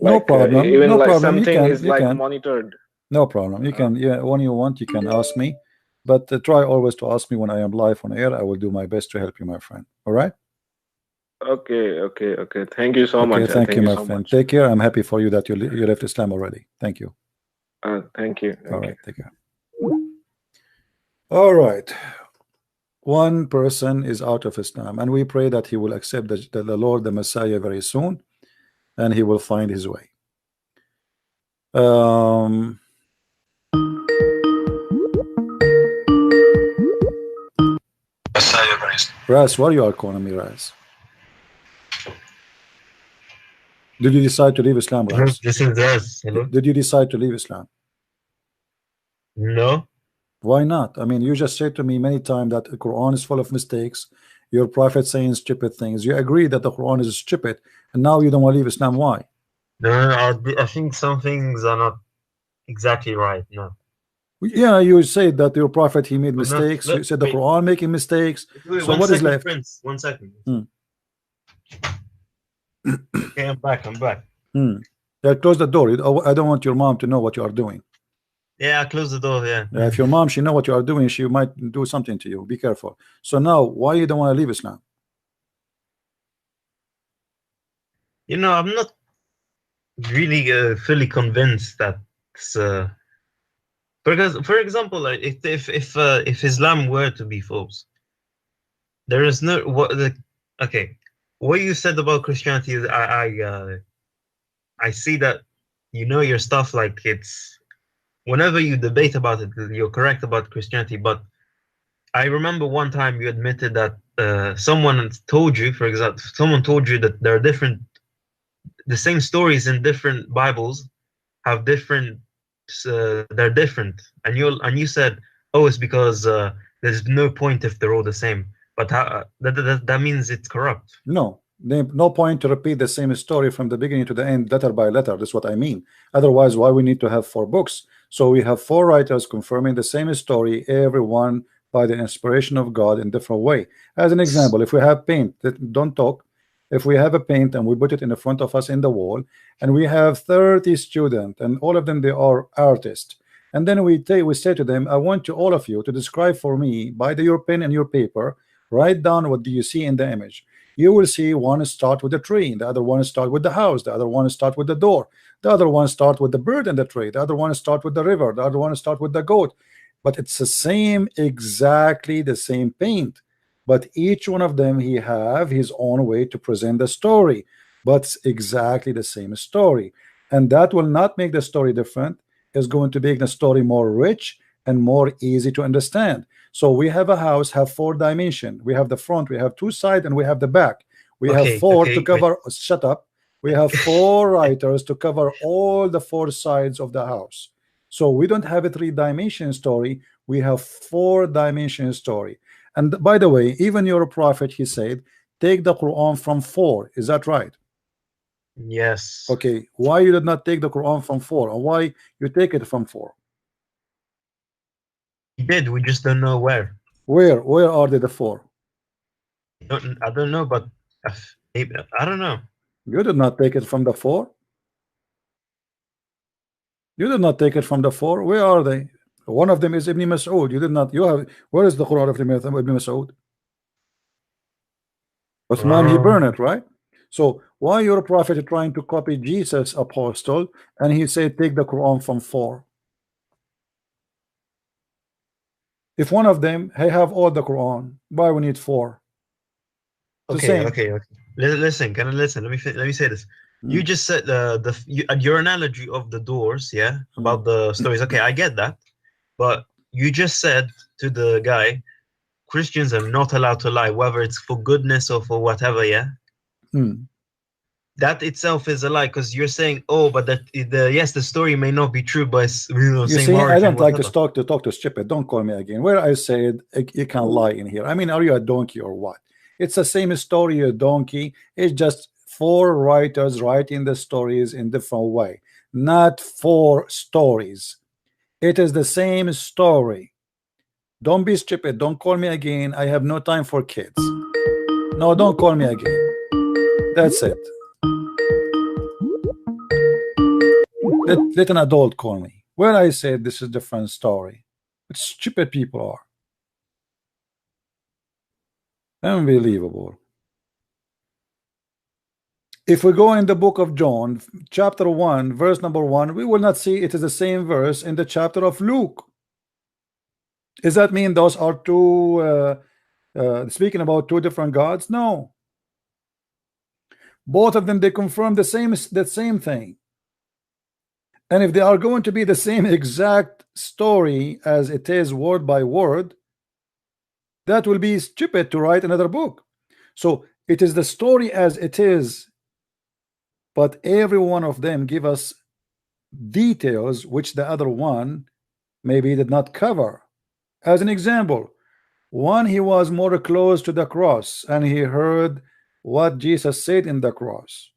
No problem. even No like problem. something is You like can. monitored. No problem. You can. Yeah, when you want, you can ask me. But try always to ask me when I am live on air. I will do my best to help you, my friend. All right. Okay. Thank you so Okay. much. Thank you, my so friend. much. Take care. I'm happy for you that you left Islam already. Thank you. Thank you. All right. Take care. All right. One person is out of Islam, and we pray that he will accept the Lord, the Messiah, very soon, and he will find his way. Raz, what you are calling me, Raz? Did you decide to leave Islam, Raz? This is Raz. Hello. Did you decide to leave Islam? No. Why not? I mean, you just said to me many times that the Quran is full of mistakes. Your prophet saying stupid things. You agree that the Quran is stupid, and now you don't want to leave Islam. Why? No, I think some things are not exactly right. No. Yeah, you said that your prophet he made But no, mistakes. look, You said the wait. Quran making mistakes. Wait, So what is left? Prince, 1 second. Hmm. Okay, I'm back. Yeah, close the door. I don't want your mom to know what you are doing. Yeah, I closed the door. Yeah. If your mom she know what you are doing, she might do something to you. Be careful. So now, why you don't want to leave Islam? You know, I'm not really fully convinced that because, for example, if Islam were to be false, there is no okay. What you said about Christianity is I see that you know your stuff. Like, it's whenever you debate about it, you're correct about Christianity. But I remember one time you admitted that someone told you, for example, someone told you that there are the same stories in different Bibles have different, they're different, and you said, oh, it's because there's no point if they're all the same. But that means it's corrupt. No, no point to repeat the same story from the beginning to the end, letter by letter. That's what I mean. Otherwise, why we need to have 4 books? So we have 4 writers confirming the same story, everyone by the inspiration of God in different way. As an example, if we have paint, don't talk. If we have a paint and we put it in the front of us in the wall, and we have 30 students, and all of them they are artists, and then we say to them, I want all of you to describe for me by your pen and your paper, write down what do you see in the image. You will see one start with the tree, the other one start with the house, the other one start with the door, the other one start with the bird and the tree, the other one start with the river, the other one start with the goat. But it's the same, exactly the same paint, but each one of them he have his own way to present the story, but it's exactly the same story. And that will not make the story different. It's going to make the story more rich and more easy to understand. So we have a house, have 4 dimensions. We have the front, we have 2 sides, and we have the back. We have 4 to cover. Shut up. We have 4 writers to cover all the 4 sides of the house. So we don't have a 3-dimension story. We have 4-dimension story. And by the way, even your prophet, he said, take the Quran from 4. Is that right? Yes. Okay. Why you did not take the Quran from 4, and why you take it from 4? We did. We just don't know where. Where are they the 4? I don't know, but I don't know. You did not take it from the 4. You did not take it from the 4. Where are they? One of them is Ibn Mas'ud. You did not. You have. Where is the Quran of Ibn Mas'ud? Uthman, he burned it, right? So why your prophet trying to copy Jesus' apostle, and he said take the Quran from 4? If one of them they have all the Quran, why we need 4? Okay. Listen, can I listen? Let me say this. You just said your analogy of the doors, yeah, about the stories. Okay, I get that, but you just said to the guy, Christians are not allowed to lie, whether it's for goodness or for whatever, yeah. That itself is a lie, because you're saying, oh, but yes, the story may not be true, but it's, you see, I don't like to talk to stupid. Don't call me again. Where I said you can lie in here. I mean, are you a donkey or what? It's the same story, a donkey. It's just 4 writers writing the stories in different way, not 4 stories. It is the same story. Don't be stupid. Don't call me again. I have no time for kids. No, don't call me again. That's it. Let an adult call me. Where I said this is a different story. What stupid people are. Unbelievable. If we go in the book of John, chapter 1, verse number 1, we will not see it is the same verse in the chapter of Luke. Does that mean those are 2 speaking about 2 different gods? No. Both of them, they confirm the same thing. And if they are going to be the same exact story as it is word by word, that will be stupid to write another book. So it is the story as it is, but every one of them give us details which the other one maybe did not cover. As an example, one, he was more close to the cross and he heard what Jesus said in the cross.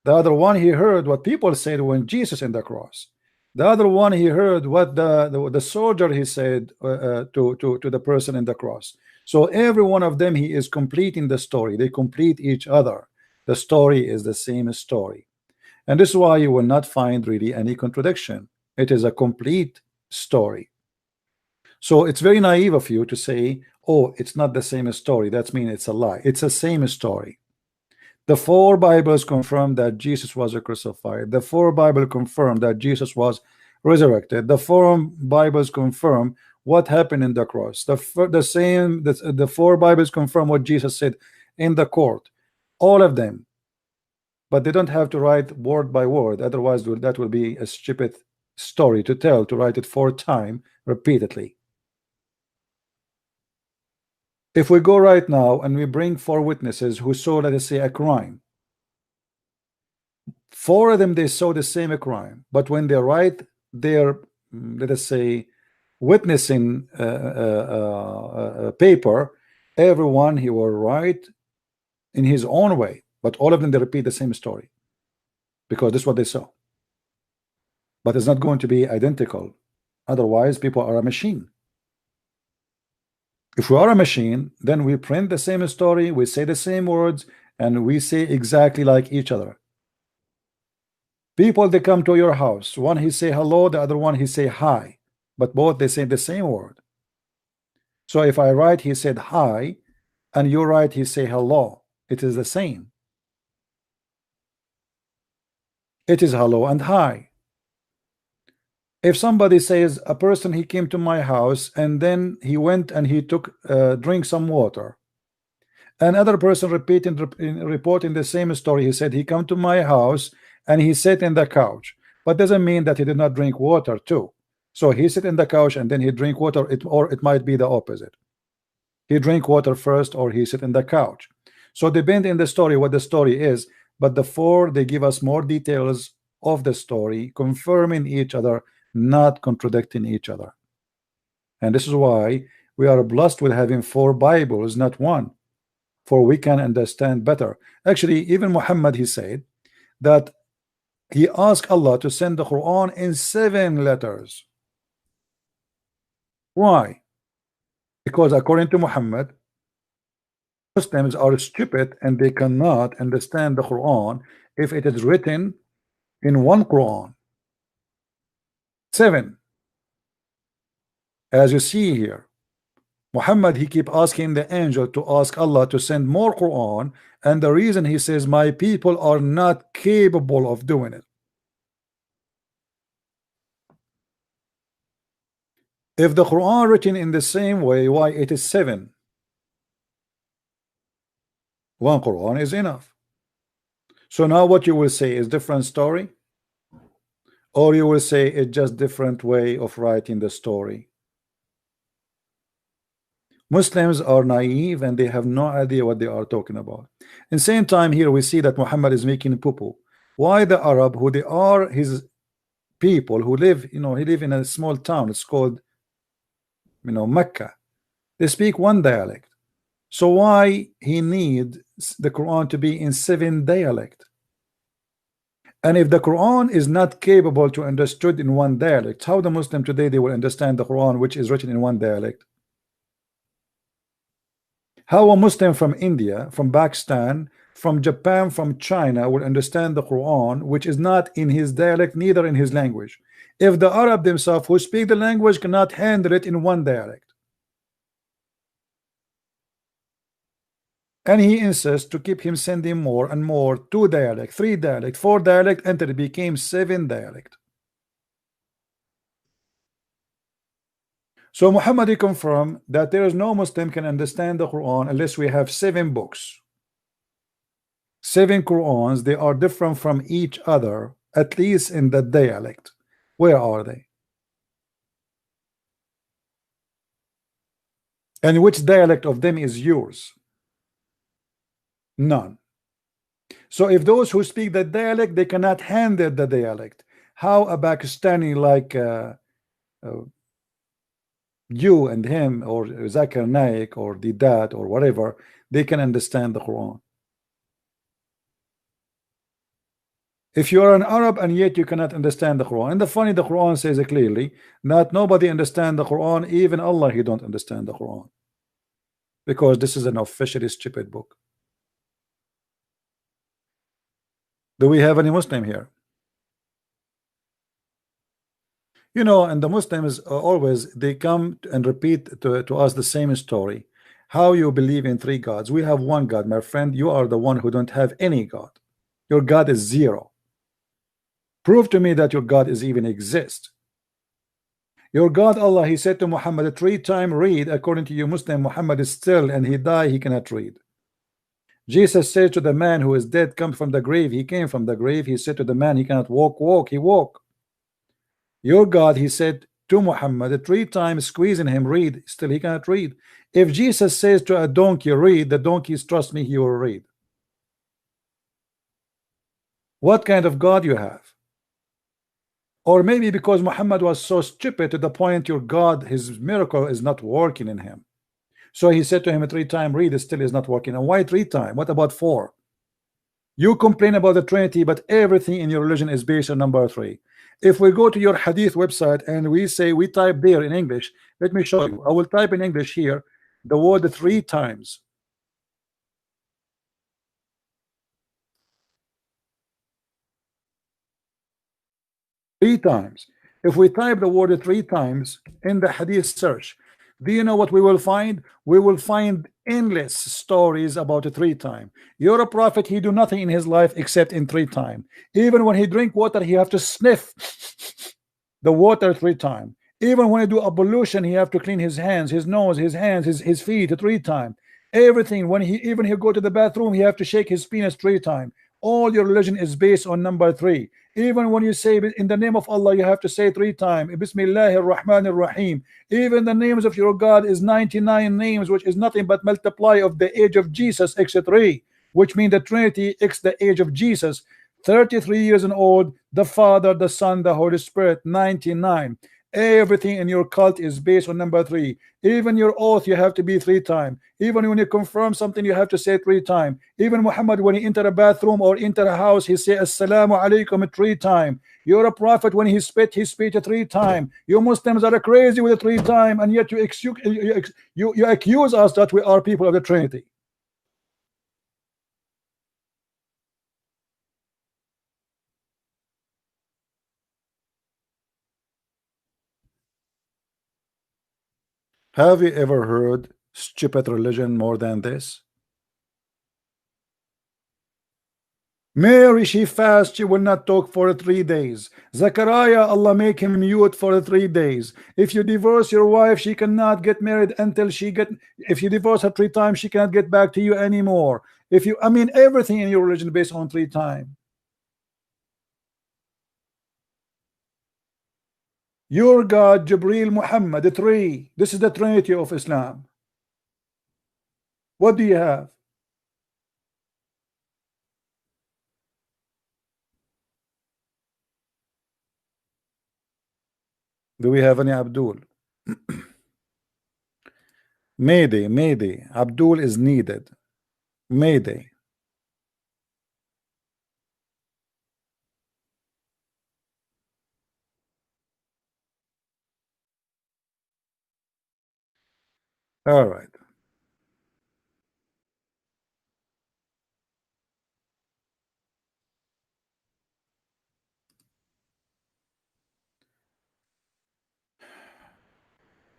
The other one, he heard what people said when Jesus in the cross. The other one, he heard what the soldier he said to the person in the cross. So every one of them, he is completing the story. They complete each other. The story is the same story, and this is why you will not find really any contradiction. It is a complete story. So it's very naive of you to say, oh, it's not the same story. That means it's a lie. It's the same story. The 4 Bibles confirm that Jesus was crucified. The 4 Bibles confirm that Jesus was resurrected. The 4 Bibles confirm what happened in the cross. The four Bibles confirm what Jesus said in the court, all of them. But they don't have to write word by word, otherwise that will be a stupid story to tell, to write it 4 times repeatedly. If we go right now and we bring 4 witnesses who saw, let us say, a crime, 4 of them, they saw the same crime, but when they write their, let us say, witnessing paper, everyone he will write in his own way, but all of them they repeat the same story because this is what they saw. But it's not going to be identical, otherwise people are a machine. If we are a machine, then we print the same story, we say the same words, and we say exactly like each other. People, they come to your house, one he say hello, the other one he say hi, but both they say the same word. So if I write he said hi, and you write he say hello, it is the same. It is hello and hi. If somebody says a person, he came to my house and then he went and he took drink some water, another person reporting the same story, he said he come to my house and he sat in the couch, but doesn't mean that he did not drink water too. So he sit in the couch and then he drink water, or it might be the opposite. He drink water first, or he sit in the couch. So depend in the story what the story is, but the 4 they give us more details of the story, confirming each other, not contradicting each other. And this is why we are blessed with having 4 Bibles, not 1, for we can understand better. Actually, even Muhammad, he said that he asked Allah to send the Quran in 7 letters. Why? Because according to Muhammad, Muslims are stupid and they cannot understand the Quran if it is written in 1 Quran. 7. As you see here, Muhammad, he keep asking the angel to ask Allah to send more Quran, and the reason he says my people are not capable of doing it. If the Quran written in the same way, why it is 7? 1 Quran is enough. So now what you will say is different story, or you will say it's just different way of writing the story. Muslims are naive and they have no idea what they are talking about. In the same time, here we see that Muhammad is making poo-poo. Why the Arab, who they are his people, who live, he live in a small town, it's called, Mecca. They speak 1 dialect. So why he need the Quran to be in 7 dialect? And if the Quran is not capable to understood in 1 dialect, how the Muslim today they will understand the Quran which is written in 1 dialect? How a Muslim from India, from Pakistan, from Japan, from China will understand the Quran which is not in his dialect, neither in his language, if the Arab themselves who speak the language cannot handle it in 1 dialect? And he insists to keep him sending more and more, 2 dialect, 3 dialect, 4 dialect, until it became 7 dialect. So Muhammad confirmed that there is no Muslim can understand the Quran unless we have 7 books. 7 Qurans, they are different from each other, at least in the dialect. Where are they? And which dialect of them is yours? None. So if those who speak the dialect, they cannot handle the dialect, how a Pakistani like you and him, or Zakir Naik, or Didat, or whatever, they can understand the Quran? If you are an Arab and yet you cannot understand the Quran, and the Quran says it clearly that nobody understand the Quran, even Allah, he don't understand the Quran, because this is an officially stupid book. Do we have any Muslim here? And the Muslims always they come and repeat to us the same story. How you believe in 3 gods? We have 1 God, my friend. You are the one who don't have any God. Your God is 0. Prove to me that your God is even exist. Your God Allah, he said to Muhammad 3 times, read. According to you Muslim, Muhammad is still and he died, he cannot read. Jesus said to the man who is dead, come from the grave. He came from the grave. He said to the man, he cannot walk, he walked. Your God, he said to Muhammad 3 times, squeezing him, read. Still he cannot read. If Jesus says to a donkey, read, the donkeys, trust me, he will read. What kind of God you have? Or maybe because Muhammad was so stupid to the point your God, his miracle is not working in him. So he said to him 3 times, read, it still is not working. And why 3 times? What about 4? You complain about the Trinity, but everything in your religion is based on number 3. If we go to your hadith website and we say, we type there in English, let me show you. I will type in English here the word 3 times. 3 times. If we type the word 3 times in the hadith search, do you know what we will find? We will find endless stories about 3 times. You're a prophet, he do nothing in his life except in 3 times. Even when he drink water, he have to sniff the water 3 times. Even when he do ablution, he have to clean his hands, his nose, his hands, his feet 3 times. Everything, when he go to the bathroom, he have to shake his penis 3 times. All your religion is based on number 3. Even when you say in the name of Allah, you have to say 3 times. Bismillahir Rahmanir Rahim. Even the names of your God is 99 names, which is nothing but multiply of the age of Jesus x 3, which means the Trinity x the age of Jesus. 33 years and old, the Father, the Son, the Holy Spirit, 99. Everything in your cult is based on number 3. Even your oath, you have to be 3 times. Even when you confirm something, you have to say 3 times. Even Muhammad, when he enter a bathroom or enter a house, he say Assalamu alaikum 3 times. You're a prophet, when he spit 3 times. You Muslims are crazy with 3 times, and yet you accuse us that we are people of the Trinity. Have you ever heard stupid religion more than this? Mary, she fast, she will not talk for 3 days. Zechariah, Allah make him mute for 3 days. If you divorce your wife, she cannot get married until if you divorce her 3 times, she cannot get back to you anymore. I mean, everything in your religion based on 3 times. Your God, Jibreel, Muhammad, 3. This is the Trinity of Islam. What do you have? Do we have any Abdul? Mayday. Abdul is needed. Mayday. All right.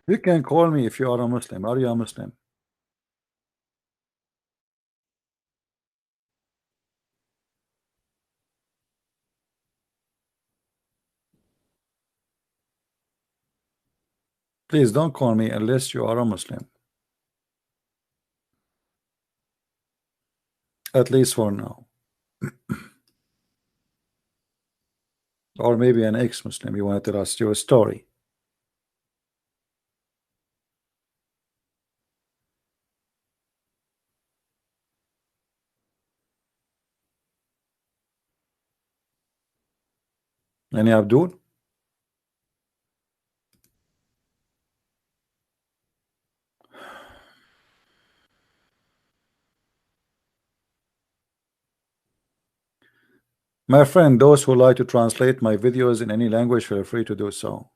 You can call me if you are a Muslim. Are you a Muslim? Please don't call me unless you are a Muslim. At least for now. Or maybe an ex-Muslim. You want to tell us your story. Any Abdul? My friend, those who like to translate my videos in any language, feel free to do so.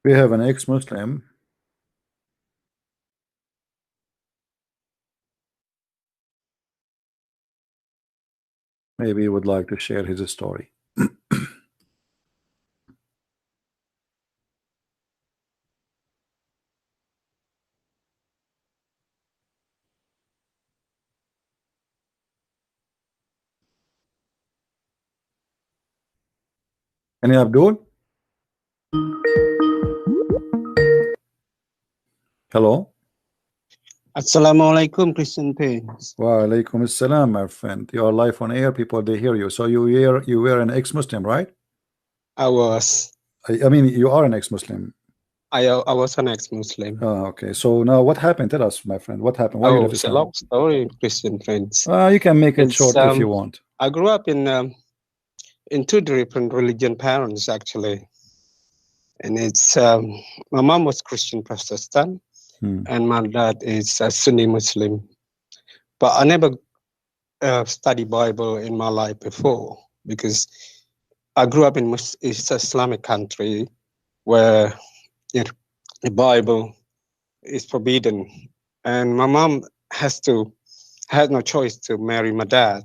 We have an ex-Muslim. Maybe he would like to share his story. Any Abdul? Hello? Assalamu alaikum, Christian Prince. Wa alaikum assalam, my friend. You are live on air, people, they hear you. So you were an ex-Muslim, right? I was. I mean, you are an ex-Muslim. I was an ex-Muslim. Oh, okay. So now what happened? Tell us, my friend. What happened? Why you left It's a Islam? long story, Christian Prince. You can make it It's, short if you want. I grew up in two different religion parents, actually. And it's my mom was Christian Protestant, and my dad is a Sunni Muslim. But I never studied Bible in my life before, because I grew up in it's an Islamic country where the Bible is forbidden, and my mom had no choice to marry my dad,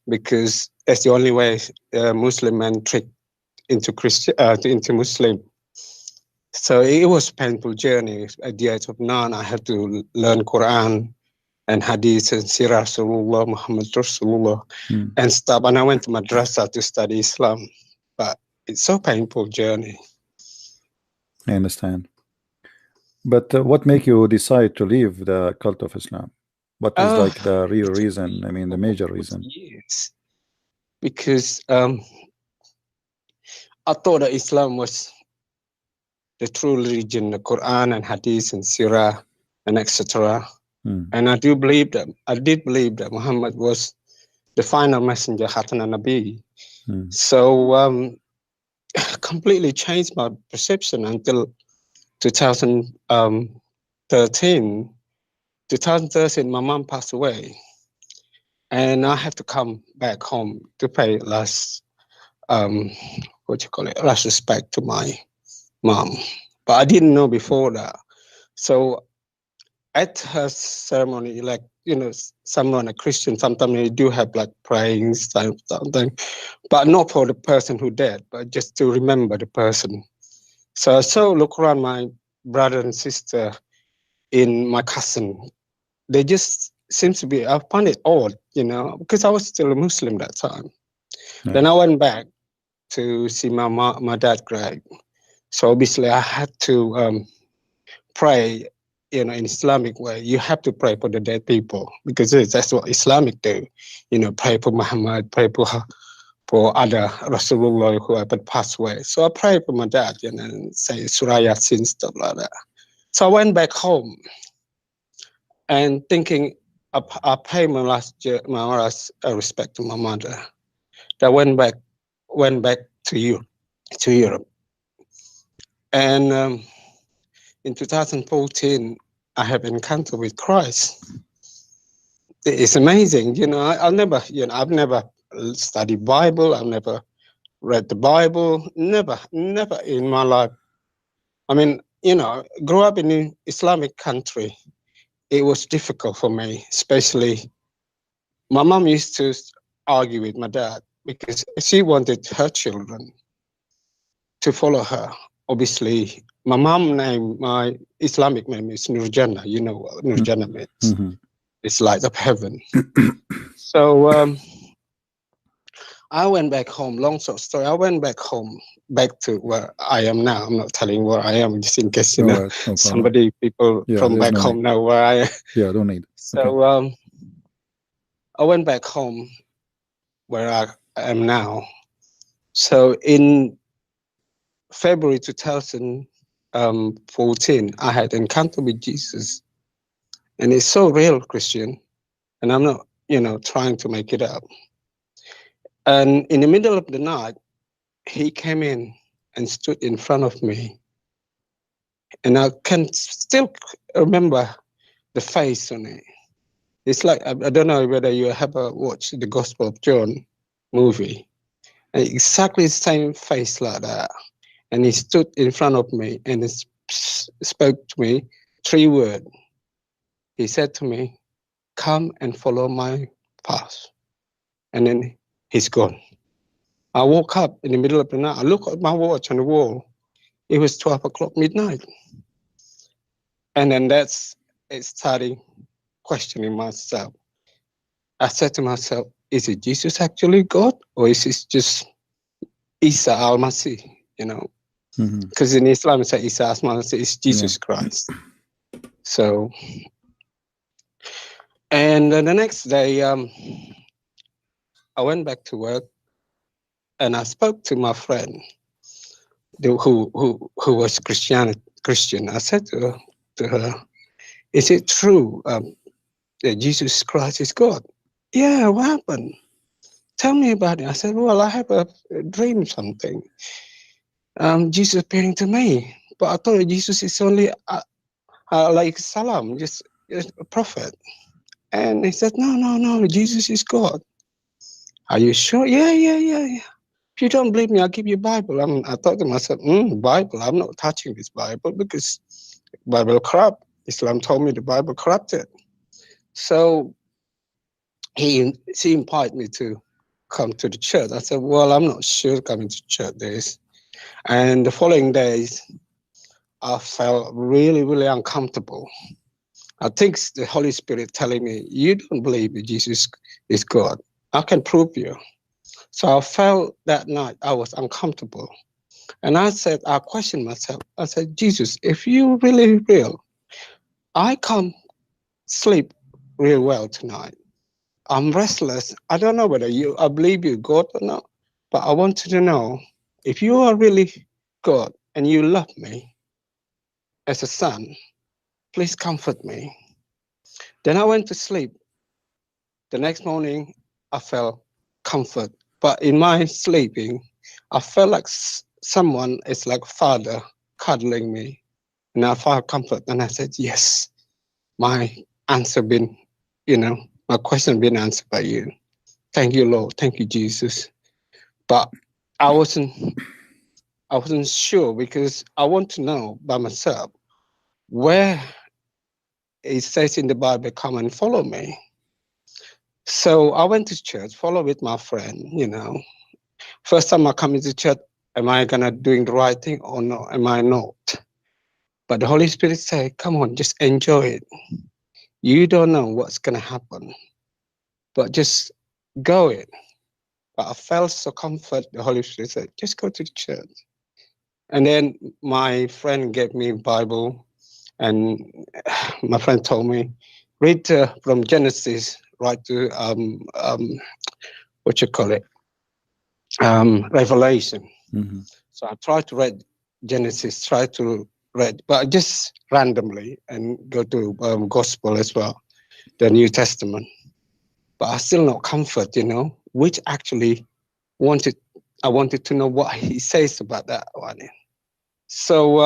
because that's the only way Muslim men trick into into Muslim. So it was a painful journey. At the age of 9, I had to learn Quran and Hadith and Sirah Rasulullah, Muhammad Rasulullah, and stuff. And I went to madrasa to study Islam. But it's so painful journey. I understand. But what make you decide to leave the cult of Islam? What is like the real reason? I mean, the major reason? Yes, because I thought that Islam was the true religion, the Quran and Hadith and Sirah and etc. And I did believe that Muhammad was the final messenger, Khatan Nabi. So completely changed my perception until 2013. 2013, my mom passed away, and I had to come back home to pay last last respect to my mom. But I didn't know before that. So at her ceremony, like, someone a Christian, sometimes they do have like praying something, but not for the person who died, but just to remember the person. So I look around my brother and sister, in my cousin. They just seems to be, I find it odd, because I was still a Muslim that time. Yeah. Then I went back to see my dad's grave. So obviously I had to pray, in Islamic way. You have to pray for the dead people, because that's what Islamic do. Pray for Muhammad, pray for other Rasulullah who have passed away. So I prayed for my dad, and say Surah Yasin, stuff like that. So I went back home and thinking I pay my last respect to my mother. I went back to Europe. And in 2014, I have encounter with Christ. It's amazing, I've never studied Bible. I've never read the Bible. Never in my life. I mean, grew up in an Islamic country. It was difficult for me, especially my mom used to argue with my dad because she wanted her children to follow her. Obviously, my my Islamic name is Nurjana. You know what Nurjana means. It's light of heaven. So I went back home. Long story. I went back home, back to where I am now. I'm not telling where I am, just in case no people from back home know where I am. Yeah, don't need. So I went back home where I am now. So in February 2014, I had encounter with Jesus, and it's so real, Christian, and I'm not, trying to make it up. And in the middle of the night, he came in and stood in front of me, and I can still remember the face on it. It's like, I don't know whether you ever watched the Gospel of John movie. Exactly the same face like that. And he stood in front of me and he spoke to me 3 words. He said to me, "Come and follow my path." And then he's gone. I woke up in the middle of the night. I looked at my watch on the wall. It was 12 o'clock midnight. And then it started questioning myself. I said to myself, is it Jesus actually God, or is it just Isa al-Masih, you know, because in Islam it's Isa al-Masih is Jesus Christ. So, and the next day, I went back to work, and I spoke to my friend, who was Christian. I said to her, "Is it true that Jesus Christ is God?" "Yeah, what happened? Tell me about it." I said, "Well, I have a dream, something. Jesus appearing to me, but I thought Jesus is only like Salam, just a prophet." And he said, no, Jesus is God." "Are you sure?" Yeah. "If you don't believe me, I'll give you Bible." I thought to myself, Bible, I'm not touching this Bible because Bible corrupt. Islam told me the Bible corrupted. So she invited me to come to the church. I said, "Well, I'm not sure coming to church days." And the following days, I felt really, really uncomfortable. I think it's the Holy Spirit telling me, "You don't believe that Jesus is God. I can prove you." So I felt that night I was uncomfortable. And I questioned myself. I said, "Jesus, if you really real, I can't sleep real well tonight. I'm restless. I don't know whether I believe you God or not, but I wanted to know if you are really God and you love me as a son, please comfort me." Then I went to sleep. The next morning, I felt comfort. But in my sleeping, I felt like someone is like father cuddling me. And I felt comfort. And I said, "Yes, my answer been, my question been answered by you. Thank you, Lord. Thank you, Jesus." But I wasn't sure because I want to know by myself where it says in the Bible, "Come and follow me." So I went to church, follow with my friend, First time I come into church, am I gonna doing the right thing or no? Am I not? But the Holy Spirit said, "Come on, just enjoy it. You don't know what's gonna happen, but just go it." But I felt so comfort. The Holy Spirit said, "Just go to the church." And then my friend gave me a Bible, and my friend told me, "Read from Genesis right to what you call it, Revelation." So I tried to read Genesis, but just randomly, and go to Gospel as well, the New Testament. But I still not comfort, which actually I wanted to know what he says about that one. So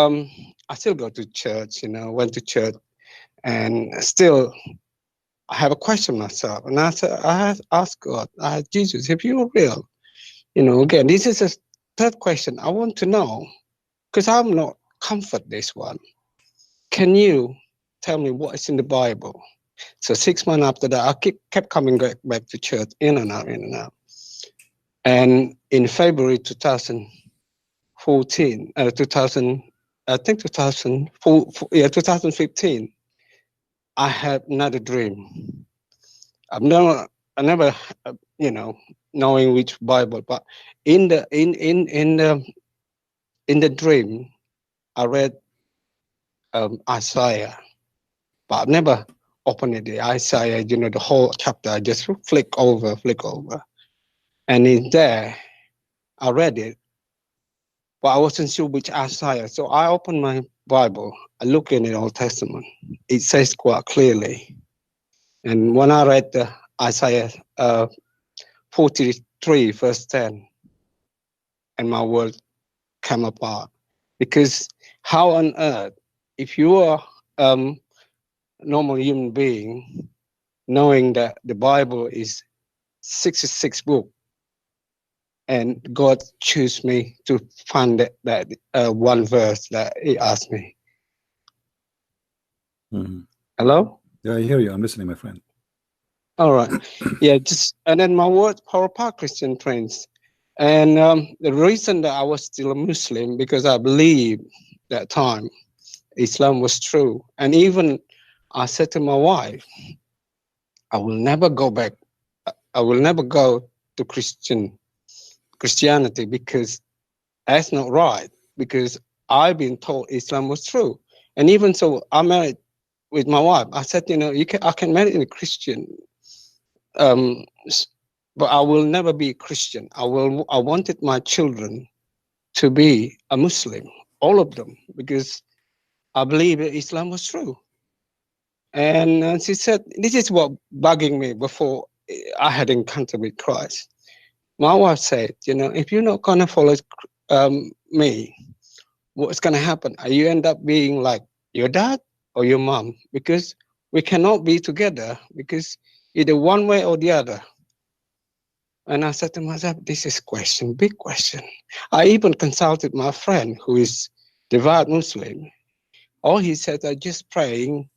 I still go to church, went to church, and still I have a question myself. And I asked God, "Jesus, if you are real, again, this is a third question. I want to know, because I'm not comfort this one. Can you tell me what is in the Bible?" So 6 months after that, I kept coming back to church, in and out. And in February 2015, I had another dream. I never, knowing which Bible, but in the dream, I read Isaiah, but I've never opened it. The Isaiah, the whole chapter, I just flick over, and in there, I read it, but I wasn't sure which Isaiah. So I opened my Bible, I look in the Old Testament. It says quite clearly. And when I read the Isaiah 43, verse 10, and my world came apart. Because how on earth, if you are normal human being, knowing that the Bible is 66 books, and God chose me to find that one verse that He asked me. Hello? Yeah, I hear you. I'm listening, my friend. All right. Yeah, and then my word, Power Park Christian friends. And the reason that I was still a Muslim, because I believe that time Islam was true. And even I said to my wife, I will never go back. I will never go to Christian Christianity because that's not right. Because I've been told Islam was true, and even so, I married with my wife. I said, you know, I can marry a Christian, but I will never be a Christian. I wanted my children to be a Muslim, all of them, because I believe that Islam was true. And she said, this is what bugging me before I had encounter with Christ. My wife said, you know, if you're not going to follow me, what's going to happen? You end up being like your dad or your mom, because we cannot be together, because either one way or the other. And I said to myself, this is question, big question. I even consulted my friend who is devout Muslim. All he said, are just praying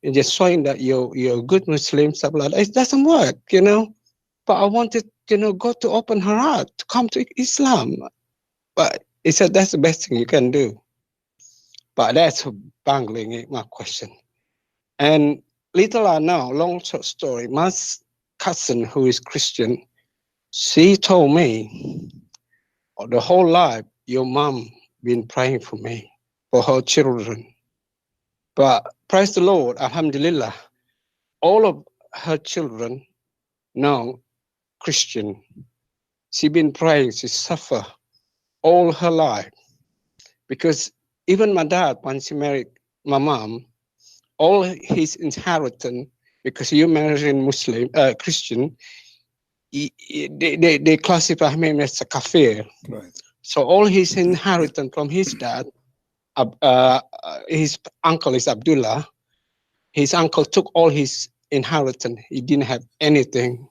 and just showing that you're a good Muslim, stuff like that. It doesn't work, you know. But I wanted, you know, God to open her heart to come to Islam. But he said that's the best thing you can do. But that's bungling my question. And little I know, long short story, my cousin who is Christian, she told me the whole life your mom been praying for me, for her children. But praise the Lord, alhamdulillah, all of her children now Christian. She been praying, she suffer all her life. Because even my dad, once he married my mom, all his inheritance, because you married a Muslim, Christian, they classify him as a kafir. Right. So all his inheritance from his dad, his uncle is Abdullah. His uncle took all his inheritance. He didn't have anything.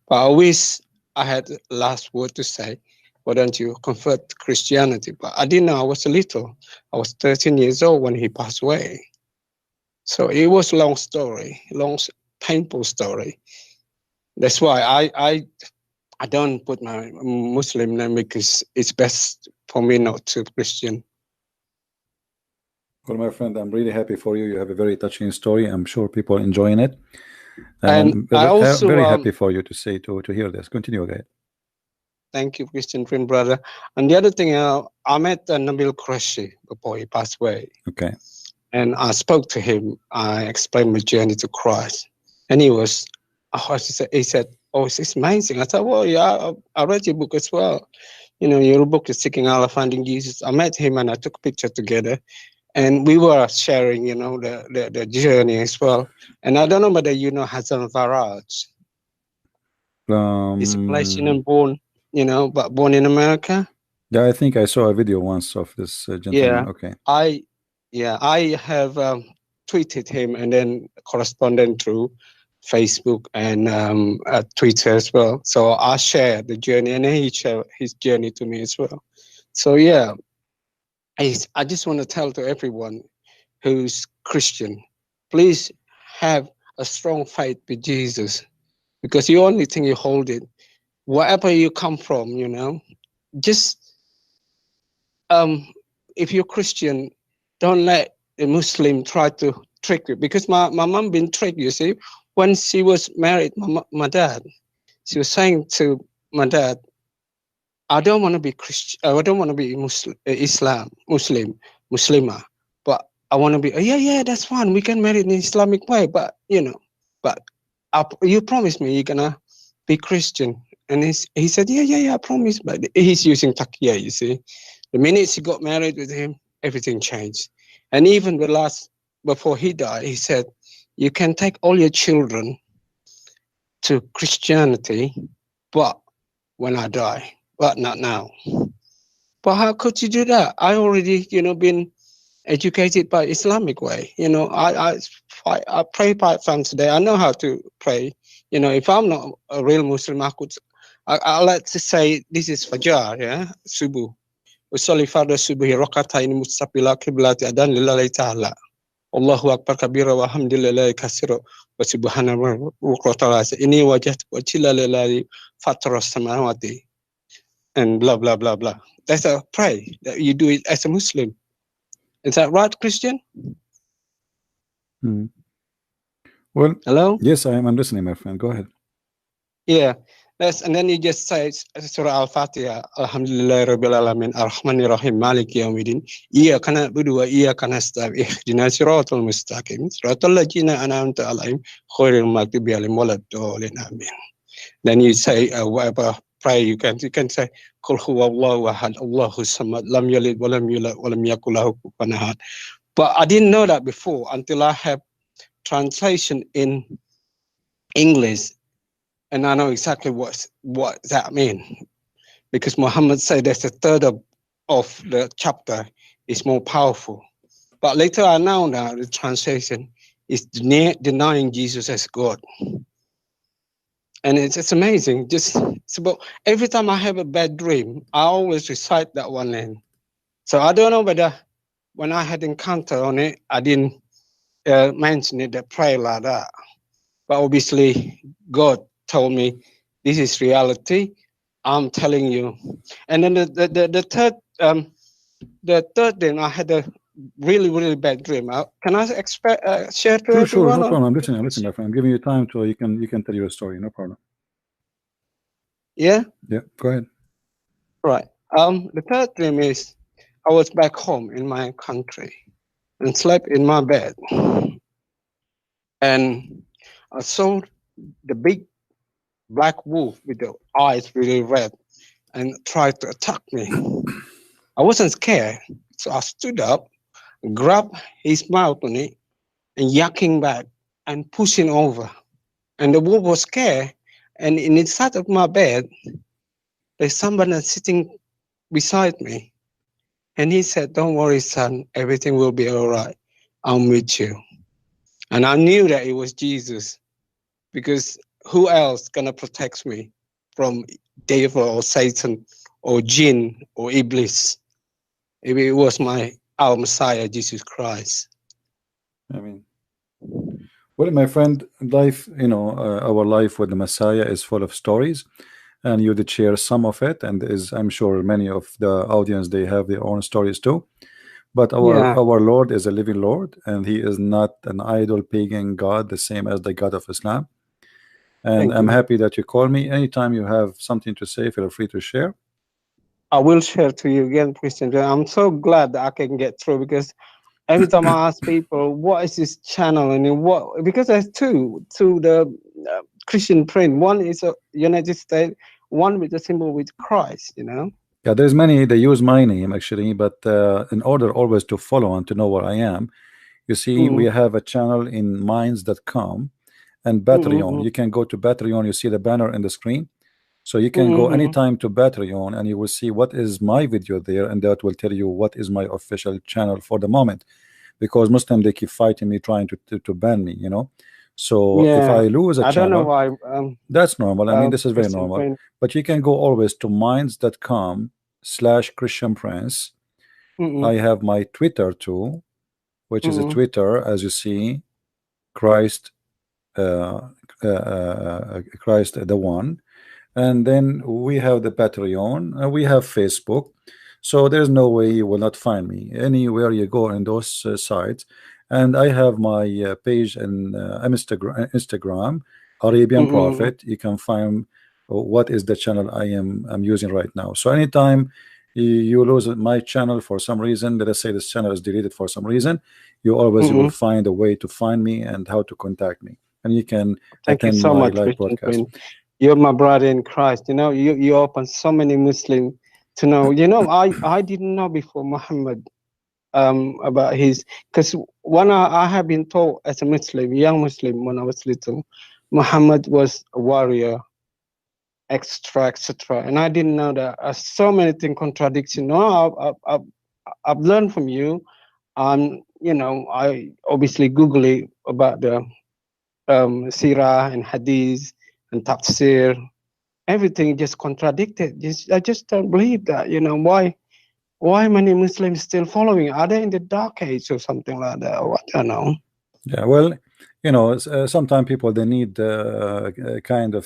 But I wish I had the last word to say. Why don't you convert to Christianity? But I didn't know. I was little. I was 13 years old when he passed away. So it was a long story, long, painful story. That's why I don't put my Muslim name, because it's best for me not to Christian. Well, my friend, I'm really happy for you. You have a very touching story. I'm sure people are enjoying it. And I also very happy for you to hear this. Continue, guys. Thank you, Christian friend, brother. And the other thing, I met Nabil Qureshi before he passed away. Okay. And I spoke to him. I explained my journey to Christ. And he said, oh, it's amazing. I said, well, yeah, I read your book as well. You know, your book is Seeking Allah, Finding Jesus. I met him and I took a picture together. And we were sharing, you know, the journey as well. And I don't know whether you know Hassan Faraj. He's a Palestinian born, you know, but born in America. Yeah, I think I saw a video once of this gentleman. Yeah. Okay. I have tweeted him and then corresponded through Facebook and Twitter as well. So I share the journey and he shared his journey to me as well. So yeah, I just want to tell to everyone who's Christian, please have a strong faith with Jesus, because the only thing you hold it, wherever you come from, you know, just if you're Christian, don't let a Muslim try to trick you, because my mom been tricked, you see. When she was married, my dad, she was saying to my dad, I don't want to be Christian, I don't want to be Muslimah, but I want to be, yeah, that's fine, we can marry in an Islamic way, but, you know, but you promise me you're going to be Christian. And he said, yeah, I promise, but he's using taqiyya, you see. The minute she got married with him, everything changed. And even before he died, he said, you can take all your children to Christianity, but when I die, but not now. But how could you do that? I already, you know, been educated by Islamic way. You know, I pray 5 times a day. I know how to pray. You know, if I'm not a real Muslim, I like to say this is Fajr, yeah, Subuh. Usalli farda subuhi rak'atayn mustaqbila qiblati adan lillahi ta'ala. Allahu akbar kabira wa hamdulillahi katsira wa subhanallahi wa ta'ala. Inni wajhtu wajhiya lillahi fatara samawati, and blah blah blah blah. That's a pray that you do it as a Muslim. Is that right, Christian? Well, hello. Yes, I'm listening, my friend. Go ahead. Yeah, And then you just say Surah Al-Fatiha, Alhamdulillah Rabbil Alamin, Ar-Rahmanir Rahim, Maliki Yawmiddin, Iyyaka na'budu wa iyyaka nasta'in, Ihdina siratal mustaqim, siratal ladzina an'amta 'alaihim, ghairil maghdubi 'alaihim waladdallin. Amin. Then you say whatever prayer you can say Qul huwallahu ahad, Allahu samad, lam yalid wa lam yulad wa lam yakul lahu kufuwan ahad. But I didn't know that before until I have translation in English. And I know exactly what that means, because Muhammad said that the third of the chapter is more powerful. But later I know now the translation is denying Jesus as God. And it's amazing. It's about every time I have a bad dream, I always recite that one in. So I don't know whether when I had encounter on it, I didn't mention it, that pray like that. But obviously God told me this is reality. I'm telling you. And then the third day I had a really bad dream. Can I share to everyone? Sure, no problem. I'm listening, my friend. I'm giving you time so you can tell your story. No problem. Yeah. Yeah. Go ahead. Right. The third dream is I was back home in my country and slept in my bed, and I saw the big black wolf with the eyes really red and tried to attack me. I wasn't scared, so I stood up, grabbed his mouth on it, and yakking back and pushing over. And the wolf was scared, and in the side of my bed, there's somebody sitting beside me. And he said, "Don't worry, son, everything will be all right. I'm with you." And I knew that it was Jesus, because who else gonna protect me from devil or Satan or jinn or Iblis? If it was our Messiah, Jesus Christ. I mean, well, my friend, life, our life with the Messiah is full of stories, and you did share some of it, and I'm sure many of the audience, they have their own stories too. But our Lord is a living Lord, and he is not an idol pagan God, the same as the God of Islam. And I'm happy that you call me. Anytime you have something to say, feel free to share. I will share to you again, Christian. I'm so glad that I can get through, because every time I ask people, what is this channel? And what, because there's two to the Christian print. One is a United States, one with the symbol with Christ, Yeah, there's many, they use my name actually, but in order always to follow and to know where I am, you see, we have a channel in minds.com and Patreon. You can go to Patreon, you see the banner in the screen. So you can go anytime to Patreon and you will see what is my video there, and that will tell you what is my official channel for the moment, because Muslims, they keep fighting me, trying to ban me, So if I lose a channel, I don't know why. That's normal. I mean, this is very normal. But you can go always to minds.com/Christian Prince. I have my Twitter too, which is a Twitter, as you see, Christ the One. And then we have the Patreon, and we have Facebook. So there's no way you will not find me anywhere you go in those sites. And I have my page in Instagram, Arabian Prophet. You can find what is the channel I'm using right now. So anytime you lose my channel for some reason, let us say this channel is deleted for some reason, you always will find a way to find me and how to contact me. And you can attend my live broadcast. You're my brother in Christ. You open so many Muslims to know. I didn't know before Muhammad about his, because when I have been taught as a Muslim, young Muslim, when I was little, Muhammad was a warrior, etc. And I didn't know that. So many things contradiction. No, I've learned from you. I obviously Google it about the Sirah and Hadith and Tafsir. Everything just contradicted. I just don't believe that. Why many Muslims still following? Are they in the dark age or something like that? Or I don't know. Yeah, well, sometimes people, they need a kind of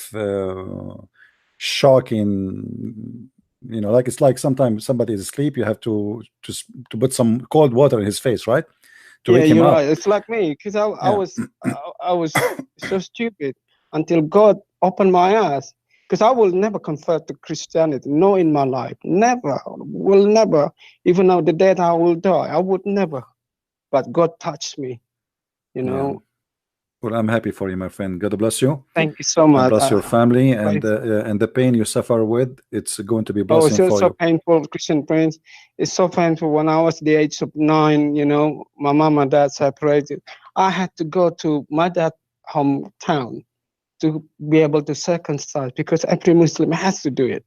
shocking, like it's like sometimes somebody is asleep, you have to put some cold water in his face, right? To wake him you're up. right. It's like me, because I was so stupid until God opened my eyes. because I will never convert to Christianity. No, in my life, never, will never. Even though the day I will die, I would never. But God touched me, you know. Yeah. Well, I'm happy for you, my friend. God bless you. Thank you so much. And bless your family and grateful. and the pain you suffer with. It's going to be a Oh, blessing it's for so you. painful, Christian Prince. It's so painful. When I was the age of 9, you know, my mom and dad separated. I had to go to my dad's hometown to be able to circumcise, because every Muslim has to do it.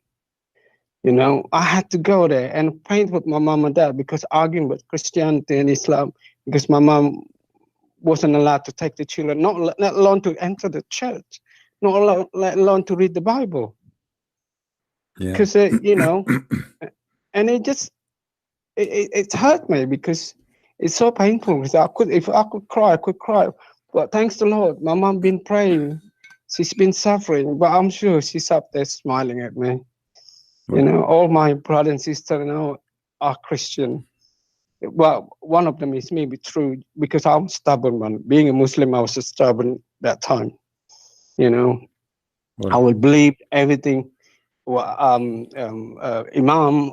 You know, I had to go there and pray with my mom and dad, because arguing with Christianity and Islam, because my mom wasn't allowed to take the children, not alone to enter the church, not allowed, let alone to read the Bible. Yeah. Because, you know, and it hurt me, because it's so painful. Because if I could cry, I could cry. But thanks to the Lord, my mom been praying. She's been suffering, but I'm sure she's up there smiling at me. You know, all my brothers and sisters now are Christian. Well, one of them is maybe true, because I'm stubborn one. Being a Muslim, I was stubborn that time. You know, I will believe everything. Imam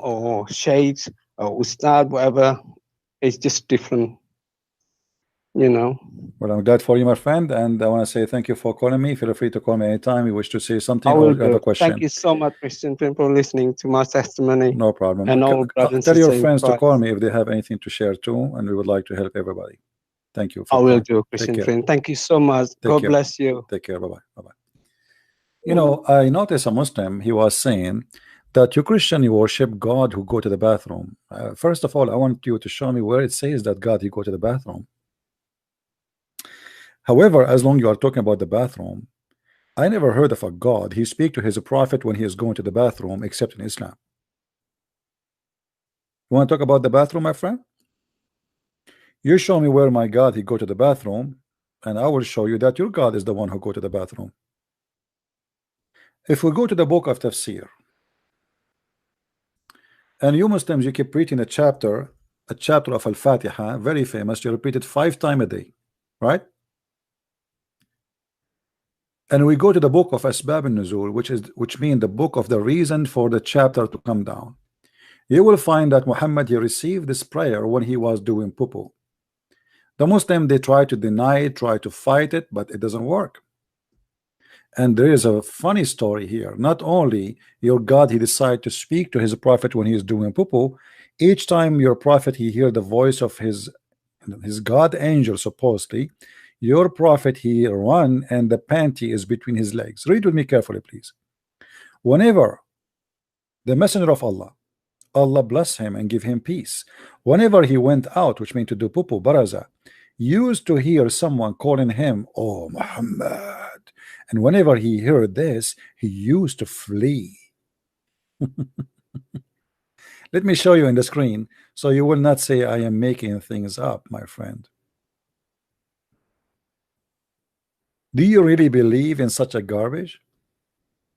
or sheikhs or ustad, whatever, it's just different. You know. Well, I'm glad for you, my friend, and I want to say thank you for calling me. Feel free to call me anytime you wish to say something or have a question. Thank you so much, Christian, for listening to my testimony. No problem. And all brothers tell and your sisters friends to call me if they have anything to share too, and we would like to help everybody. Thank you. I will do, Christian friend. Thank you so much. God bless you. Take care. Bye-bye. Bye-bye. You know, I noticed a Muslim, he was saying that you Christian, you worship God who go to the bathroom. First of all, I want you to show me where it says that God, he go to the bathroom. However, as long as you are talking about the bathroom, I never heard of a God he speak to his prophet when he is going to the bathroom, except in Islam. You want to talk about the bathroom, my friend? You show me where my God he go to the bathroom, and I will show you that your God is the one who go to the bathroom. If we go to the book of Tafsir, and you Muslims, you keep reading a chapter of Al-Fatiha, very famous, you repeat it 5 times a day, right? And we go to the book of Asbab al-Nuzul, which means the book of the reason for the chapter to come down. You will find that Muhammad, he received this prayer when he was doing poo-poo. The Muslim, they try to deny it, try to fight it, but it doesn't work. And there is a funny story here. Not only your God, he decided to speak to his prophet when he is doing poo-poo, each time your prophet, he hear the voice of his God angel, supposedly, your prophet, he run and the panty is between his legs. Read with me carefully, please. Whenever the messenger of Allah bless him and give him peace, whenever he went out, which means to do poo-poo, baraza, used to hear someone calling him, oh Muhammad, and whenever he heard this, he used to flee. Let me show you in the screen so you will not say I am making things up, my friend. Do you really believe in such a garbage?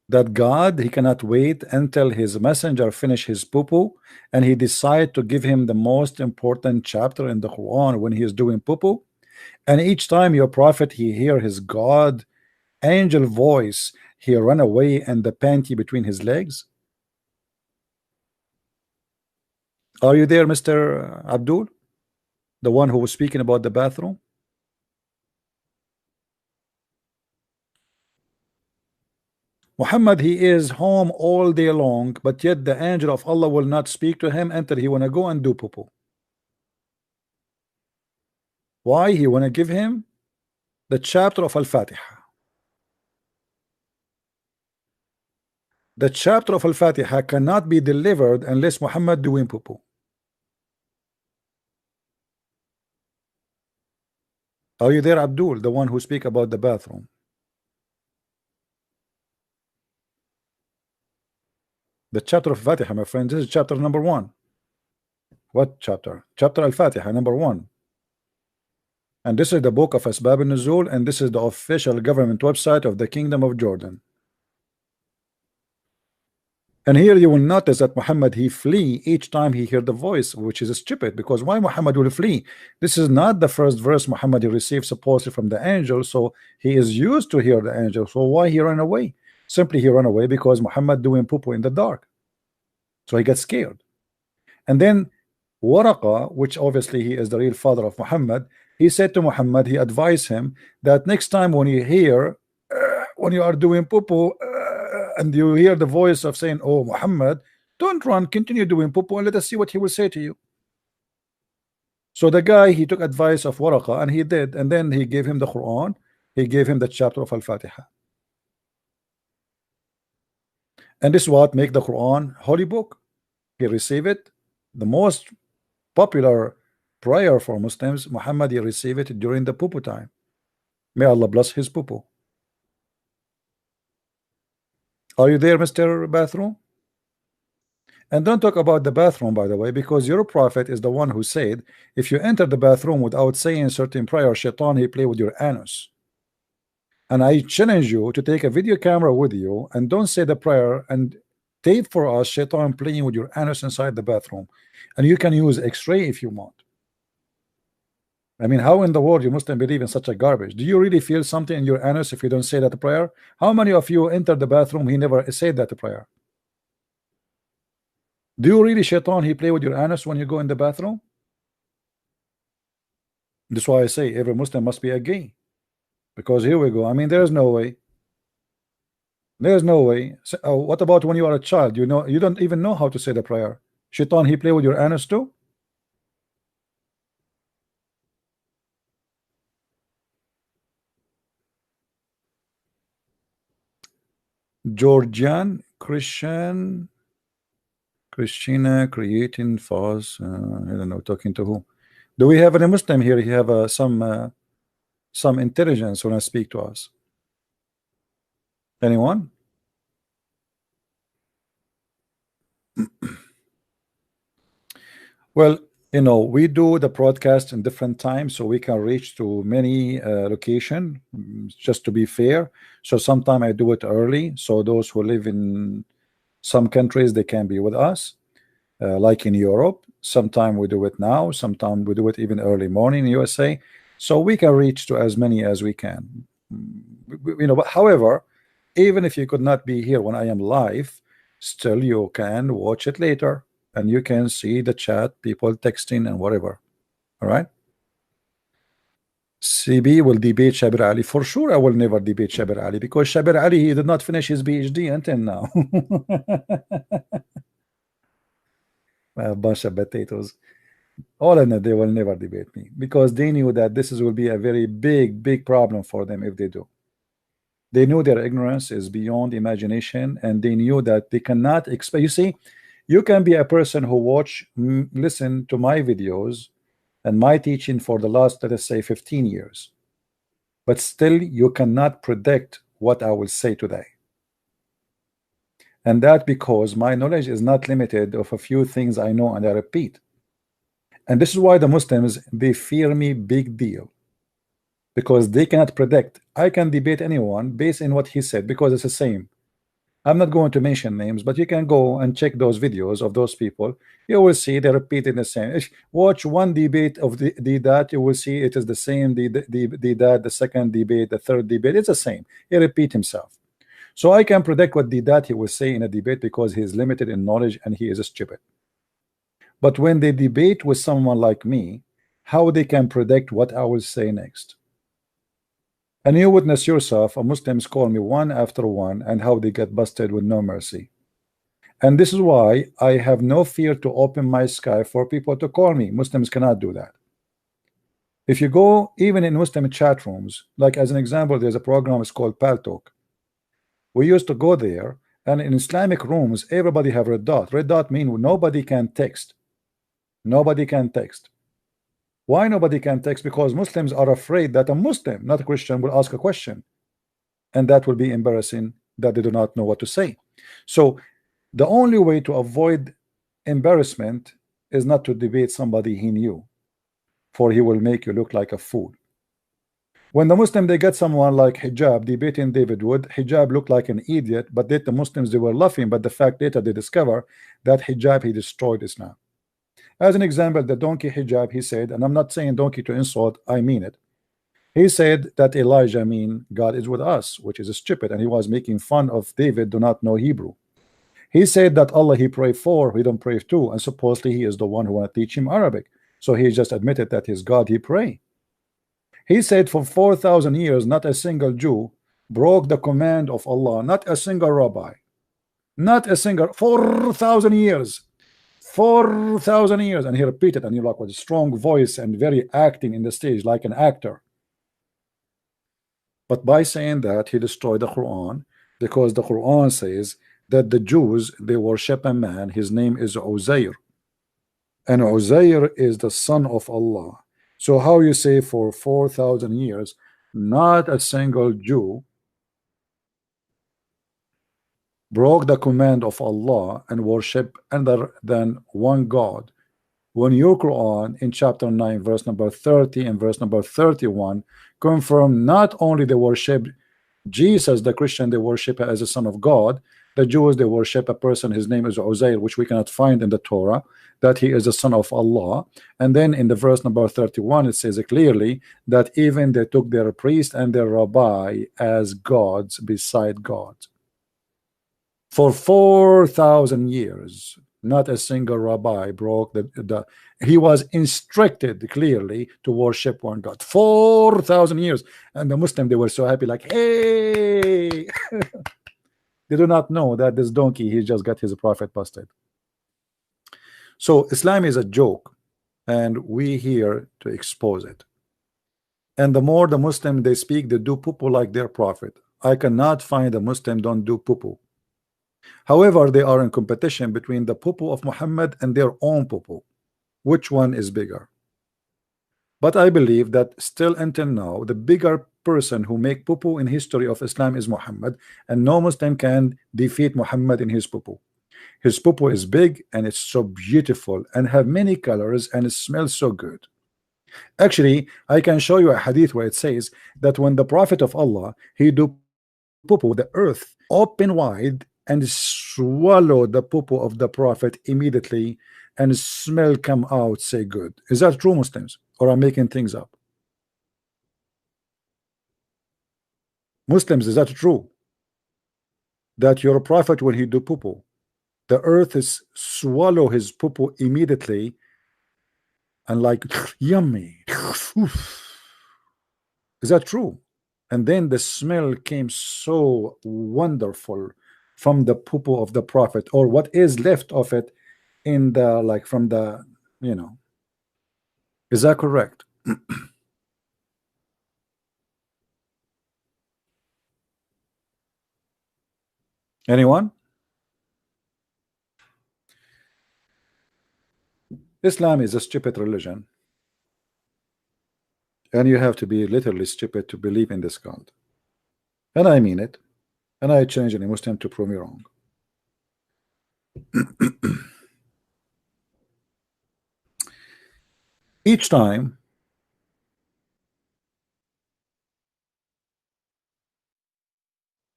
That God, he cannot wait until his messenger finish his poo-poo and he decide to give him the most important chapter in the Quran when he is doing poo-poo? And each time your prophet, he hear his God angel voice, he run away and the panty between his legs? Are you there, Mr. Abdul? The one who was speaking about the bathroom? Muhammad, he is home all day long, but yet the angel of Allah will not speak to him until he wanna go and do poo-poo. Why? He wanna give him the chapter of Al-Fatiha. The chapter of Al-Fatiha cannot be delivered unless Muhammad doing poo-poo. Are you there, Abdul, the one who speak about the bathroom? The chapter of Fatiha, my friend, this is chapter number 1. What chapter? Chapter Al-Fatiha, number 1. And this is the book of Asbab al-Nuzul, and this is the official government website of the Kingdom of Jordan. And here you will notice that Muhammad, he flee each time he hear the voice, which is stupid, because why Muhammad will flee? This is not the first verse Muhammad received supposedly from the angel, so he is used to hear the angel, so why he ran away? Simply he ran away because Muhammad doing poo-poo in the dark. So he got scared. And then Waraqa, which obviously he is the real father of Muhammad, he said to Muhammad, he advised him that next time when you hear when you are doing poo-poo and you hear the voice of saying, oh Muhammad, don't run, continue doing poo-poo and let us see what he will say to you. So the guy, he took advice of Waraqa and he did, and then he gave him the Quran, he gave him the chapter of Al-Fatiha. And this is what make the Quran holy book. He received it, the most popular prayer for Muslims. Muhammad, he received it during the poo-poo time. May Allah bless his poo-poo. Are you there, Mr. Bathroom? And don't talk about the bathroom, by the way, because your prophet is the one who said, if you enter the bathroom without saying certain prayer, shaitan, he play with your anus. And I challenge you to take a video camera with you and don't say the prayer and tape for us shaitan playing with your anus inside the bathroom. And you can use x-ray if you want. I mean, how in the world you Muslim believe in such a garbage? Do you really feel something in your anus if you don't say that prayer? How many of you enter the bathroom, he never said that prayer? Do you really, shaitan, he play with your anus when you go in the bathroom? That's why I say every Muslim must be a gay. Because here we go. I mean, there's no way. There's no way. So, what about when you are a child? You know, you don't even know how to say the prayer. Shaitan, he play with your anus too? Georgian, Christiana creating false. I don't know, talking to who? Do we have any Muslim here? He have some intelligence when I speak to us. Anyone? Well, you know, we do the broadcast in different times so we can reach to many location, just to be fair. So sometime I do it early so those who live in some countries, they can be with us, like in Europe. Sometime we do it now, sometime we do it even early morning in USA, so we can reach to as many as we can. You know, but however, even if you could not be here when I am live, still you can watch it later and you can see the chat, people texting and whatever. All right. CB will debate Shabir Ali. For sure I will never debate Shabir Ali because Shabir Ali, he did not finish his PhD until now. A bunch of potatoes. All in it, they will never debate me because they knew that this will be a very big problem for them if they do. They knew their ignorance is beyond imagination and they knew that they cannot expect. You see, you can be a person who listen to my videos and my teaching for the last, let us say, 15 years, but still you cannot predict what I will say today. And that because my knowledge is not limited of a few things I know and I repeat. And this is why the Muslims, they fear me big deal, because they cannot predict. I can debate anyone based on what he said because it's the same. I'm not going to mention names, but you can go and check those videos of those people. You will see they repeating the same. Watch one debate of the that, you will see it is the same. The second debate, the third debate, it's the same. He repeat himself. So I can predict what that he will say in a debate because he is limited in knowledge and he is stupid. But when they debate with someone like me, how they can predict what I will say next? And you witness yourself, Muslims call me one after one and how they get busted with no mercy. And this is why I have no fear to open my sky for people to call me. Muslims cannot do that. If you go even in Muslim chat rooms, like as an example, there's a program, it's called Paltalk. We used to go there, and in Islamic rooms, everybody have red dot. Red dot mean nobody can text. Nobody can text. Why nobody can text? Because Muslims are afraid that a Muslim, not a Christian, will ask a question, and that will be embarrassing that they do not know what to say. So the only way to avoid embarrassment is not to debate somebody he knew, for he will make you look like a fool. When the Muslim, they get someone like Hijab debating David Wood, Hijab looked like an idiot, but the Muslims, they were laughing. But the fact later they discover that Hijab, he destroyed Islam. As an example, the donkey Hijab, he said, and I'm not saying donkey to insult, I mean it. He said that Elijah mean God is with us, which is stupid, and he was making fun of David do not know Hebrew. He said that Allah he pray for, he don't pray to, and supposedly he is the one who want to teach him Arabic. So he just admitted that his God he pray. He said for 4,000 years not a single Jew broke the command of Allah, not a single rabbi, not a single 4,000 years. 4,000 years, and he repeated, and he like with a strong voice and very acting in the stage like an actor. But by saying that, he destroyed the Quran, because the Quran says that the Jews they worship a man, his name is Uzair, and Uzair is the son of Allah. So how you say for 4,000 years not a single Jew broke the command of Allah and worship other than one God, when your Quran in chapter 9 verse number 30 and verse number 31 confirm not only they worship Jesus, the Christian they worship as a son of God, the Jews they worship a person, his name is Uzair, which we cannot find in the Torah, that he is a son of Allah. And then in the verse number 31 it says clearly that even they took their priest and their rabbi as gods beside God. For 4,000 years, not a single rabbi broke the he was instructed clearly to worship one God. 4,000 years, and the Muslim they were so happy, like, hey. They do not know that this donkey he just got his prophet busted. So Islam is a joke, and we here to expose it. And the more the Muslim they speak, they do poo-poo like their prophet. I cannot find a Muslim don't do poo-poo. However, they are in competition between the poo-poo of Muhammad and their own poo-poo. Which one is bigger? But I believe that still until now, the bigger person who make poo-poo in history of Islam is Muhammad, and no Muslim can defeat Muhammad in his poo-poo. His poo-poo is big and it's so beautiful and have many colors and it smells so good. Actually, I can show you a hadith where it says that when the Prophet of Allah he do poo-poo, the earth open wide and swallow the poo-poo of the Prophet immediately, and smell come out say good. Is that true, Muslims, or I'm making things up? Muslims, is that true? That your Prophet when he do poo-poo, the earth is swallow his poo-poo immediately and like yummy. Is that true? And then the smell came so wonderful from the poo-poo of the Prophet, or what is left of it in the like from the, you know, is that correct? Anyone? Islam is a stupid religion, and you have to be literally stupid to believe in this God, and I mean it, and I challenge any Muslim to prove me wrong. Each time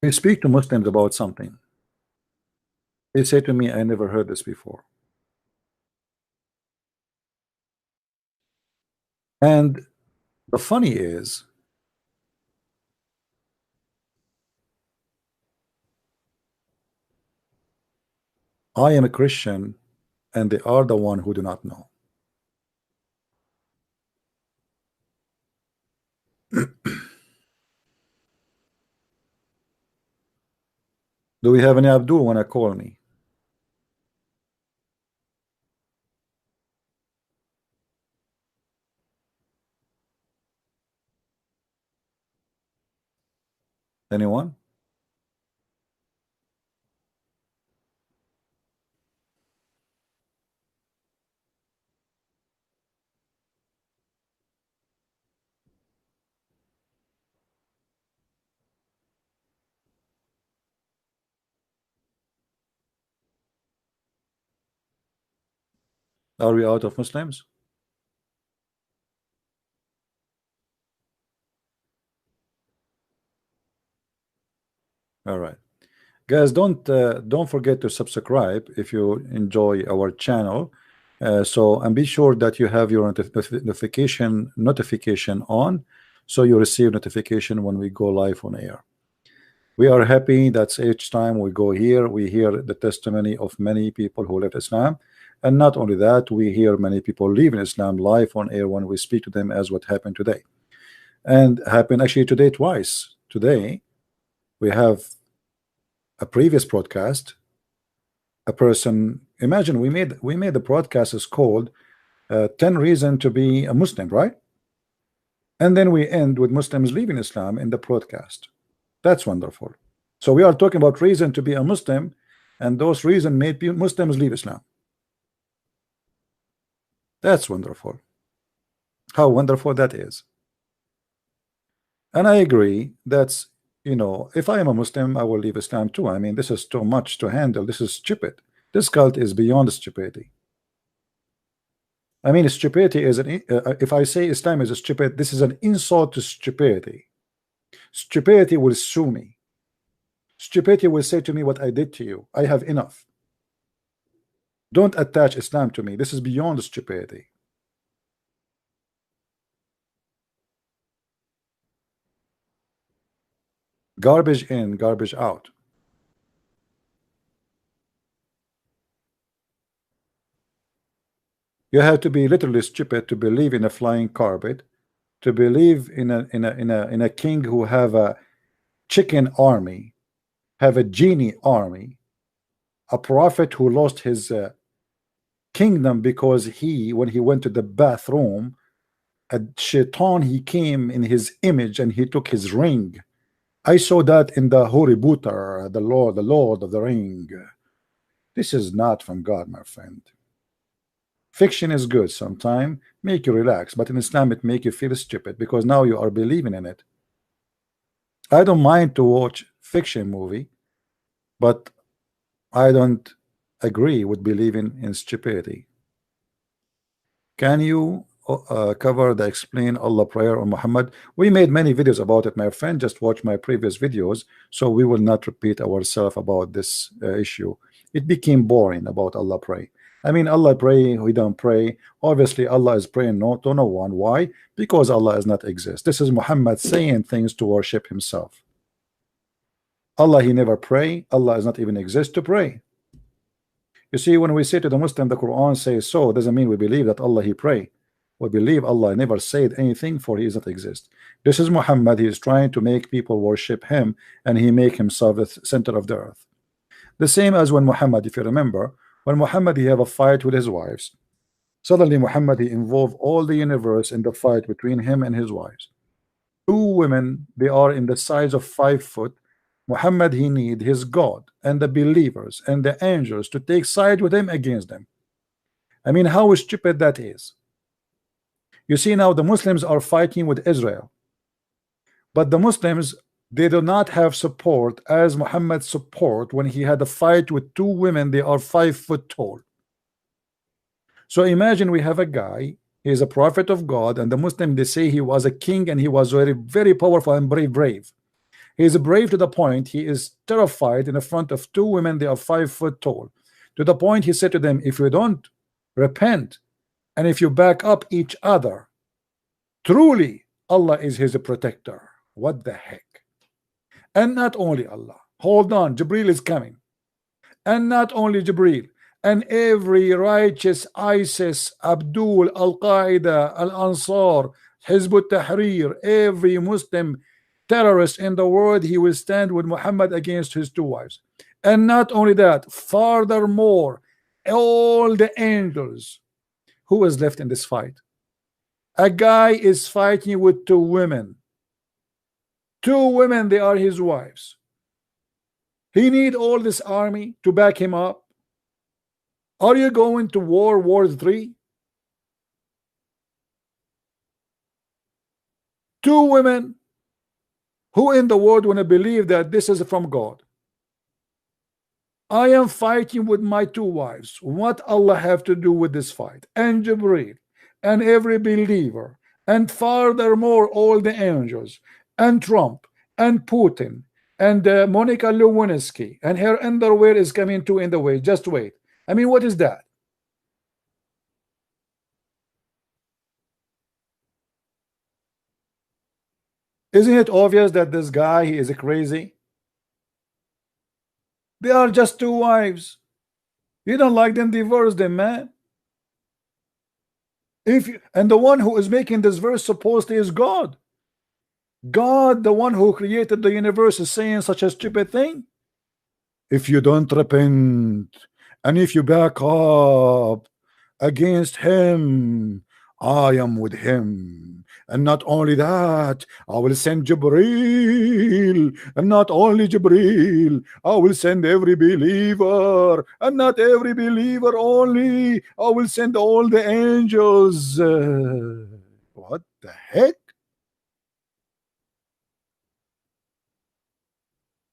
I speak to Muslims about something, they say to me, I never heard this before. And the funny is, I am a Christian and they are the one who do not know. Do we have any Abdul when I call me? Anyone? Are we out of Muslims? All right, guys, don't forget to subscribe if you enjoy our channel. So and be sure that you have your notification on, so you receive notification when we go live on air. We are happy that each time we go here, we hear the testimony of many people who left Islam. And not only that, we hear many people leaving Islam live on air when we speak to them, as what happened today. And happened actually today twice. Today, we have a previous broadcast. A person, imagine we made the broadcast is called 10 reasons to be a Muslim, right? And then we end with Muslims leaving Islam in the broadcast. That's wonderful. So we are talking about reason to be a Muslim, and those reasons made Muslims leave Islam. That's wonderful. How wonderful that is. And I agree that's, you know, if I am a Muslim, I will leave Islam too. I mean, this is too much to handle. This is stupid. This cult is beyond stupidity. I mean, stupidity is an, if I say Islam is stupid, this is an insult to stupidity. Stupidity will sue me. Stupidity will say to me, what I did to you, I have enough. Don't attach Islam to me. This is beyond stupidity. Garbage in, garbage out. You have to be literally stupid to believe in a flying carpet, to believe in a king who have a chicken army, have a genie army, a prophet who lost his kingdom because when he went to the bathroom, a shaitan, he came in his image and he took his ring. I saw that in the Horibooter, the Lord of the Ring. This is not from God, my friend. Fiction is good sometimes, make you relax, but in Islam it make you feel stupid because now you are believing in it. I don't mind to watch fiction movie, but I don't agree with believing in stupidity. Can you cover the explain Allah prayer on Muhammad? We made many videos about it, my friend. Just watch my previous videos, so we will not repeat ourselves about this issue. It became boring about Allah pray. I mean, Allah pray, we don't pray. Obviously, Allah is praying to no one. Why? Because Allah does not exist. This is Muhammad saying things to worship himself. Allah, he never pray. Allah does not even exist to pray. You see, when we say to the Muslim, the Quran says so, doesn't mean we believe that Allah, he pray. We believe Allah never said anything, for he does not exist. This is Muhammad. He is trying to make people worship him, and he make himself the center of the earth. The same as when Muhammad, if you remember, when Muhammad he have a fight with his wives, suddenly Muhammad he involved all the universe in the fight between him and his wives. Two women, they are in the size of 5 foot. Muhammad he need his God and the believers and the angels to take side with him against them. I mean, how stupid that is. You see, now the Muslims are fighting with Israel, but the Muslims, they do not have support as Muhammad support when he had a fight with two women. They are 5 foot tall. So imagine we have a guy, he is a prophet of God, and the Muslim, they say he was a king and he was very, very powerful and brave. He is brave to the point he is terrified in the front of two women. They are 5 foot tall. To the point he said to them, if you don't repent and if you back up each other, truly Allah is his protector. What the heck? And not only Allah, hold on, Jibril is coming. And not only Jibril, and every righteous ISIS, Abdul, Al-Qaeda, Al-Ansar, Hizb ut-Tahrir, every Muslim terrorist in the world, he will stand with Muhammad against his two wives. And not only that, furthermore, all the angels. Who is left in this fight? A guy is fighting with two women. Two women, they are his wives. He need all this army to back him up. Are you going to World War III? Two women. Who in the world want to believe that this is from God? I am fighting with my two wives. What Allah have to do with this fight? And Jibreel and every believer, and furthermore all the angels, and Trump and Putin and Monica Lewinsky, and her underwear is coming too in the way. Just wait. I mean, what is that? Isn't it obvious that this guy, he is crazy? They are just two wives. You don't like them, divorce them, man. And the one who is making this verse supposedly is God. God, the one who created the universe, is saying such a stupid thing. If you don't repent and if you back up against him, I am with him. And not only that, I will send Jibreel, and not only Jibreel, I will send every believer, and not every believer only, I will send all the angels. What the heck?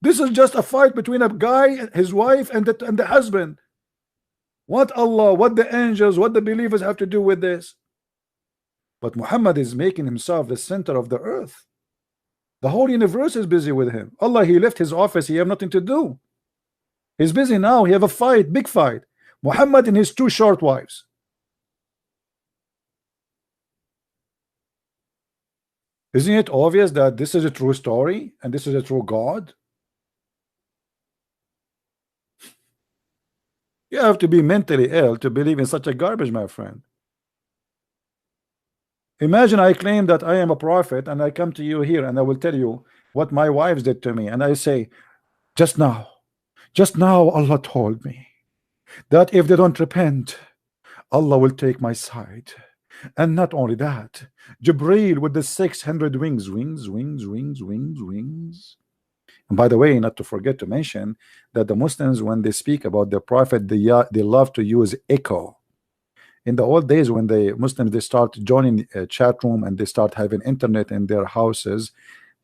This is just a fight between a guy, his wife, and the husband. What Allah, what the angels, what the believers have to do with this? But Muhammad is making himself the center of the earth. The whole universe is busy with him. Allah, he left his office, he have nothing to do. He's busy now, he have a fight, big fight. Muhammad and his two short wives. Isn't it obvious that this is a true story and this is a true God? You have to be mentally ill to believe in such a garbage, my friend. Imagine I claim that I am a prophet and I come to you here and I will tell you what my wives did to me, and I say, just now Allah told me that if they don't repent, Allah will take my side. And not only that, Jibreel with the 600 wings. And by the way, not to forget to mention that the Muslims, when they speak about the prophet, they love to use echo. In the old days, when the Muslims, they start joining a chat room and they start having internet in their houses,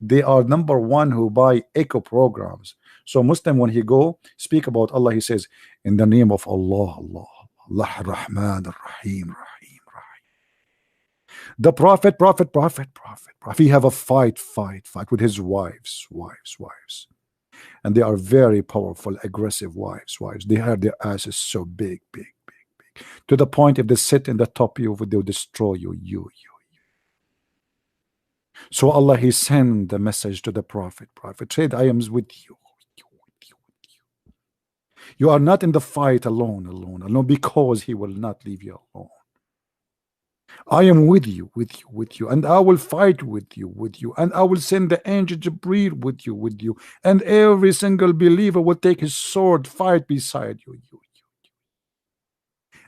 they are number one who buy echo programs. So Muslim, when he go speak about Allah, he says, in the name of Allah, Rahman Rahim. The prophet, he have a fight with his wives. And they are very powerful, aggressive wives. They have their asses so big, to the point if they sit in the top of you, they'll destroy you. So Allah, he sent the message to the prophet said, I am with you. You are not in the fight alone, because he will not leave you alone. I am with you, and I will fight with you, and I will send the angel Jibreel with you, and every single believer will take his sword, fight beside you.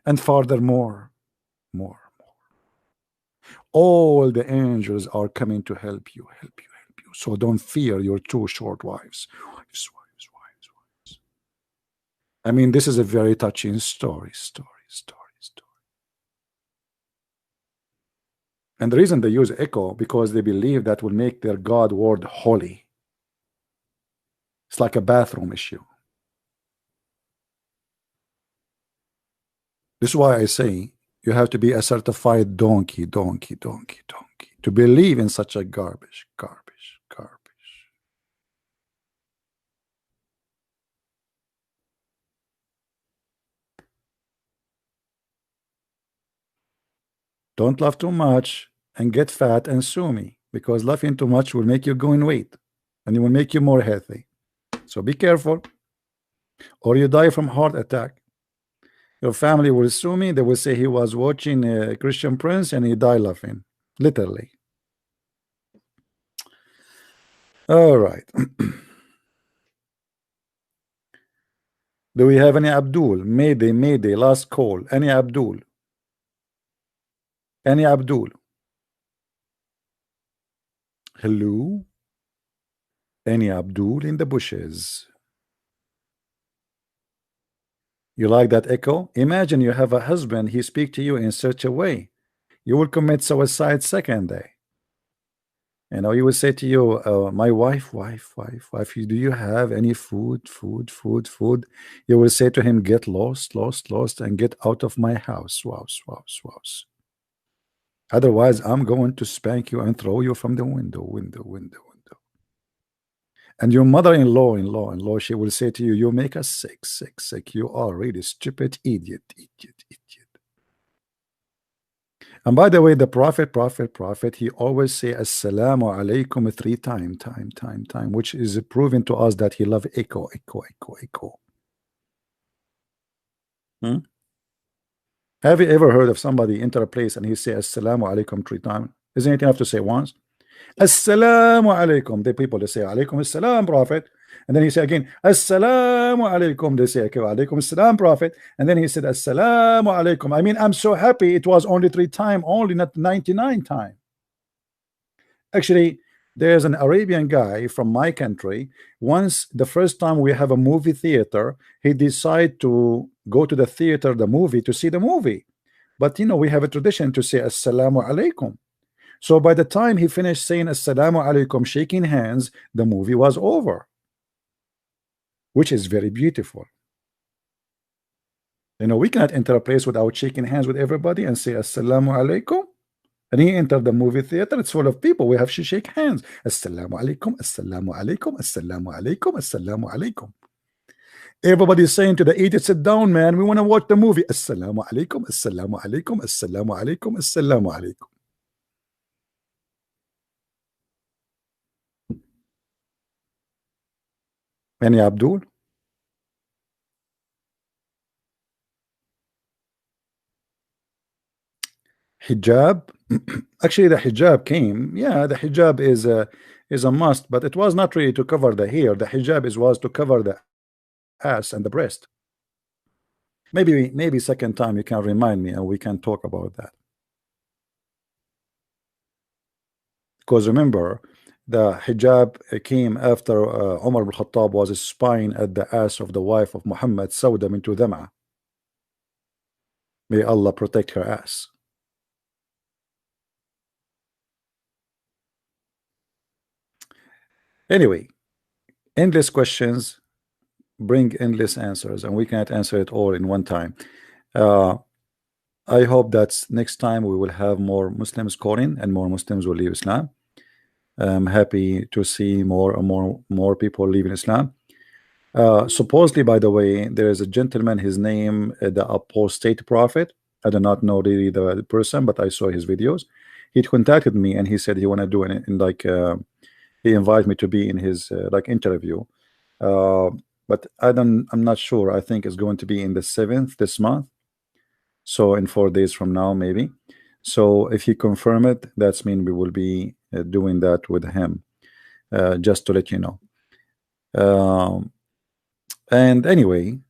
And furthermore, more. All the angels are coming to help you. So don't fear your two short wives. I mean, this is a very touching story. And the reason they use echo, because they believe that will make their God word holy. It's like a bathroom issue. This is why I say you have to be a certified donkey to believe in such a garbage. Don't laugh too much and get fat and sue me, because laughing too much will make you gain weight and it will make you more healthy. So be careful, or you die from heart attack. Your family will sue me. They will say he was watching a Christian Prince and he died laughing, literally. All right. Do we have any Abdul? Mayday, last call. Any Abdul? Hello? Any Abdul in the bushes? You like that echo? Imagine you have a husband, he speak to you in such a way, you will commit suicide second day. You know, he will say to you, my wife, do you have any food? You will say to him, get lost, and get out of my house. Otherwise, I'm going to spank you and throw you from the window. And your mother-in-law, she will say to you, you make us sick. You are really stupid idiot. And by the way, the prophet, he always say assalamu alaikum 3 time, which is proving to us that he love echo. Have you ever heard of somebody enter a place and he say assalamu alaikum 3 times? Isn't it enough to say once? Assalamu alaikum. The people, they say alaikum assalam, prophet. And then he said again, assalamu alaikum. They say, okay, alaikum assalam, prophet. And then he said, assalamu alaikum. I mean, I'm so happy it was only 3 times, only not 99 times. Actually, there's an Arabian guy from my country. Once, the first time we have a movie theater, he decided to go to the theater, the movie, to see the movie. But you know, we have a tradition to say assalamu alaikum. So by the time he finished saying assalamu alaikum, shaking hands, the movie was over, which is very beautiful. You know, we cannot enter a place without shaking hands with everybody and say assalamu alaikum. And he entered the movie theater, it's full of people. We have to shake hands. Assalamu alaikum, assalamu alaikum, assalamu alaikum, assalamu alaikum. Everybody's saying to the idiot, sit down, man. We want to watch the movie. Assalamu alaikum, assalamu alaikum, assalamu alaikum, assalamu alaikum. Any Abdul? Hijab. Actually, the hijab came. Yeah, the hijab is a must, but it was not really to cover the hair. The hijab was to cover the ass and the breast. Maybe second time you can remind me and we can talk about that. Because remember, the hijab came after Umar ibn Khattab was spying at the ass of the wife of Muhammad, Sauda bint Dham'a. May Allah protect her ass. Anyway, endless questions bring endless answers, and we can't answer it all in one time. I hope that next time we will have more Muslims calling and more Muslims will leave Islam. I'm happy to see more and more people leaving Islam. Supposedly, by the way, there is a gentleman, his name the apostate prophet. I do not know really the person, but I saw his videos. He contacted me and he said he want to do it in like he invited me to be in his like interview. But I'm not sure. I think it's going to be in the 7th this month, so in 4 days from now maybe. So if he confirm it, that's mean we will be doing that with him, just to let you know. And anyway,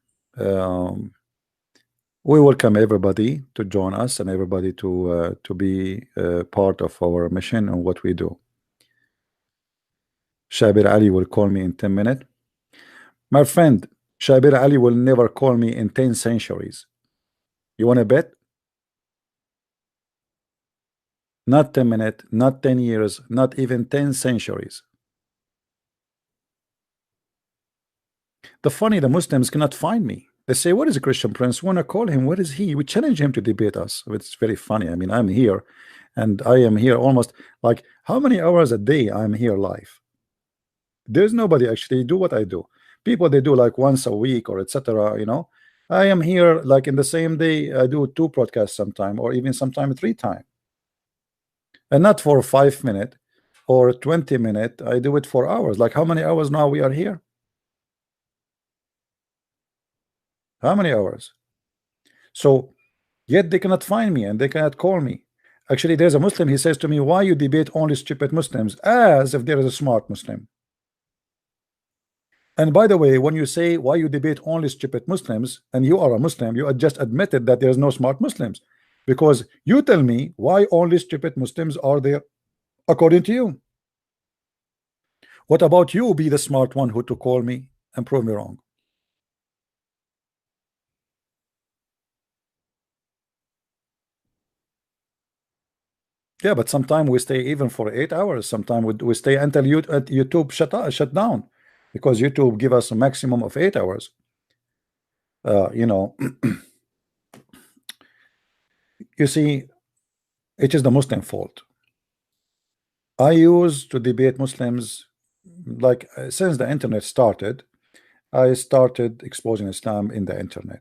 we welcome everybody to join us and everybody to be part of our mission and what we do. Shabir Ali will call me in 10 minutes. My friend, Shabir Ali will never call me in 10 centuries. You want to bet? Not 10 minutes, not 10 years, not even 10 centuries. The Muslims cannot find me. They say, what is a Christian Prince? We want to call him. What is he? We challenge him to debate us. It's very funny. I mean, I'm here and I am here almost like how many hours a day I'm here live? There's nobody actually do what I do. People, they do like once a week or etc. You know, I am here like in the same day. I do 2 podcasts sometime or even sometime 3 times, and not for 5 minutes or 20 minutes. I do it for hours. Like how many hours now we are here? How many hours? So yet they cannot find me and they cannot call me. Actually, there's a Muslim, he says to me, why you debate only stupid Muslims, as if there is a smart Muslim. And by the way, when you say why you debate only stupid Muslims and you are a Muslim, you just admitted that there's no smart Muslims, because you tell me why only stupid Muslims are there according to you. What about you be the smart one who to call me and prove me wrong? Yeah, but sometimes we stay even for 8 hours. Sometimes we stay until YouTube shut down, because YouTube give us a maximum of 8 hours. You know, you see, it is the Muslim fault. I used to debate Muslims like since the internet started. I started exposing Islam in the internet.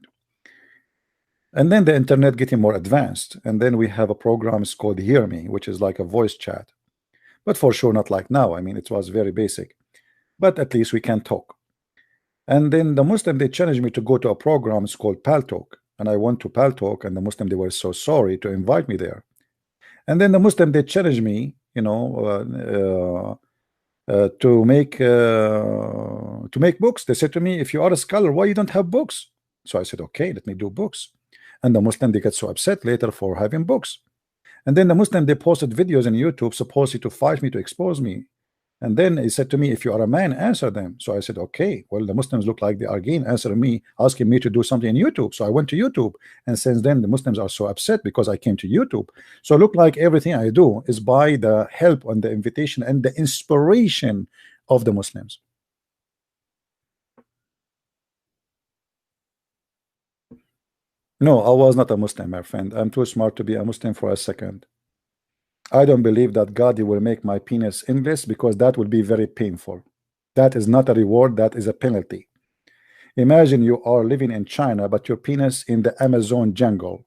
And then the internet getting more advanced, and then we have a program called Hear Me, which is like a voice chat, but for sure not like now. I mean, it was very basic, but at least we can talk. And then the Muslim, they challenged me to go to a program called Paltalk, and I went to Paltalk, and the Muslim, they were so sorry to invite me there. And then the Muslim, they challenged me, you know, to make books. They said to me, if you are a scholar, why you don't have books? So I said, okay, let me do books. And the Muslim, they get so upset later for having books. And then the Muslim, they posted videos on YouTube supposedly to fight me, to expose me. And then he said to me, if you are a man, answer them. So I said, okay. Well, the Muslims look like they are again answering me, asking me to do something in YouTube. So I went to YouTube, and since then the Muslims are so upset because I came to YouTube. So look like everything I do is by the help and the invitation and the inspiration of the Muslims. No, I was not a Muslim, my friend. I'm too smart to be a Muslim for a second. I don't believe that God will make my penis endless, because that will be very painful. That is not a reward, that is a penalty. Imagine you are living in China, but your penis in the Amazon jungle,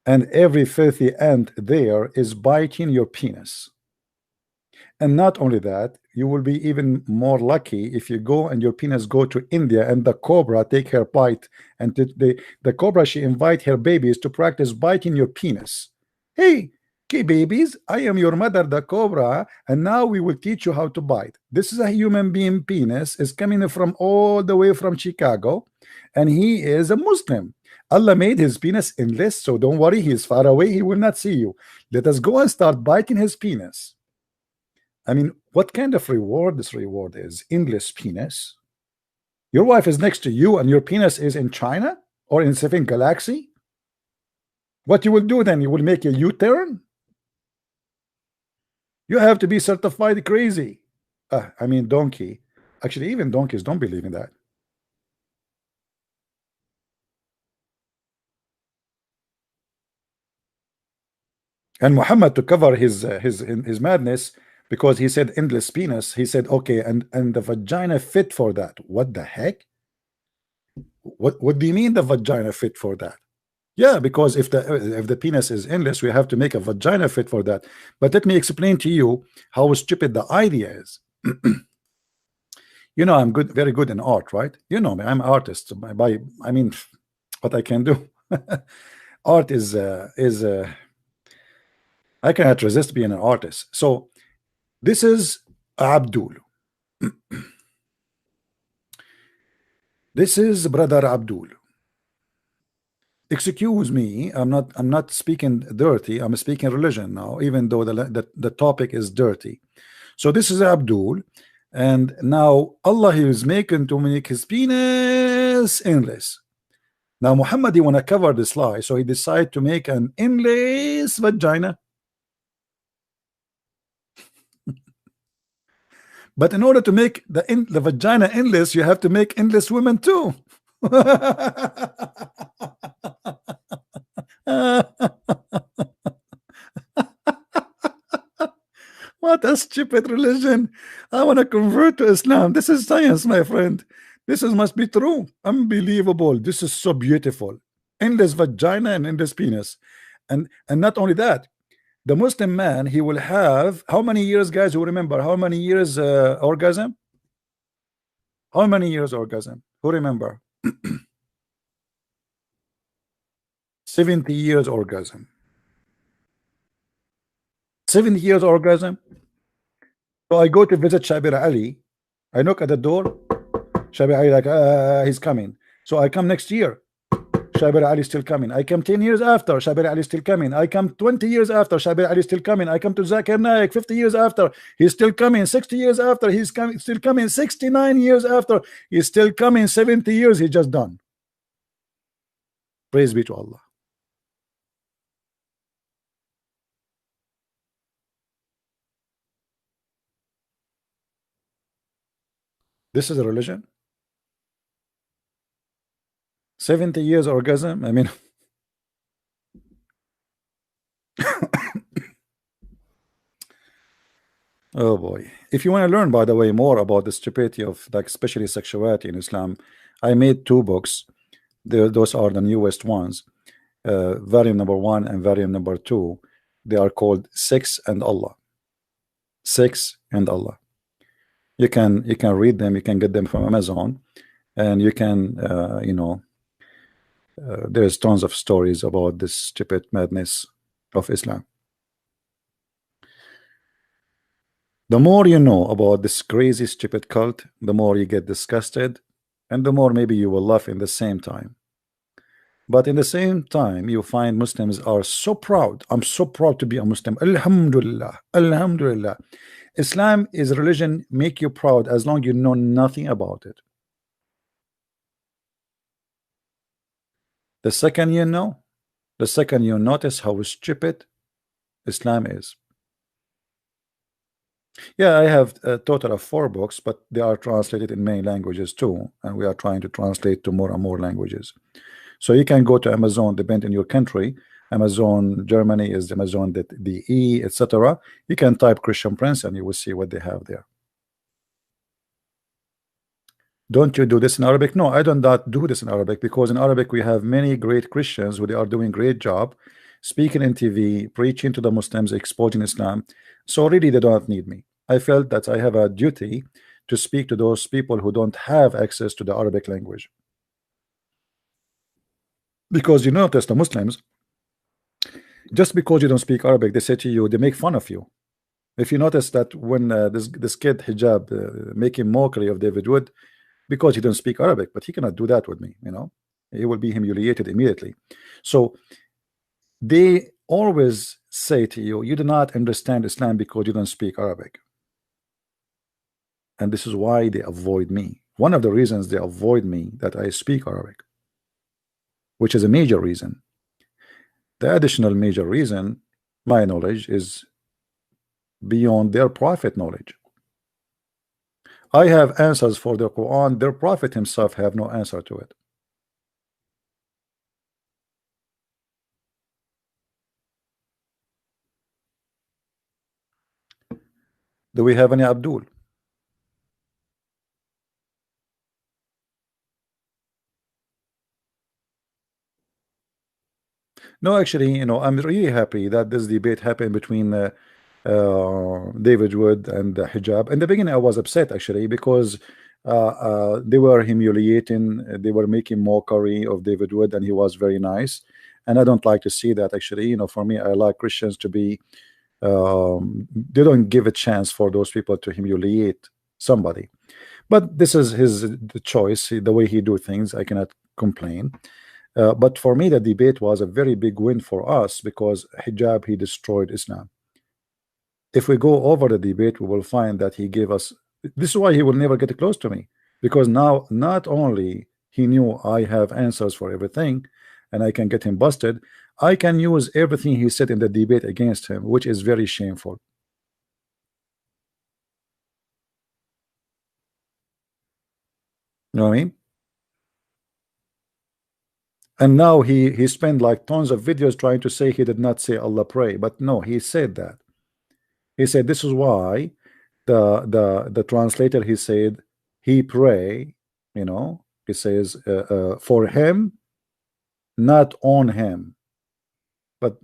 and every filthy ant there is biting your penis. And not only that, you will be even more lucky if you go and your penis go to India and the cobra take her bite, and the cobra, she invite her babies to practice biting your penis. Hey, okay, babies, I am your mother, the cobra, and now we will teach you how to bite. This is a human being penis, is coming from all the way from Chicago, and he is a Muslim. Allah made his penis endless, so don't worry, he is far away, he will not see you. Let us go and start biting his penis. I mean, what kind of reward this reward is? Endless penis? Your wife is next to you and your penis is in China or in 7 galaxy? What you will do then? You will make a U-turn? You have to be certified crazy. I mean, donkey. Actually, even donkeys don't believe in that. And Muhammad, to cover his madness, because he said endless penis, he said, okay, and the vagina fit for that. What the heck? What do you mean the vagina fit for that? Yeah, because if the penis is endless, we have to make a vagina fit for that. But let me explain to you how stupid the idea is. You know, I'm very good in art, right? You know me, I'm an artist. I mean, what I can do. Art is I cannot resist being an artist. So this is Abdul. This is brother Abdul. Excuse me, I'm not speaking dirty, I'm speaking religion now, even though the topic is dirty. So this is Abdul, and now Allah is making to make his penis endless. Now Muhammad, he want to cover this lie, so he decided to make an endless vagina. But in order to make the vagina endless, you have to make endless women too. What a stupid religion. I want to convert to Islam. This is science, my friend. This must be true. Unbelievable. This is so beautiful. Endless vagina and endless penis. And not only that, the Muslim man, he will have how many years, guys, who remember how many years orgasm? How many years orgasm? Who remember? 70 years orgasm. 70 years orgasm. So I go to visit Shabir Ali. I knock at the door. Shabir Ali like, he's coming. So I come next year. Shabir Ali still coming. I come 10 years after. Shabir Ali still coming. I come 20 years after. Shabir Ali still coming. I come to Zakir Naik 50 years after. He's still coming. 60 years after. He's coming. Still coming. 69 years after. He's still coming. 70 years. He just done. Praise be to Allah. This is a religion. 70 years orgasm. I mean, oh boy. If you want to learn, by the way, more about the stupidity of, like, especially sexuality in Islam, I made 2 books. Those are the newest ones. Variant number 1 and variant number 2, they are called Sex and Allah. Sex and Allah. You can read them. You can get them from Amazon, and you can there's tons of stories about this stupid madness of Islam. The more you know about this crazy stupid cult, the more you get disgusted, and the more maybe you will laugh in the same time. But in the same time, you find Muslims are so proud. I'm so proud to be a Muslim. Alhamdulillah. Alhamdulillah. Islam is a religion make you proud as long you know nothing about it. The second you know, the second you notice how stupid Islam is. Yeah, I have a total of 4 books, but they are translated in many languages too, and we are trying to translate to more and more languages. So you can go to Amazon, depending on your country. Amazon Germany is Amazon DE, etc. You can type Christian Prince and you will see what they have there. Don't you do this in Arabic? No, I don't do this in Arabic, because in Arabic we have many great Christians who they are doing great job speaking in TV, preaching to the Muslims, exposing Islam. So really they don't need me. I felt that I have a duty to speak to those people who don't have access to the Arabic language. Because you notice the Muslims, just because you don't speak Arabic, they say to you, they make fun of you. If you notice that when this kid hijab making mockery of David Wood because he doesn't speak Arabic, but he cannot do that with me, he will be humiliated immediately. So they always say to you, you do not understand Islam because you don't speak Arabic. And this is why they avoid me. One of the reasons they avoid me that I speak Arabic, which is a major reason. The additional major reason, my knowledge is beyond their prophet knowledge. I have answers for the Quran. Their prophet himself have no answer to it. Do we have any Abdul? No, actually, I'm really happy that this debate happened between David Wood and hijab. In the beginning, I was upset actually, because they were humiliating, they were making mockery of David Wood, and he was very nice. And I don't like to see that actually. For me, I like Christians to be, they don't give a chance for those people to humiliate somebody. But this is the choice, the way he do things. I cannot complain. But for me, the debate was a very big win for us, because hijab, he destroyed Islam. If we go over the debate, we will find that he gave us, this is why he will never get close to me, because now not only he knew I have answers for everything and I can get him busted, I can use everything he said in the debate against him, which is very shameful. You know what I mean? And now he spent like tons of videos trying to say he did not say Allah pray, but no, he said that. He said this is why the translator, he said he pray, he says for him, not on him. But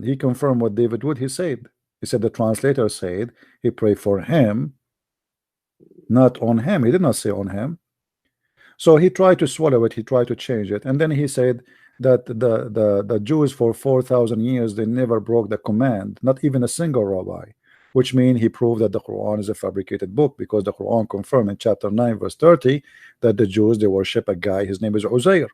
he confirmed what David Wood he said. He said the translator said he pray for him, not on him. He did not say on him. So he tried to swallow it, he tried to change it, and then he said that the Jews for 4,000 years, they never broke the command, not even a single rabbi, which means he proved that the Quran is a fabricated book, because the Quran confirmed in chapter 9 verse 30 that the Jews, they worship a guy, his name is Uzair.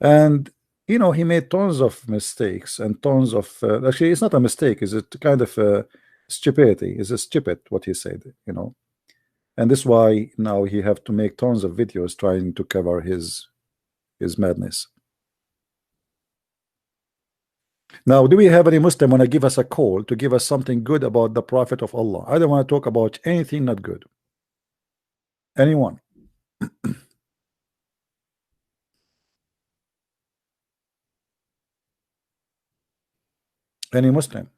And he made tons of mistakes and tons of actually it's not a mistake, it's a kind of stupidity, it's a stupid what he said, and this is why now he have to make tons of videos trying to cover his madness. Now, do we have any Muslim want to give us a call to give us something good about the Prophet of Allah? I don't want to talk about anything not good. Anyone? Any Muslim?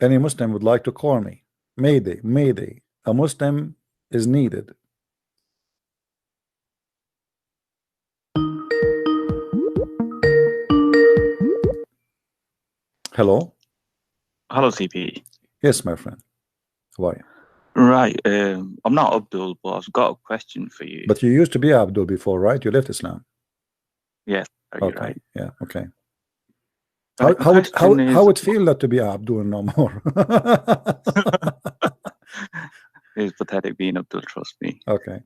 Any Muslim would like to call me? Mayday, Mayday. A Muslim is needed. Hello? Hello, CP. Yes, my friend. How are you? Right. I'm not Abdul, but I've got a question for you. But you used to be Abdul before, right? You left Islam. Yes. Okay. Right. Yeah. Okay. Right, How it feel that to be Abdul no more? It's pathetic being Abdul, trust me. Okay.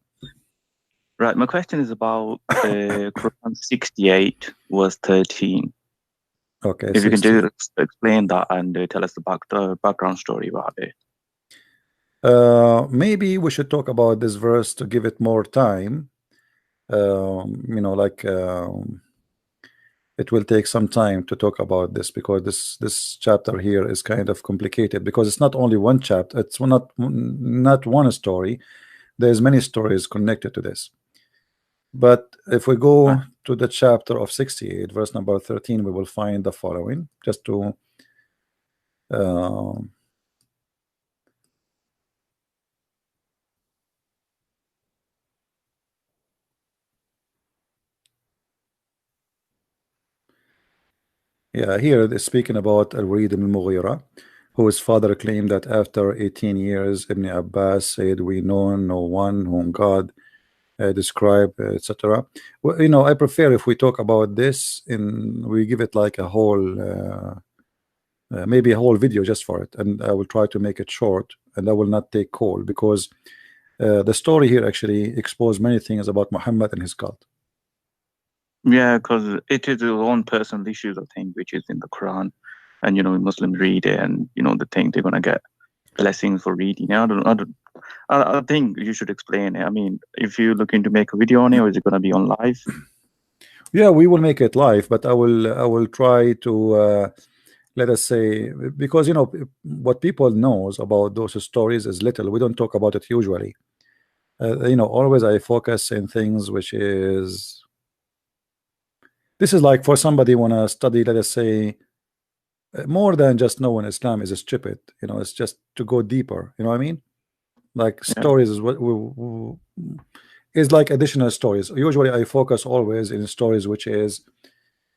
Right. My question is about Quran 68 verse 13. Okay. If you can do explain that and tell us the background story about it. Maybe we should talk about this verse to give it more time. You know, like it will take some time to talk about this, because this chapter here is kind of complicated, because it's not only one chapter, it's not one story. There's many stories connected to this. But if we go to the chapter of 68, verse number 13, we will find the following, just to yeah, here they're speaking about Al-Walid ibn Mughira, whose father claimed that after 18 years, Ibn Abbas said, "We know no one whom God described," etc. Well, you know, I prefer if we talk about this we give it like a whole maybe a whole video just for it, and I will try to make it short, and I will not take call, because the story here actually exposed many things about Muhammad and his cult. Yeah, because it is their own personal issues, I think, which is in the Quran, and Muslims read it, and they think they're gonna get blessings for reading. I think you should explain it. I mean, if you're looking to make a video on it, or is it gonna be on live? Yeah, we will make it live, but I will try to let us say, because what people knows about those stories is little. We don't talk about it usually. Always I focus in things which is, this is like for somebody wanna study, let us say, more than just knowing Islam is stupid. It's just to go deeper. You know what I mean? Like stories is what is like additional stories. Usually I focus always in stories which is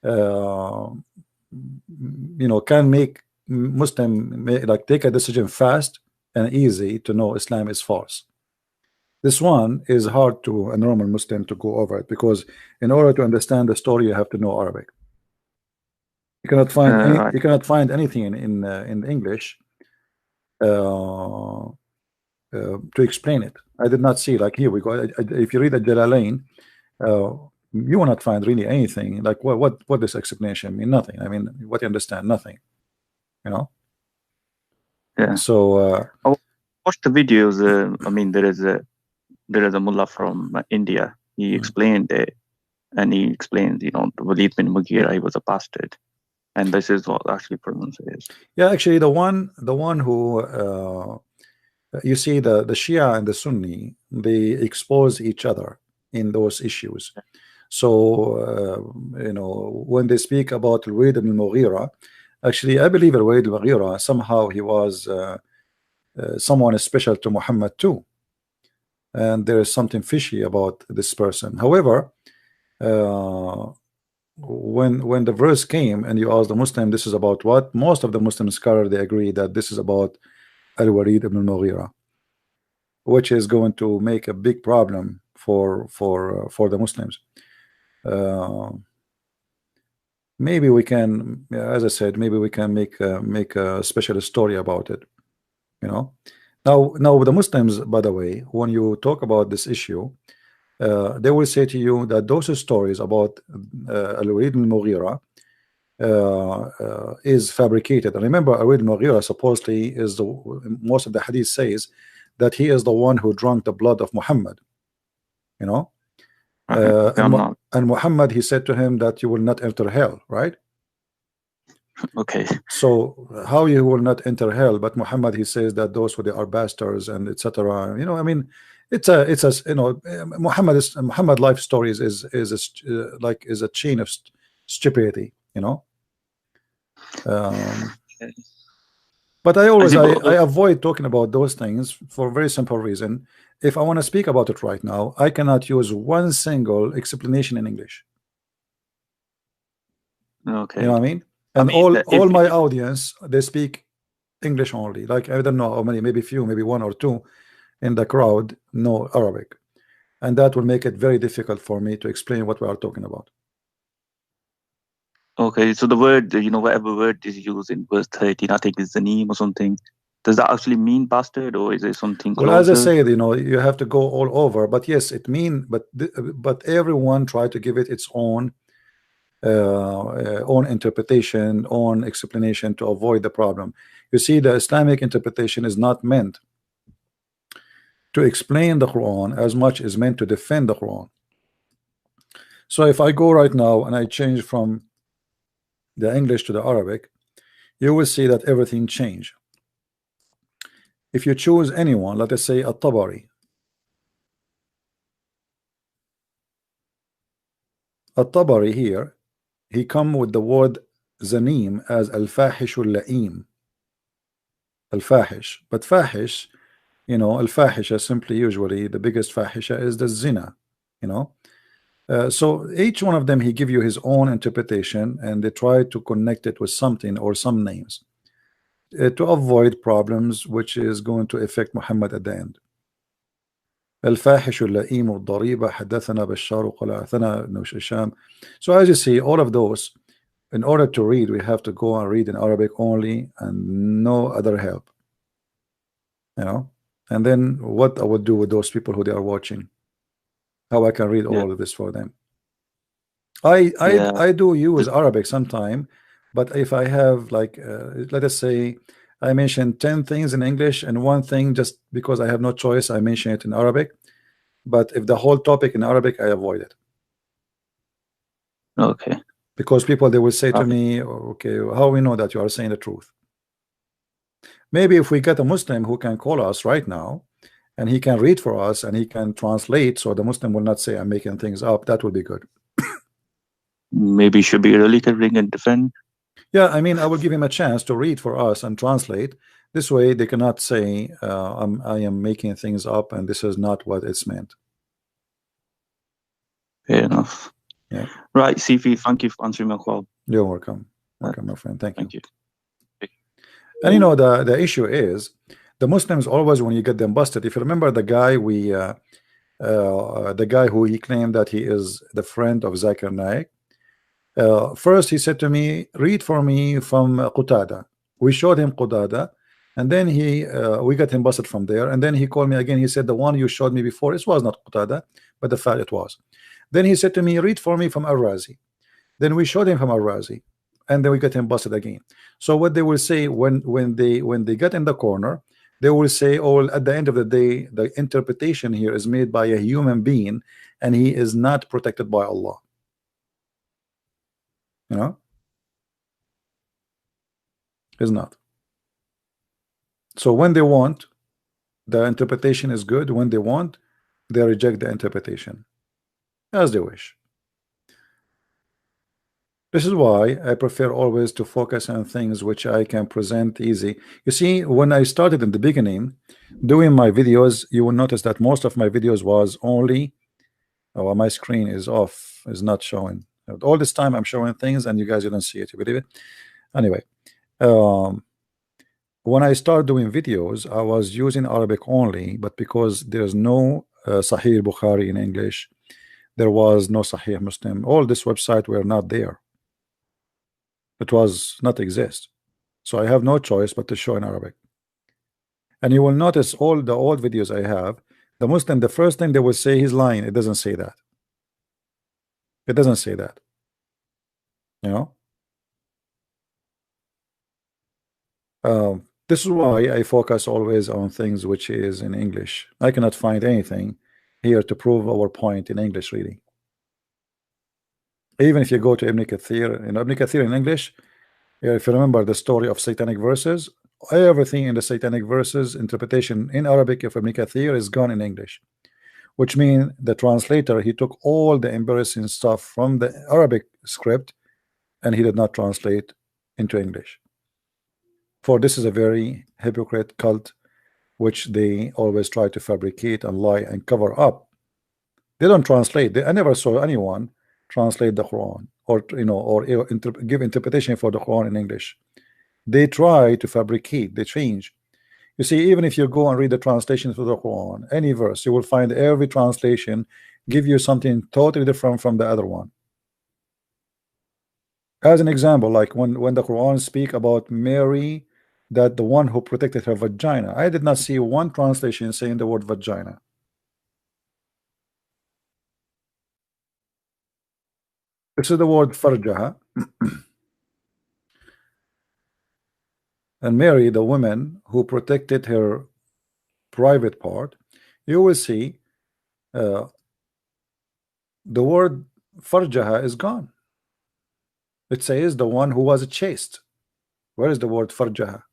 can make Muslim like take a decision fast and easy to know Islam is false. This one is hard to a normal Muslim to go over it, because in order to understand the story you have to know Arabic. You cannot find you cannot find anything in English to explain it. I did not see, like, here we go. If you read the Jalalain, you will not find really anything like what this explanation mean. Nothing. I mean, what you understand, nothing. Yeah. So I watched the videos. I mean, there is a mullah from India. He explained it, and he explained, the Walid bin Mughira, he was a bastard, and this is what actually pronounce is. Yeah, actually, the one who you see, the Shia and the Sunni, they expose each other in those issues. So when they speak about Al-Walid ibn Mughira, actually I believe Al-Walid ibn Mughira, somehow he was someone special to Muhammad too, and there is something fishy about this person. However, when the verse came and you ask the Muslim, this is about what? Most of the Muslim scholars, they agree that this is about Al-Walid ibn Mughira, which is going to make a big problem for the Muslims. Maybe we can, as I said, maybe we can make a special story about it. Now the Muslims, by the way, when you talk about this issue, they will say to you that those stories about Al-Walid ibn Mughira is fabricated. And remember, Al-Walid ibn Mughira supposedly is most of the hadith says that he is the one who drank the blood of Muhammad. And Muhammad, he said to him that you will not enter hell, right? Okay. So how you will not enter hell? But Muhammad, he says that those who they are bastards and etc. I mean, it's a Muhammad life stories is a chain of stupidity. But I avoid talking about those things for a very simple reason. If I want to speak about it right now, I cannot use one single explanation in English. Okay. You know what I mean? And all my audience, they speak English only. Like, I don't know how many, maybe few, maybe one or two in the crowd know Arabic. And that will make it very difficult for me to explain what we are talking about. Okay, so the word, whatever word is used in verse 13, I think is the name or something. Does that actually mean bastard, or is it something closer? Well, as I said, you have to go all over. But yes, it mean, but everyone try to give it its own interpretation, own explanation to avoid the problem. You see, the Islamic interpretation is not meant to explain the Quran as much as meant to defend the Quran. So if I go right now and I change from the English to the Arabic, you will see that everything change. If you choose anyone, let us say At-Tabari. At-Tabari here, he come with the word zanim as al-fahishul la'im. Al-fahish. But fahish, al-fahisha simply usually the biggest fahisha is the zina, so each one of them, he give you his own interpretation, and they try to connect it with something or some names to avoid problems which is going to affect Muhammad at the end. الفاحش اللئيم الضريبة حدثنا بشار قال أثنا ابن هشام. So as you see, all of those, in order to read, we have to go and read in Arabic only and no other help. And then what I would do with those people who they are watching, how I can read all of this for them. I do use Arabic sometime, but if I have like let us say I mention 10 things in English and one thing, just because I have no choice, I mention it in Arabic. But if the whole topic in Arabic, I avoid it. Okay. Because people, they will say to me, okay, how we know that you are saying the truth? Maybe if we get a Muslim who can call us right now and he can read for us and he can translate, so the Muslim will not say I'm making things up, that would be good. Maybe should be really covering and defend. Yeah, I mean, I will give him a chance to read for us and translate. This way they cannot say I am making things up and this is not what it's meant. Fair enough. Yeah. Right, Sifi, thank you for answering my call. You're welcome. Welcome, my friend. Thank you. And the issue is the Muslims always, when you get them busted, if you remember the guy the guy who he claimed that he is the friend of Zakir Naik. First he said to me, read for me from Qutada. We showed him Qutada, and then we got him busted from there, and then he called me again. He said the one you showed me before, it was not Qutada, but the fact it was. Then he said to me, read for me from Al-Razi. Then we showed him from Al-Razi, and then we got him busted again. So what they will say when they get in the corner, they will say, oh, at the end of the day, the interpretation here is made by a human being and he is not protected by Allah. Is not. So when they want, the interpretation is good. When they want, they reject the interpretation as they wish. This is why I prefer always to focus on things which I can present easy. You see, when I started in the beginning doing my videos, you will notice that most of my videos was only my screen is off, is not showing. All this time I'm showing things and you guys didn't see it. You believe it? Anyway, when I started doing videos, I was using Arabic only, but because there's no Sahih Bukhari in English, there was no Sahih Muslim. All this website were not there. It was not exist. So I have no choice but to show in Arabic. And you will notice all the old videos I have, the Muslim, the first thing they will say, he's lying. It doesn't say that. It doesn't say that. This is why I focus always on things which is in English. I cannot find anything here to prove our point in English, really. Even if you go to Ibn Kathir, Ibn Kathir in English, if you remember the story of satanic verses, everything in the satanic verses interpretation in Arabic of Ibn Kathir is gone in English, which means the translator, he took all the embarrassing stuff from the Arabic script and he did not translate into English. For this is a very hypocrite cult, which they always try to fabricate and lie and cover up. They don't translate. I never saw anyone translate the Quran or give interpretation for the Quran in English. They try to fabricate. They change. You see, even if you go and read the translation for the Quran, any verse, you will find every translation give you something totally different from the other one. As an example, like when the Quran speak about Mary, that the one who protected her vagina, I did not see one translation saying the word vagina. This is the word farjaha. And Mary, the woman who protected her private part, you will see the word farjaha is gone. It says the one who was chaste. Where is the word farjaha?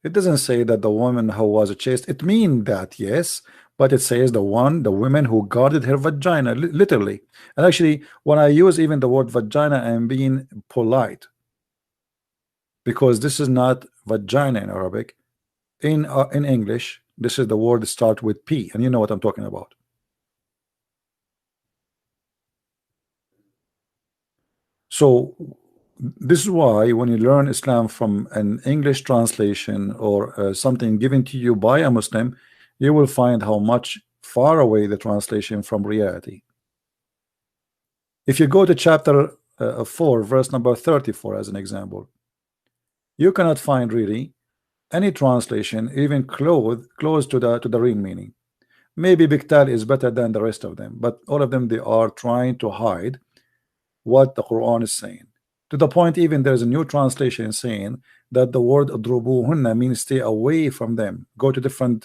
It doesn't say that the woman who was chaste. It means that, yes, but it says the woman who guarded her vagina, literally. And actually, when I use even the word vagina, I'm being polite, because this is not vagina in Arabic. In English, this is the word that starts with P, and you know what I'm talking about. So this is why when you learn Islam from an English translation or something given to you by a Muslim, you will find how much far away the translation from reality. If you go to chapter 4, verse number 34 as an example, you cannot find really any translation even close to the real meaning. Maybe Biktal is better than the rest of them, but all of them, they are trying to hide what the Quran is saying, to the point even there's a new translation saying that the word adrubuhunna means stay away from them, go to different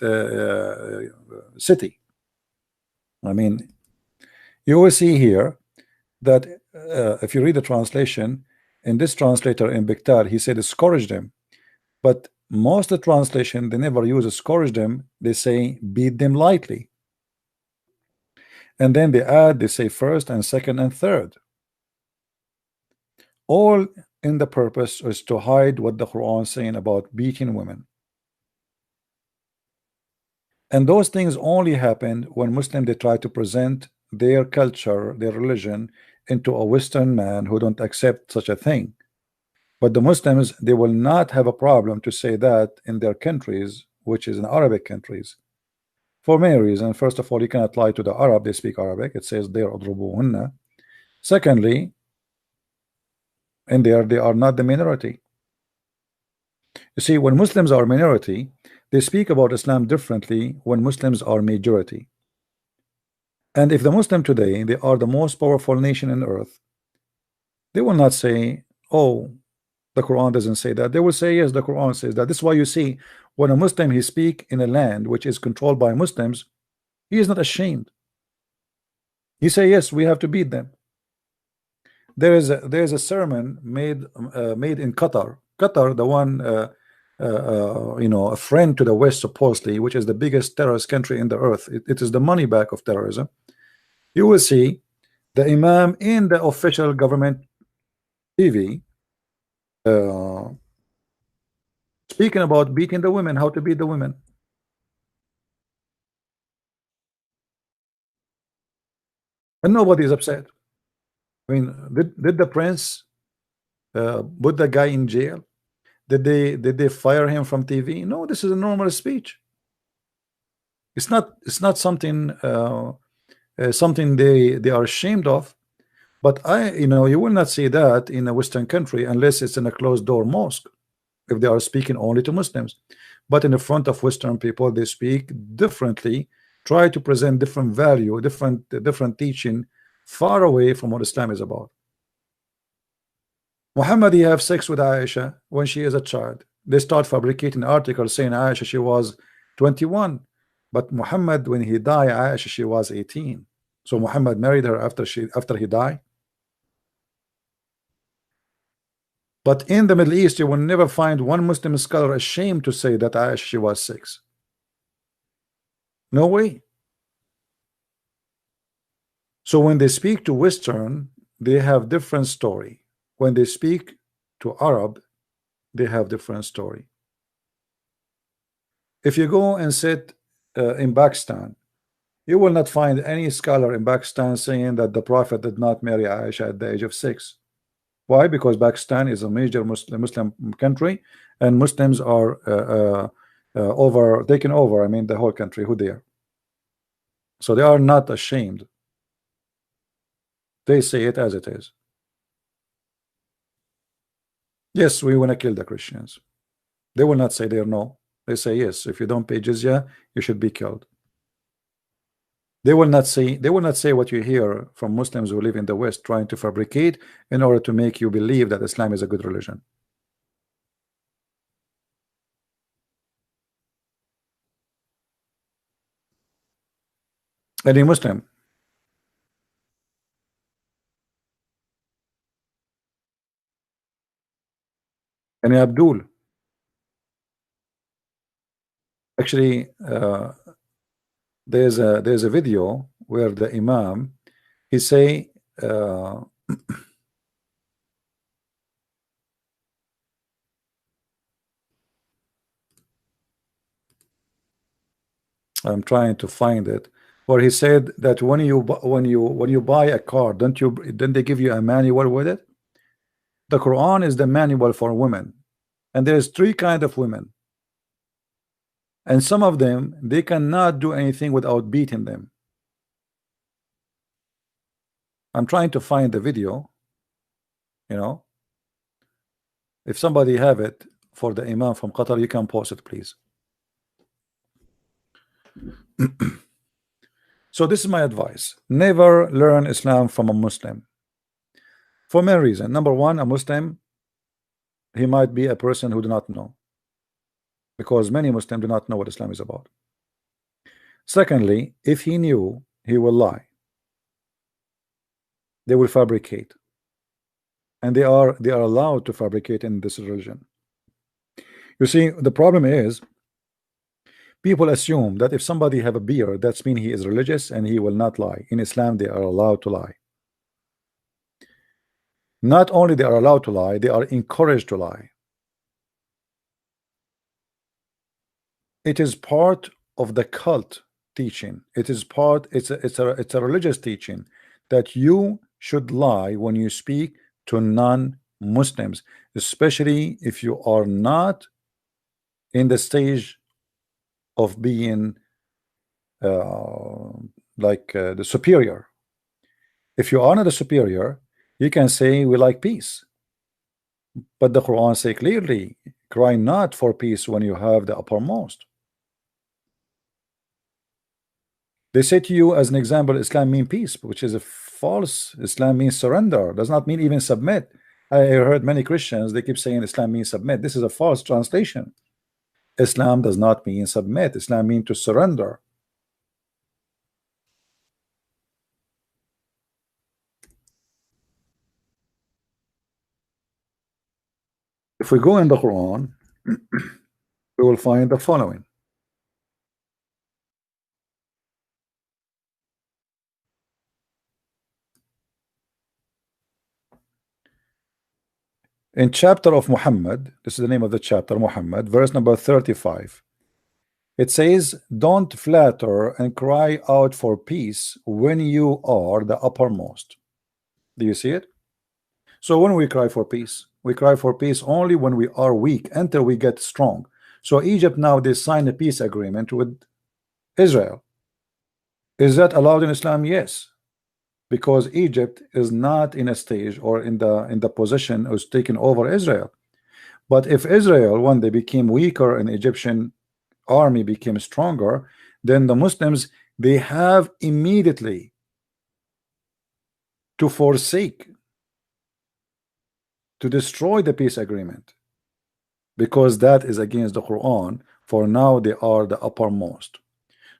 city. I mean, you will see here that if you read the translation, in this translator in Biktar, he said discourage them, but most of the translation, they never use discourage them, they say beat them lightly, and then they say first and second and third, all in the purpose is to hide what the Quran is saying about beating women. And those things only happened when Muslims, they try to present their culture, their religion into a Western man who don't accept such a thing. But the Muslims, they will not have a problem to say that in their countries, which is in Arabic countries, for many reasons. First of all, you cannot lie to the Arab, they speak Arabic. It says there adrubuhunna. Secondly, in there they are not the minority. You see, when Muslims are minority, they speak about Islam differently when Muslims are majority. And if the Muslim today, they are the most powerful nation on earth, they will not say, oh, the Quran doesn't say that. They will say, yes, the Quran says that. This is why you see when a Muslim, he speak in a land which is controlled by Muslims, he is not ashamed. He say, yes, we have to beat them. There is a sermon made in Qatar. Qatar, the one a friend to the West supposedly, which is the biggest terrorist country in the earth. It is the money back of terrorism. You will see the Imam in the official government TV speaking about beating the women, how to beat the women. And nobody is upset. I mean, did the prince put the guy in jail? Did they fire him from TV? No, this is a normal speech. It's not something something they are ashamed of. But you will not see that in a Western country unless it's in a closed door mosque, if they are speaking only to Muslims. But in the front of Western people, they speak differently, try to present different value, different teaching, far away from what Islam is about. Muhammad, he have sex with Aisha when she is a child. They start fabricating articles saying Aisha, she was 21, but Muhammad, when he died, Aisha, she was 18. So Muhammad married her after he died. But in the Middle East, you will never find one Muslim scholar ashamed to say that Aisha, she was 6. No way. So when they speak to Western, they have different story. When they speak to Arab, they have different story. If you go and sit in Pakistan, you will not find any scholar in Pakistan saying that the Prophet did not marry Aisha at the age of 6. Why? Because Pakistan is a major Muslim country, and Muslims are taking over. I mean, the whole country, who they are. So they are not ashamed. They say it as it is. Yes, we want to kill the Christians. They will not say there no. They say yes. If you don't pay jizya, you should be killed. They will not say what you hear from Muslims who live in the West trying to fabricate in order to make you believe that Islam is a good religion. Any Muslim? Any Abdul? Actually, there's a video where the Imam, he say I'm trying to find it, where he said that when you buy a car, don't they give you a manual with it? The Quran is the manual for women, and there's 3 kind of women, and some of them, they cannot do anything without beating them. I'm trying to find the video, you know. If somebody have it for the Imam from Qatar, you can post it, please. So this is my advice: never learn Islam from a Muslim, for many reasons. Number one, a Muslim, he might be a person who do not know, because many Muslims do not know what Islam is about. Secondly, if he knew, he will lie. They will fabricate, and they are allowed to fabricate in this religion. You see, the problem is, people assume that if somebody have a beard, that's mean he is religious and he will not lie. In Islam, they are allowed to lie. Not only they are allowed to lie, they are encouraged to lie. It is part of the cult teaching. It is part. It's a religious teaching that you should lie when you speak to non-Muslims, especially if you are not in the stage of being the superior. If you are not a superior, you can say we like peace, but the Quran say clearly, cry not for peace when you have the uppermost. They say to you, as an example, Islam means peace, which is a false. Islam means surrender, does not mean even submit. I heard many Christians, they keep saying Islam means submit. This is a false translation. Islam does not mean submit. Islam means to surrender. If we go in the Quran, we will find the following. In chapter of Muhammad, this is the name of the chapter, Muhammad, verse number 35. It says, don't flatter and cry out for peace when you are the uppermost. Do you see it? So when we cry for peace, we cry for peace only when we are weak, until we get strong. So Egypt now, they sign a peace agreement with Israel. Is that allowed in Islam? Yes, because Egypt is not in a stage or in the position of taking over Israel. But if Israel, when they became weaker and Egyptian army became stronger, then the Muslims, they have immediately to forsake, to destroy the peace agreement, because that is against the Quran. For now they are the uppermost.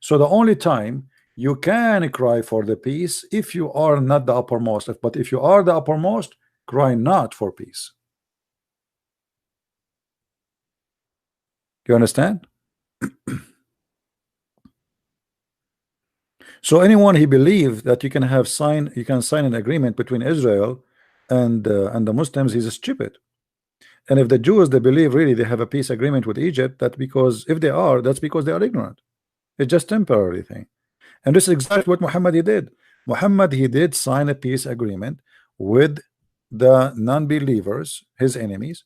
So the only time you can cry for the peace if you are not the uppermost, but if you are the uppermost, cry not for peace. You understand? So anyone he believes that you can sign an agreement between Israel and the Muslims, he's stupid. And if the Jews, they believe really they have a peace agreement with Egypt, that's because if they are, that's because they are ignorant. It's just temporary thing. And this is exactly what Muhammad he did. Muhammad he did sign a peace agreement with the non-believers, his enemies,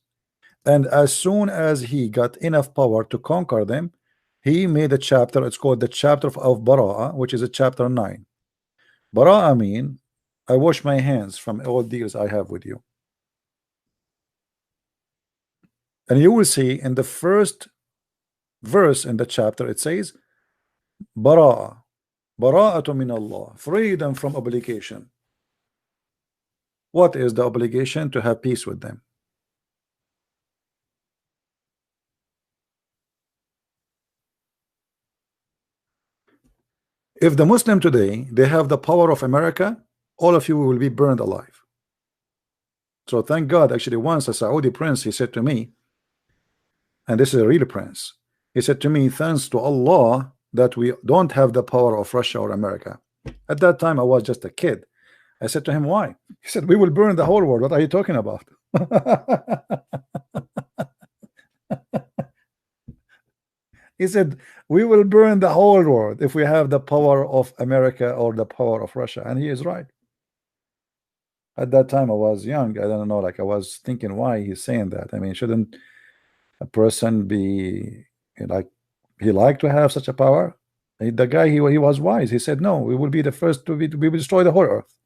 and as soon as he got enough power to conquer them, he made a chapter. It's called the chapter of Bara'a, which is a chapter 9. Bara'a mean I wash my hands from all deals I have with you. And you will see in the first verse in the chapter it says Bara'a, Bara'atu min Allah, freedom from obligation. What is the obligation? To have peace with them. If the Muslim today they have the power of America, all of you will be burned alive. So thank God, actually once a Saudi prince, he said to me, and this is a real prince, he said to me, thanks to Allah that we don't have the power of Russia or America. At that time I was just a kid. I said to him, why? He said, we will burn the whole world. What are you talking about? He said, we will burn the whole world if we have the power of America or the power of Russia. And he is right. At that time I was young. I don't know, like I was thinking why he's saying that. I mean, shouldn't a person be like, he liked to have such a power? The guy, he was wise. He said, no, we will be the first to we will destroy the whole earth.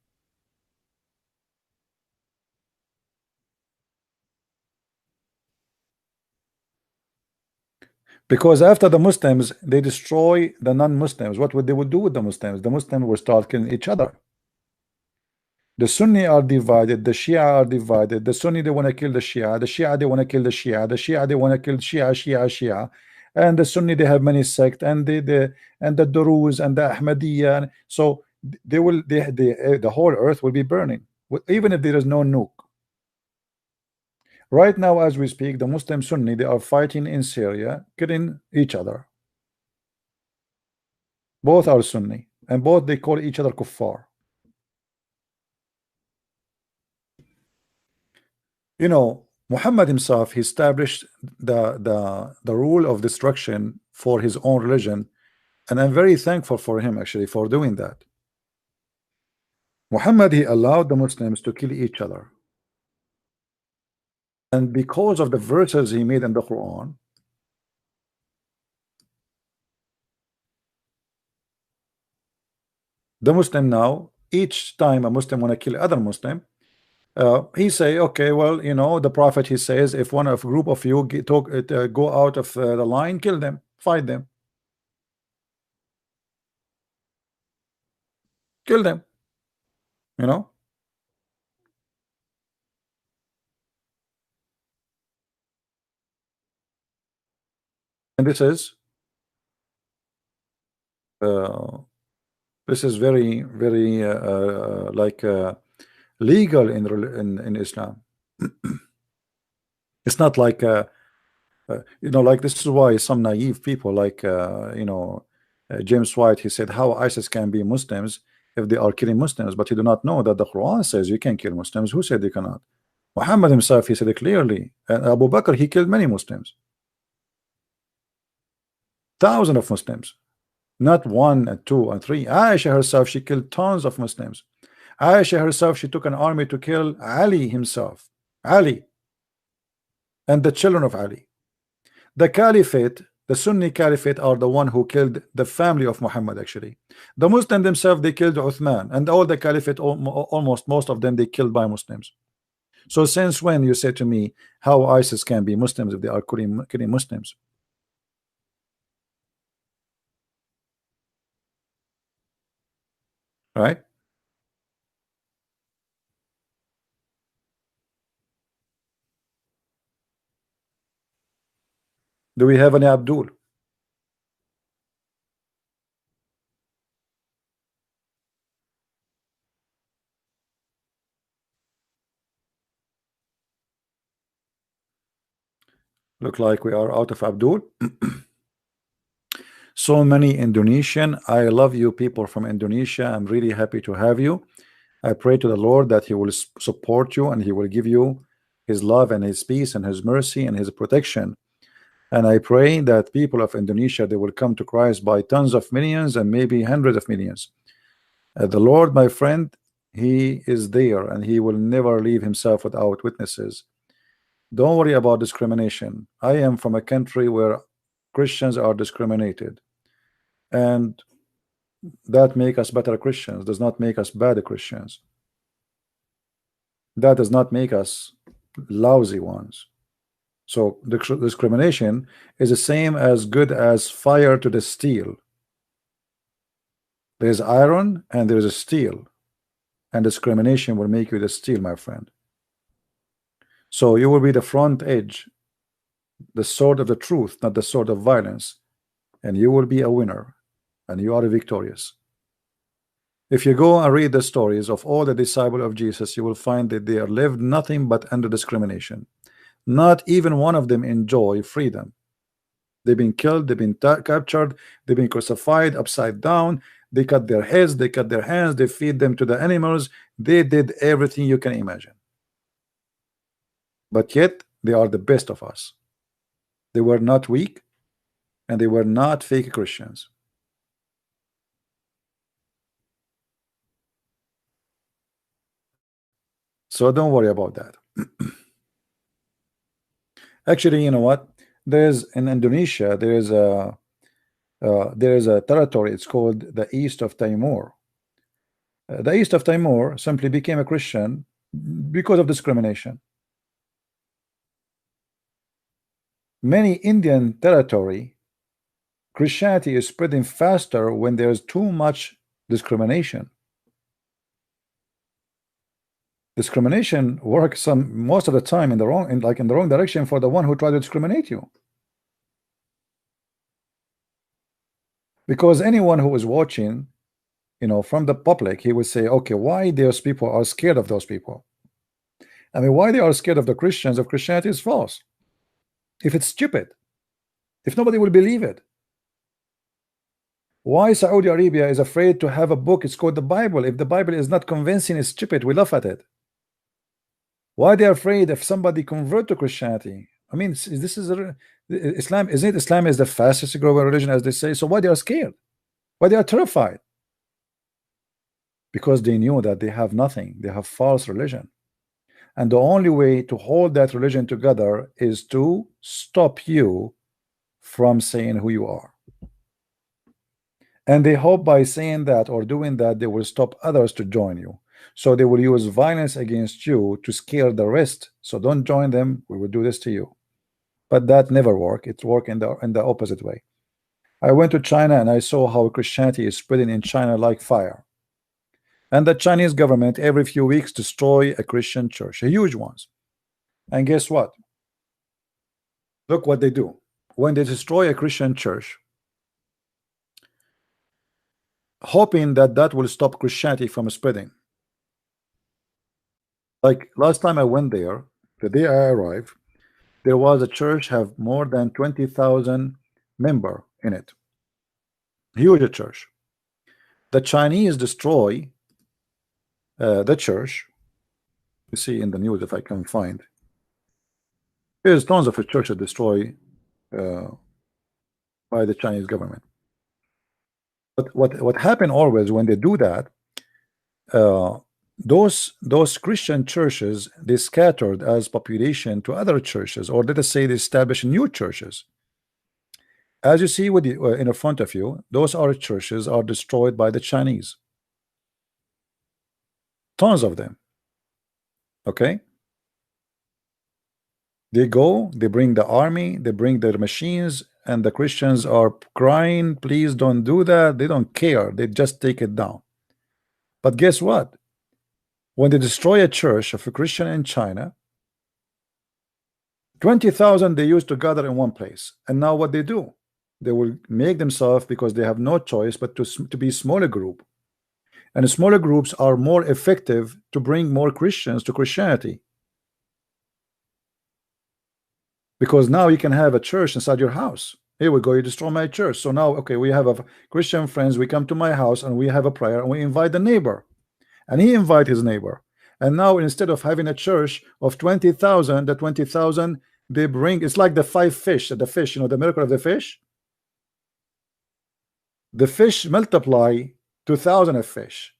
Because after the Muslims, they destroy the non-Muslims. What would they would do with the Muslims? The Muslims will start killing each other. The Sunni are divided, the Shia are divided. The Sunni, they want to kill the Shia they want to kill the Shia they want to kill Shia. And the Sunni, they have many sects, and the Duruz and the Ahmadiyya. So they will the whole earth will be burning, even if there is no nuke. Right now, as we speak, the Muslim Sunni, they are fighting in Syria, killing each other. Both are Sunni, and both they call each other kuffar. You know, Muhammad himself, he established the rule of destruction for his own religion, and I'm very thankful for him actually for doing that. Muhammad, he allowed the Muslims to kill each other. And because of the verses he made in the Quran, the Muslim now, each time a Muslim want to kill other Muslim, he say, okay, well, you know, the Prophet, he says, if one of group of you go out of the line, kill them, fight them, kill them, you know. And this is very, very like legal in Islam. It's not like you know, like this is why some naive people like you know, James White, he said how ISIS can be Muslims if they are killing Muslims, but you do not know that the Quran says you can kill Muslims. Who said they cannot? Muhammad himself, he said it clearly, and Abu Bakr, he killed many Muslims, thousands of Muslims, not one and two and three. Aisha herself, she killed tons of Muslims. Aisha herself, she took an army to kill Ali himself, Ali and the children of Ali. The Caliphate, the Sunni Caliphate, are the one who killed the family of Muhammad actually. The Muslims themselves, they killed Uthman, and all the Caliphate, almost most of them, they killed by Muslims. So since when you say to me how ISIS can be Muslims if they are killing Muslims? Right? Do we have any Abdul? Look like we are out of Abdul. So many Indonesian. I love you people from Indonesia. I'm really happy to have you. I pray to the Lord that he will support you and he will give you His love and His peace and His mercy and His protection. And I pray that people of Indonesia, they will come to Christ by tons of millions and maybe hundreds of millions. The Lord, my friend, He is there, and He will never leave Himself without witnesses. Don't worry about discrimination. I am from a country where Christians are discriminated, and that make us better Christians, does not make us bad Christians. That does not make us lousy ones. So the discrimination is the same as good as fire to the steel. There's iron and there's a steel, and discrimination will make you the steel, my friend. So you will be the front edge, the sword of the truth, not the sword of violence, and you will be a winner, and you are victorious. If you go and read the stories of all the disciples of Jesus, you will find that they lived nothing but under discrimination. Not even one of them enjoy freedom. They've been killed, they've been captured, they've been crucified upside down, they cut their heads, they cut their hands, they feed them to the animals, they did everything you can imagine. But yet they are the best of us. They were not weak, and they were not fake Christians. So don't worry about that. Actually, you know what? There's in Indonesia, there is a territory. It's called the East of Timor. The East of Timor simply became a Christian because of discrimination. Many Indian territory, Christianity is spreading faster when there's too much discrimination. Discrimination works most of the time in the wrong, in the wrong direction for the one who tried to discriminate you. Because anyone who is watching, you know, from the public, he would say, okay, why those people are scared of those people? I mean, why they are scared of the Christians if Christianity is false? If it's stupid, if nobody will believe it. Why Saudi Arabia is afraid to have a book, it's called the Bible. If the Bible is not convincing, it's stupid, we laugh at it. Why they are afraid if somebody convert to Christianity? I mean, this is Islam, isn't it? Islam is the fastest growing religion, as they say. So why they are scared? Why they are terrified? Because they knew that they have nothing. They have false religion, and the only way to hold that religion together is to stop you from saying who you are. And they hope by saying that or doing that, they will stop others to join you. So they will use violence against you to scare the rest. So don't join them. We will do this to you. But that never worked. It worked in the opposite way. I went to China and I saw how Christianity is spreading in China like fire. And the Chinese government every few weeks destroy a Christian church, a huge ones. And guess what? Look what they do. When they destroy a Christian church, hoping that that will stop Christianity from spreading. Like last time I went there, the day I arrived, there was a church have more than 20,000 members in it. Huge church. The Chinese destroy the church. You see in the news, if I can find. There's tons of churches destroyed by the Chinese government. But what happened always when they do that, those Christian churches, they scattered as population to other churches, or let us say they established new churches. As you see with the, in front of you, those are churches are destroyed by the Chinese. Tons of them. Okay. They go, they bring the army, they bring their machines, and the Christians are crying, please don't do that. They don't care. They just take it down. But guess what? When they destroy a church of a Christian in China, 20,000 they used to gather in one place. And now what they do? They will make themselves, because they have no choice but to be smaller group. And smaller groups are more effective to bring more Christians to Christianity. Because now you can have a church inside your house. Here we go, you destroy my church. So now, okay, we have a Christian friends, we come to my house and we have a prayer and we invite the neighbor. And he invite his neighbor. And now instead of having a church of 20,000, the 20,000 they bring, it's like the 5 fish, the fish, you know, the miracle of the fish. The fish multiply 2,000 of fish.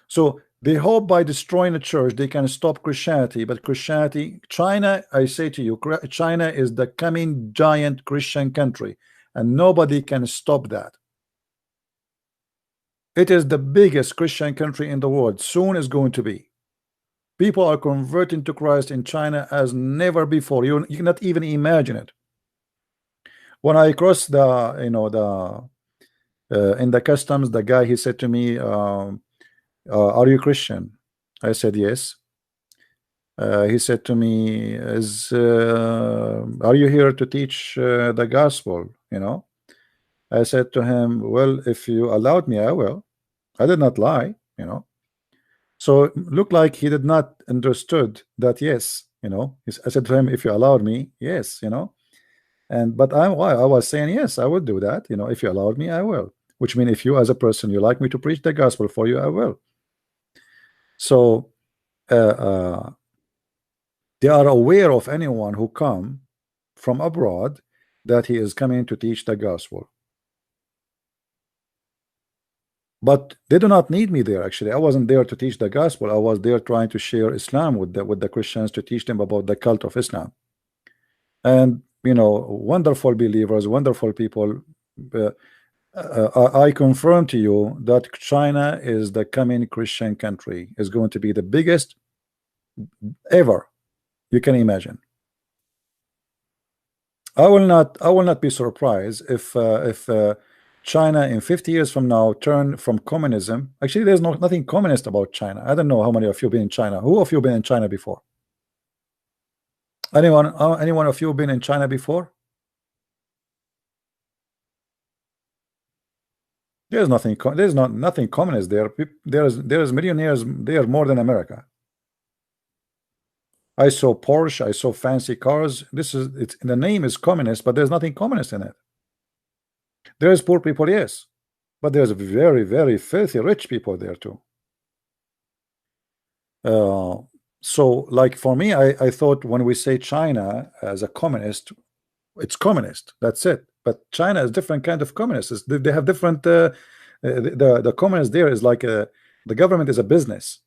So they hope by destroying the church they can stop Christianity. But Christianity, China, I say to you, China is the coming giant Christian country, and nobody can stop that. It is the biggest Christian country in the world. Soon is going to be. People are converting to Christ in China as never before. You cannot even imagine it. When I crossed the, you know, the in the customs, the guy, he said to me, are you Christian? I said yes. He said to me, are you here to teach the gospel? You know, I said to him, well, if you allowed me, I will. I did not lie, you know. So it looked like he did not understood that. Yes, you know, I said to him, if you allowed me, yes, you know. And but I was saying, yes, I would do that, you know, if you allowed me, I will. Which means if you as a person, you like me to preach the gospel for you, I will. So they are aware of anyone who come from abroad that he is coming to teach the gospel. But they do not need me there. Actually, I wasn't there to teach the gospel. I was there trying to share Islam with the Christians, to teach them about the cult of Islam. And you know, wonderful believers, wonderful people. I confirm to you that China is the coming Christian country. Is going to be the biggest ever you can imagine. I will not be surprised if China in 50 years from now turn from communism. Actually, there's nothing communist about China. I don't know how many of you been in China. Who of you been in China before? Anyone of you been in China before? There's nothing. There's nothing communist there. There's millionaires there more than America. I saw Porsche. I saw fancy cars. The name is communist, but there's nothing communist in it. There's poor people, yes, but there's very, very filthy rich people there too. So like for me, I thought when we say China as a communist, it's communist, that's it. But China is different kind of communists. They have different the communist there is like the government is a business.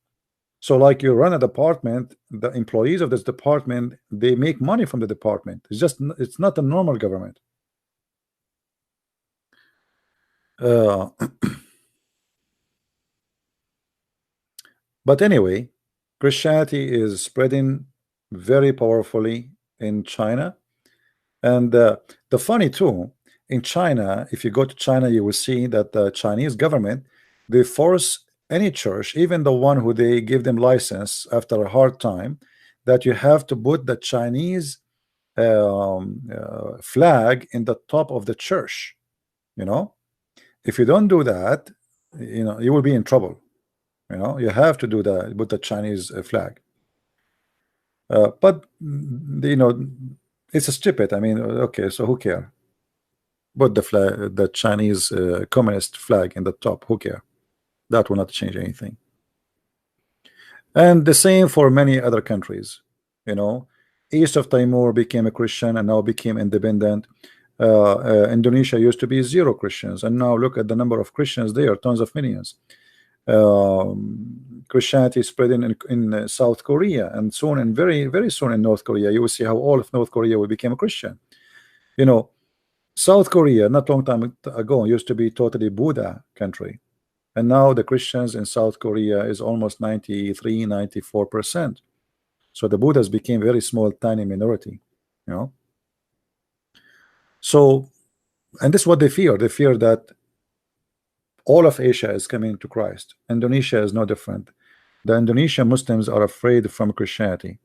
So like you run a department, the employees of this department, they make money from the department. It's not a normal government. But anyway, Christianity is spreading very powerfully in China. And the funny too, in China, if you go to China, you will see that the Chinese government, they force any church, even the one who they give them license after a hard time, that you have to put the Chinese flag in the top of the church. You know, if you don't do that, you know, you will be in trouble. You know, you have to do that with the Chinese flag. But you know, it's a stupid. I mean, okay, so who care? Put the flag, the Chinese communist flag in the top. Who care? That will not change anything. And the same for many other countries. You know, east of Timor became a Christian and now became independent. Indonesia used to be 0 Christians, and now look at the number of Christians there, tons of millions. Christianity spreading in South Korea, and soon, and very, very soon in North Korea. You will see how all of North Korea will become a Christian. You know, South Korea, not long time ago, used to be totally Buddha country. And now the Christians in South Korea is almost 93-94%. So the Buddhas became very small, tiny minority, you know. So, and this is what they fear. They fear that all of Asia is coming to Christ. Indonesia is no different. The Indonesian Muslims are afraid from Christianity,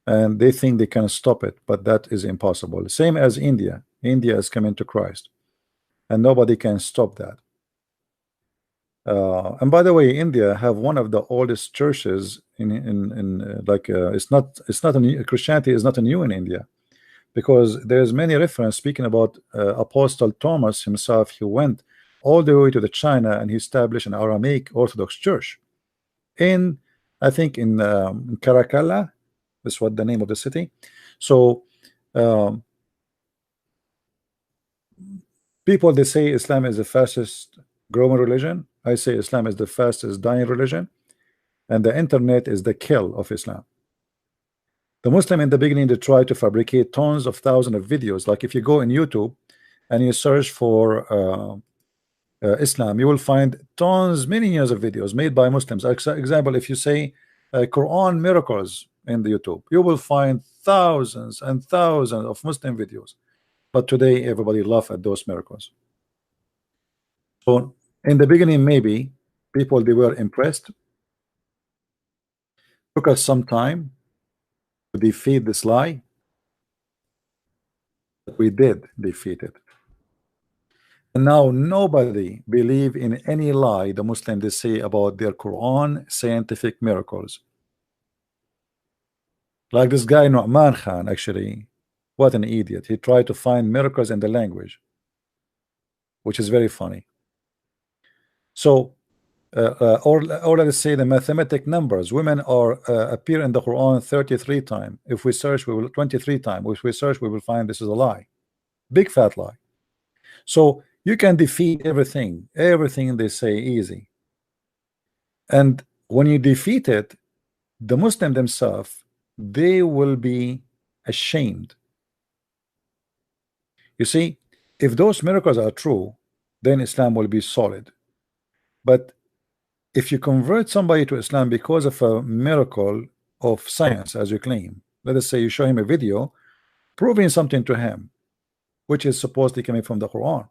and they think they can stop it, but that is impossible. Same as India. India is coming to Christ, and nobody can stop that. And by the way, India have one of the oldest churches in like it's not a new, Christianity is not a new in India, because there's many reference speaking about Apostle Thomas himself. He went all the way to the China and he established an Aramaic Orthodox church in I think in Caracalla. That's what the name of the city. So people, they say Islam is the fastest growing religion. I say Islam is the fastest dying religion, and the internet is the kill of Islam. The Muslim in the beginning, they try to fabricate tons of thousands of videos. Like if you go in YouTube and you search for Islam, you will find tons, millions of videos made by Muslims. Example, if you say Quran miracles in the YouTube, you will find thousands and thousands of Muslim videos. But today everybody laugh at those miracles. So in the beginning, maybe people, they were impressed. Took us some time to defeat this lie. We did defeat it. And now nobody believe in any lie the Muslims they say about their Quran scientific miracles. Like this guy Nu'man Khan, actually, what an idiot. He tried to find miracles in the language, which is very funny. So or let's say the mathematic numbers, women are appear in the Quran 33 times. If we search, we will 23 times. If we search, we will find this is a lie, big fat lie. So you can defeat everything they say easy, and when you defeat it, the Muslim themselves, they will be ashamed. You see, if those miracles are true, then Islam will be solid. But if you convert somebody to Islam because of a miracle of science, as you claim, let us say you show him a video proving something to him, which is supposedly coming from the Quran,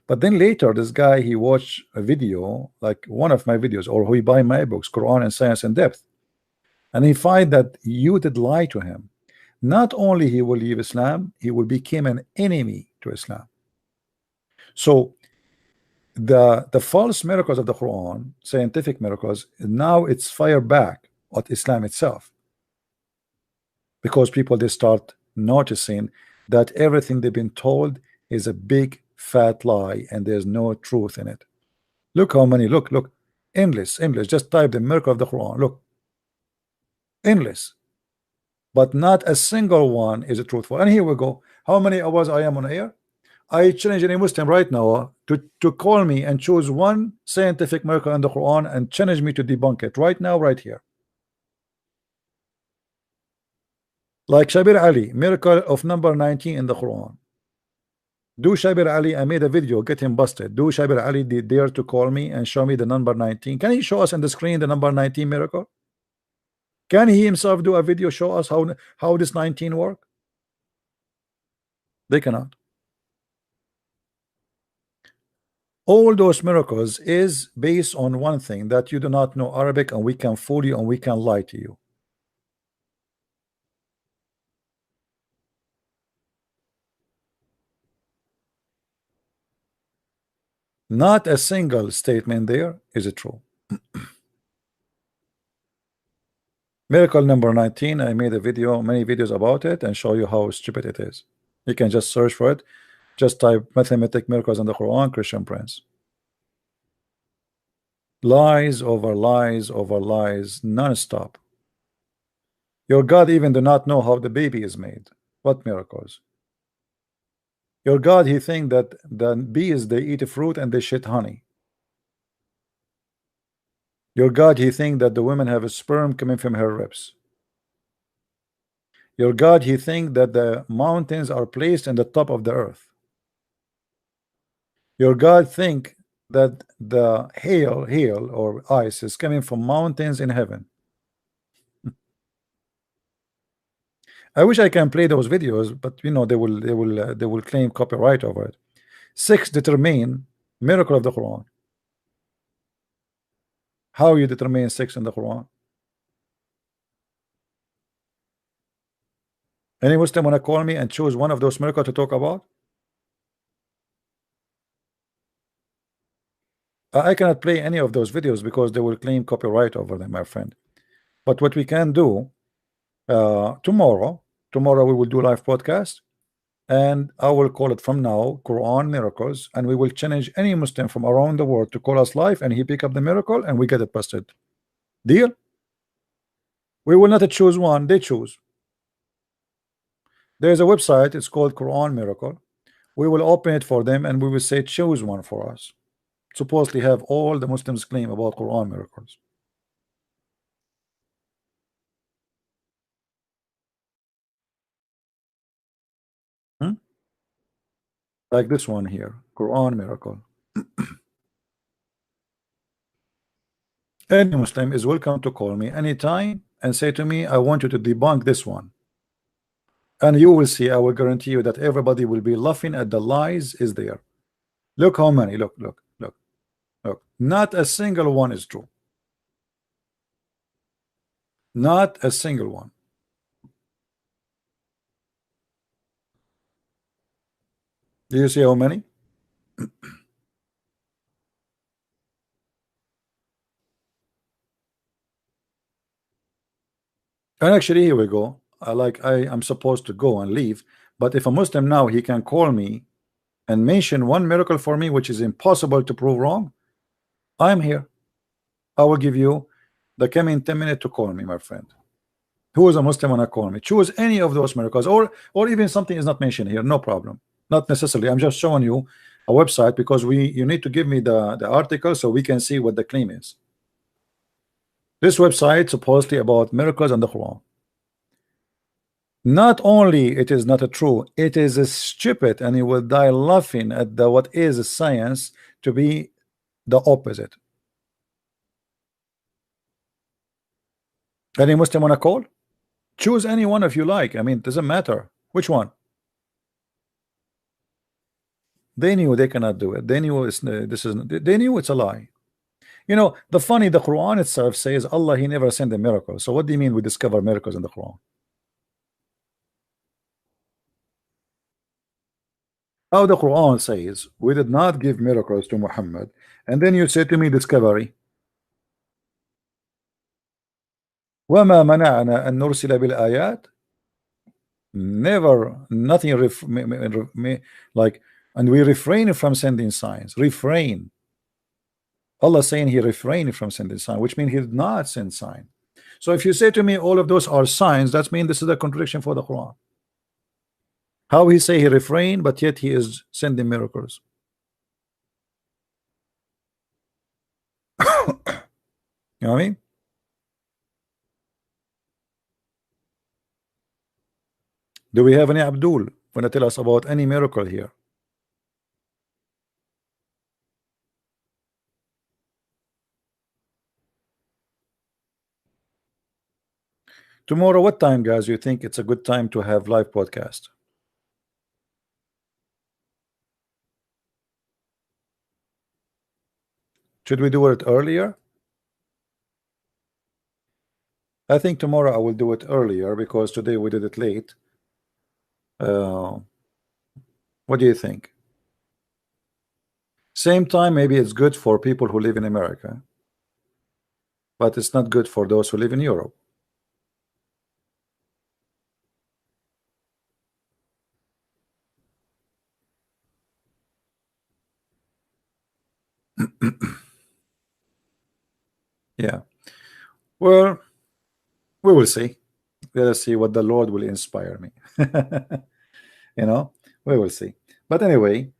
but then later this guy, he watched a video like one of my videos, or he buy my books, Quran and Science in Depth, and he find that you did lie to him. Not only he will leave Islam, he will become an enemy to Islam. So the false miracles of the Quran, scientific miracles, now it's fire back at Islam itself, because people, they start noticing that everything they've been told is a big fat lie and there's no truth in it. Look how many, look, endless, just type the miracle of the Quran, look, endless, but not a single one is truthful. And here we go. How many hours I am on air? I challenge any Muslim right now to call me and choose one scientific miracle in the Quran and challenge me to debunk it right now, right here. Like Shabir Ali, miracle of number 19 in the Quran. Do Shabir Ali, I made a video, get him busted. Do Shabir Ali dare to call me and show me the number 19? Can he show us on the screen the number 19 miracle? Can he himself do a video, show us how this 19 work? They cannot. All those miracles is based on one thing, that you do not know Arabic and we can fool you and we can lie to you. Not a single statement there is true. Miracle number 19, I made a video, many videos about it, and show you how stupid it is. You can just search for it. Just type mathematic miracles in the Quran, Christian Prince. Lies over lies over lies, non-stop. Your God even do not know how the baby is made. What miracles? Your God, he think that the bees, they eat fruit and they shit honey. Your God, he think that the women have a sperm coming from her ribs. Your God, he think that the mountains are placed in the top of the earth. Your God think that the hail or ice is coming from mountains in heaven. I wish I can play those videos, but you know they will claim copyright over it. 6, determine miracle of the Quran. How you determine 6 in the Quran? Any Muslim wanna call me and choose one of those miracles to talk about? I cannot play any of those videos because they will claim copyright over them, my friend. But what we can do, tomorrow we will do live podcast, and I will call it from now Quran miracles, and we will challenge any Muslim from around the world to call us live, and he pick up the miracle and we get it busted. Deal? We will not choose one, they choose. There's a website, it's called Quran Miracle. We will open it for them and we will say choose one for us. Supposedly have all the Muslims claim about Quran miracles. Like this one here, Quran Miracle. Any Muslim is welcome to call me anytime and say to me, I want you to debunk this one. And you will see, I will guarantee you that everybody will be laughing at the lies is there. Look how many, look. Not a single one is true. Not a single one. Do you see how many? And actually, here we go. I'm supposed to go and leave, but if a Muslim now, he can call me and mention one miracle for me which is impossible to prove wrong, I'm here. I will give you the coming 10 minutes to call me, my friend. Who is a Muslim wanna call me? Choose any of those miracles, or even something is not mentioned here, no problem. Not necessarily. I'm just showing you a website because you need to give me the article so we can see what the claim is. This website supposedly about miracles and the Quran. Not only it is not a true, it is a stupid, and you will die laughing at the what is science to be the opposite. Any Muslim wanna call? Choose any one if you like. I mean, it doesn't matter which one. They knew they cannot do it. They knew they knew it's a lie. You know, the Quran itself says Allah, he never sent a miracle. So what do you mean we discover miracles in the Quran? How the Quran says we did not give miracles to Muhammad, and then you say to me discovery. وَمَا مَنَعَنَا أَن نُرْسِلَ بِالْآيَاتِ. Never, nothing like, and we refrain from sending signs. Refrain. Allah saying he refrained from sending sign, which means he did not send sign. So if you say to me all of those are signs, that means this is a contradiction for the Quran. How he say he refrained, but yet he is sending miracles? You know what I mean? Do we have any Abdul want to tell us about any miracle here? Tomorrow, what time, guys, you think it's a good time to have live podcast? Should we do it earlier? I think tomorrow I will do it earlier because today we did it late. What do you think? Same time, maybe it's good for people who live in America, but it's not good for those who live in Europe. Yeah. Well, we will see. Let us see what the Lord will inspire me. You know, we will see. But anyway,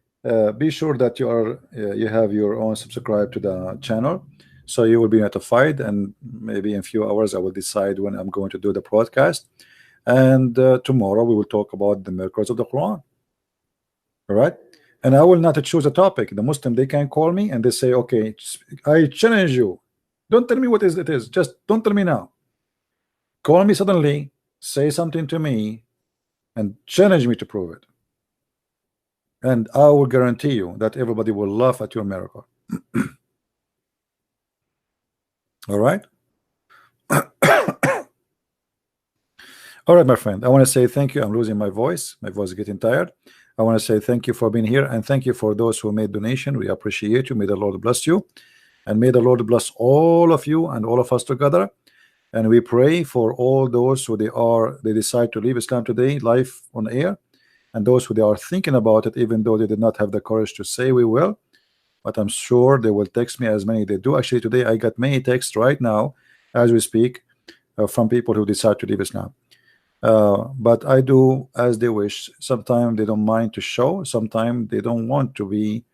be sure that you have your own subscribe to the channel, so you will be notified. And maybe in a few hours I will decide when I'm going to do the broadcast. And tomorrow we will talk about the miracles of the Quran. All right. And I will not choose a topic. The Muslim, they can call me and they say, okay, I challenge you. Don't tell me what it is. Just don't tell me now. Call me suddenly, say something to me, and challenge me to prove it. And I will guarantee you that everybody will laugh at your miracle. All right. All right, my friend. I want to say thank you. I'm losing my voice. My voice is getting tired. I want to say thank you for being here, and thank you for those who made donation. We appreciate you. May the Lord bless you, and may the Lord bless all of you and all of us together. And we pray for all those who they decide to leave Islam today live on air, and those who they are thinking about it, even though they did not have the courage to say we will. But I'm sure they will text me, as many they do. Actually, today I got many texts right now as we speak, from people who decide to leave Islam. But I do as they wish. Sometimes they don't mind to show, sometimes they don't want to be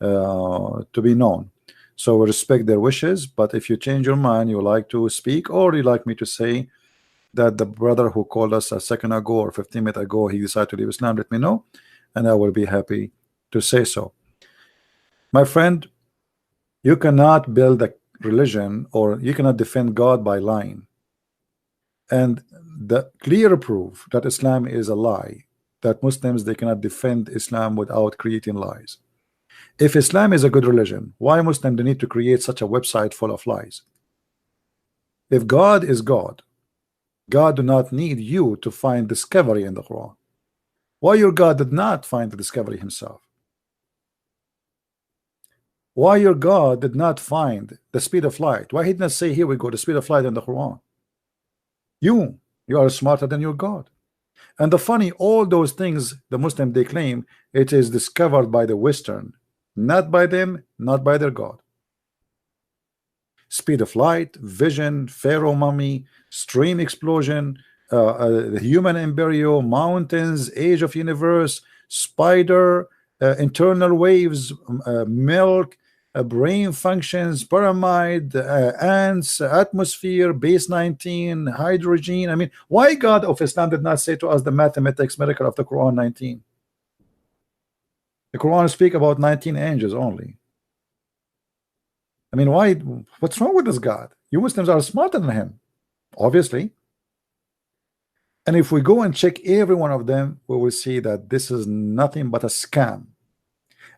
known. So we respect their wishes, but if you change your mind, you like to speak, or you like me to say that the brother who called us a second ago or 15 minutes ago, he decided to leave Islam, let me know, and I will be happy to say so. My friend, you cannot build a religion, or you cannot defend God by lying. And the clear proof that Islam is a lie, that Muslims, they cannot defend Islam without creating lies. If Islam is a good religion, why Muslims they need to create such a website full of lies? If God is God, God do not need you to find discovery in the Quran. Why your God did not find the discovery himself? Why your God did not find the speed of light? Why he did not say, here we go, the speed of light in the Quran? You are smarter than your God. And the funny, all those things the Muslim they claim, it is discovered by the Western, not by them, not by their God. Speed of light, vision, pharaoh mummy, stream explosion, human embryo, mountains, age of universe, spider, internal waves, milk, brain functions, pyramid, ants, atmosphere, base 19, hydrogen. I mean, why God of Islam did not say to us the mathematics miracle of the Quran 19? The Quran speak about 19 angels only. I mean, why? What's wrong with this God? You Muslims are smarter than him, obviously. And if we go and check every one of them, we will see that this is nothing but a scam.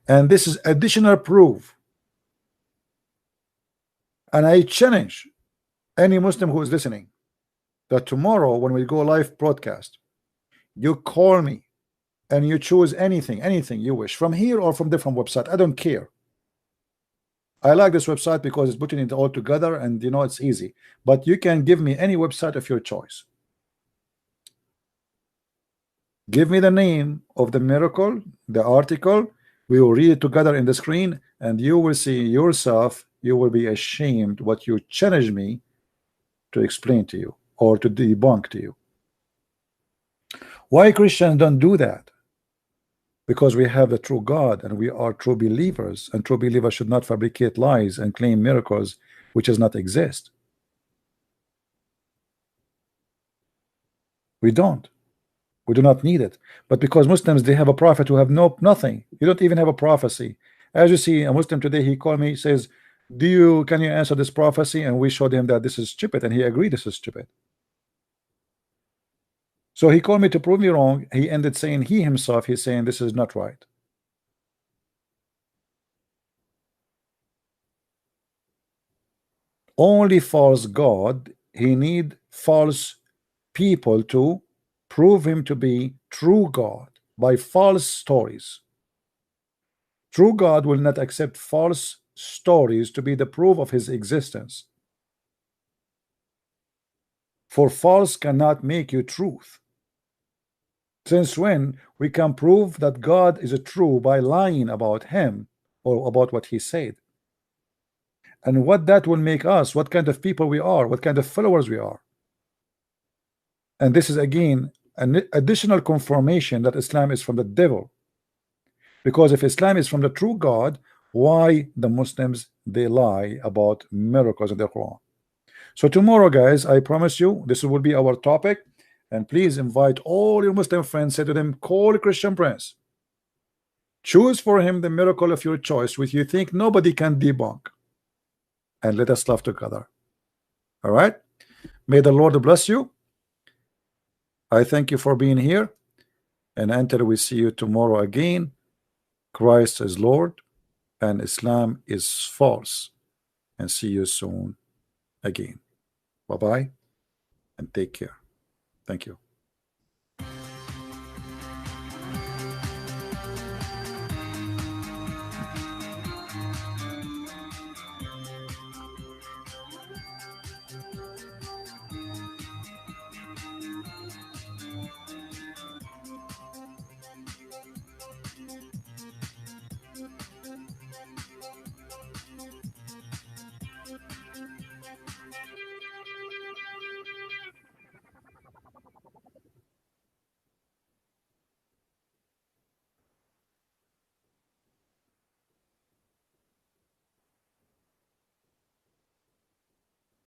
And this is additional proof. And I challenge any Muslim who is listening that tomorrow when we go live broadcast, you call me and you choose anything you wish, from here or from different website. I don't care. I like this website because it's putting it all together, and you know it's easy. But you can give me any website of your choice. Give me the name of the miracle, the article. We will read it together in the screen, and you will see yourself. You will be ashamed what you challenge me to explain to you or to debunk to you. Why Christians don't do that? Because we have the true God and we are true believers, and true believers should not fabricate lies and claim miracles which does not exist. We don't. We do not need it. But because Muslims, they have a prophet who have nothing. You don't even have a prophecy. As you see, a Muslim today, he called me, says, can you answer this prophecy? And we showed him that this is stupid, and he agreed this is stupid. So he called me to prove me wrong. He ended saying he's saying this is not right. Only false God, he need false people to prove him to be true God by false stories. True God will not accept false stories to be the proof of his existence. For false cannot make you truth. Since when we can prove that God is true by lying about him or about what he said? And what that will make us, what kind of people we are, what kind of followers we are. And this is again an additional confirmation that Islam is from the devil. Because if Islam is from the true God, why the Muslims they lie about miracles in the Quran? So tomorrow, guys, I promise you this will be our topic. And please invite all your Muslim friends. Say to them, call Christian Prince. Choose for him the miracle of your choice, which you think nobody can debunk. And let us love together. All right? May the Lord bless you. I thank you for being here. And until we see you tomorrow again, Christ is Lord and Islam is false. And see you soon again. Bye-bye and take care. Thank you.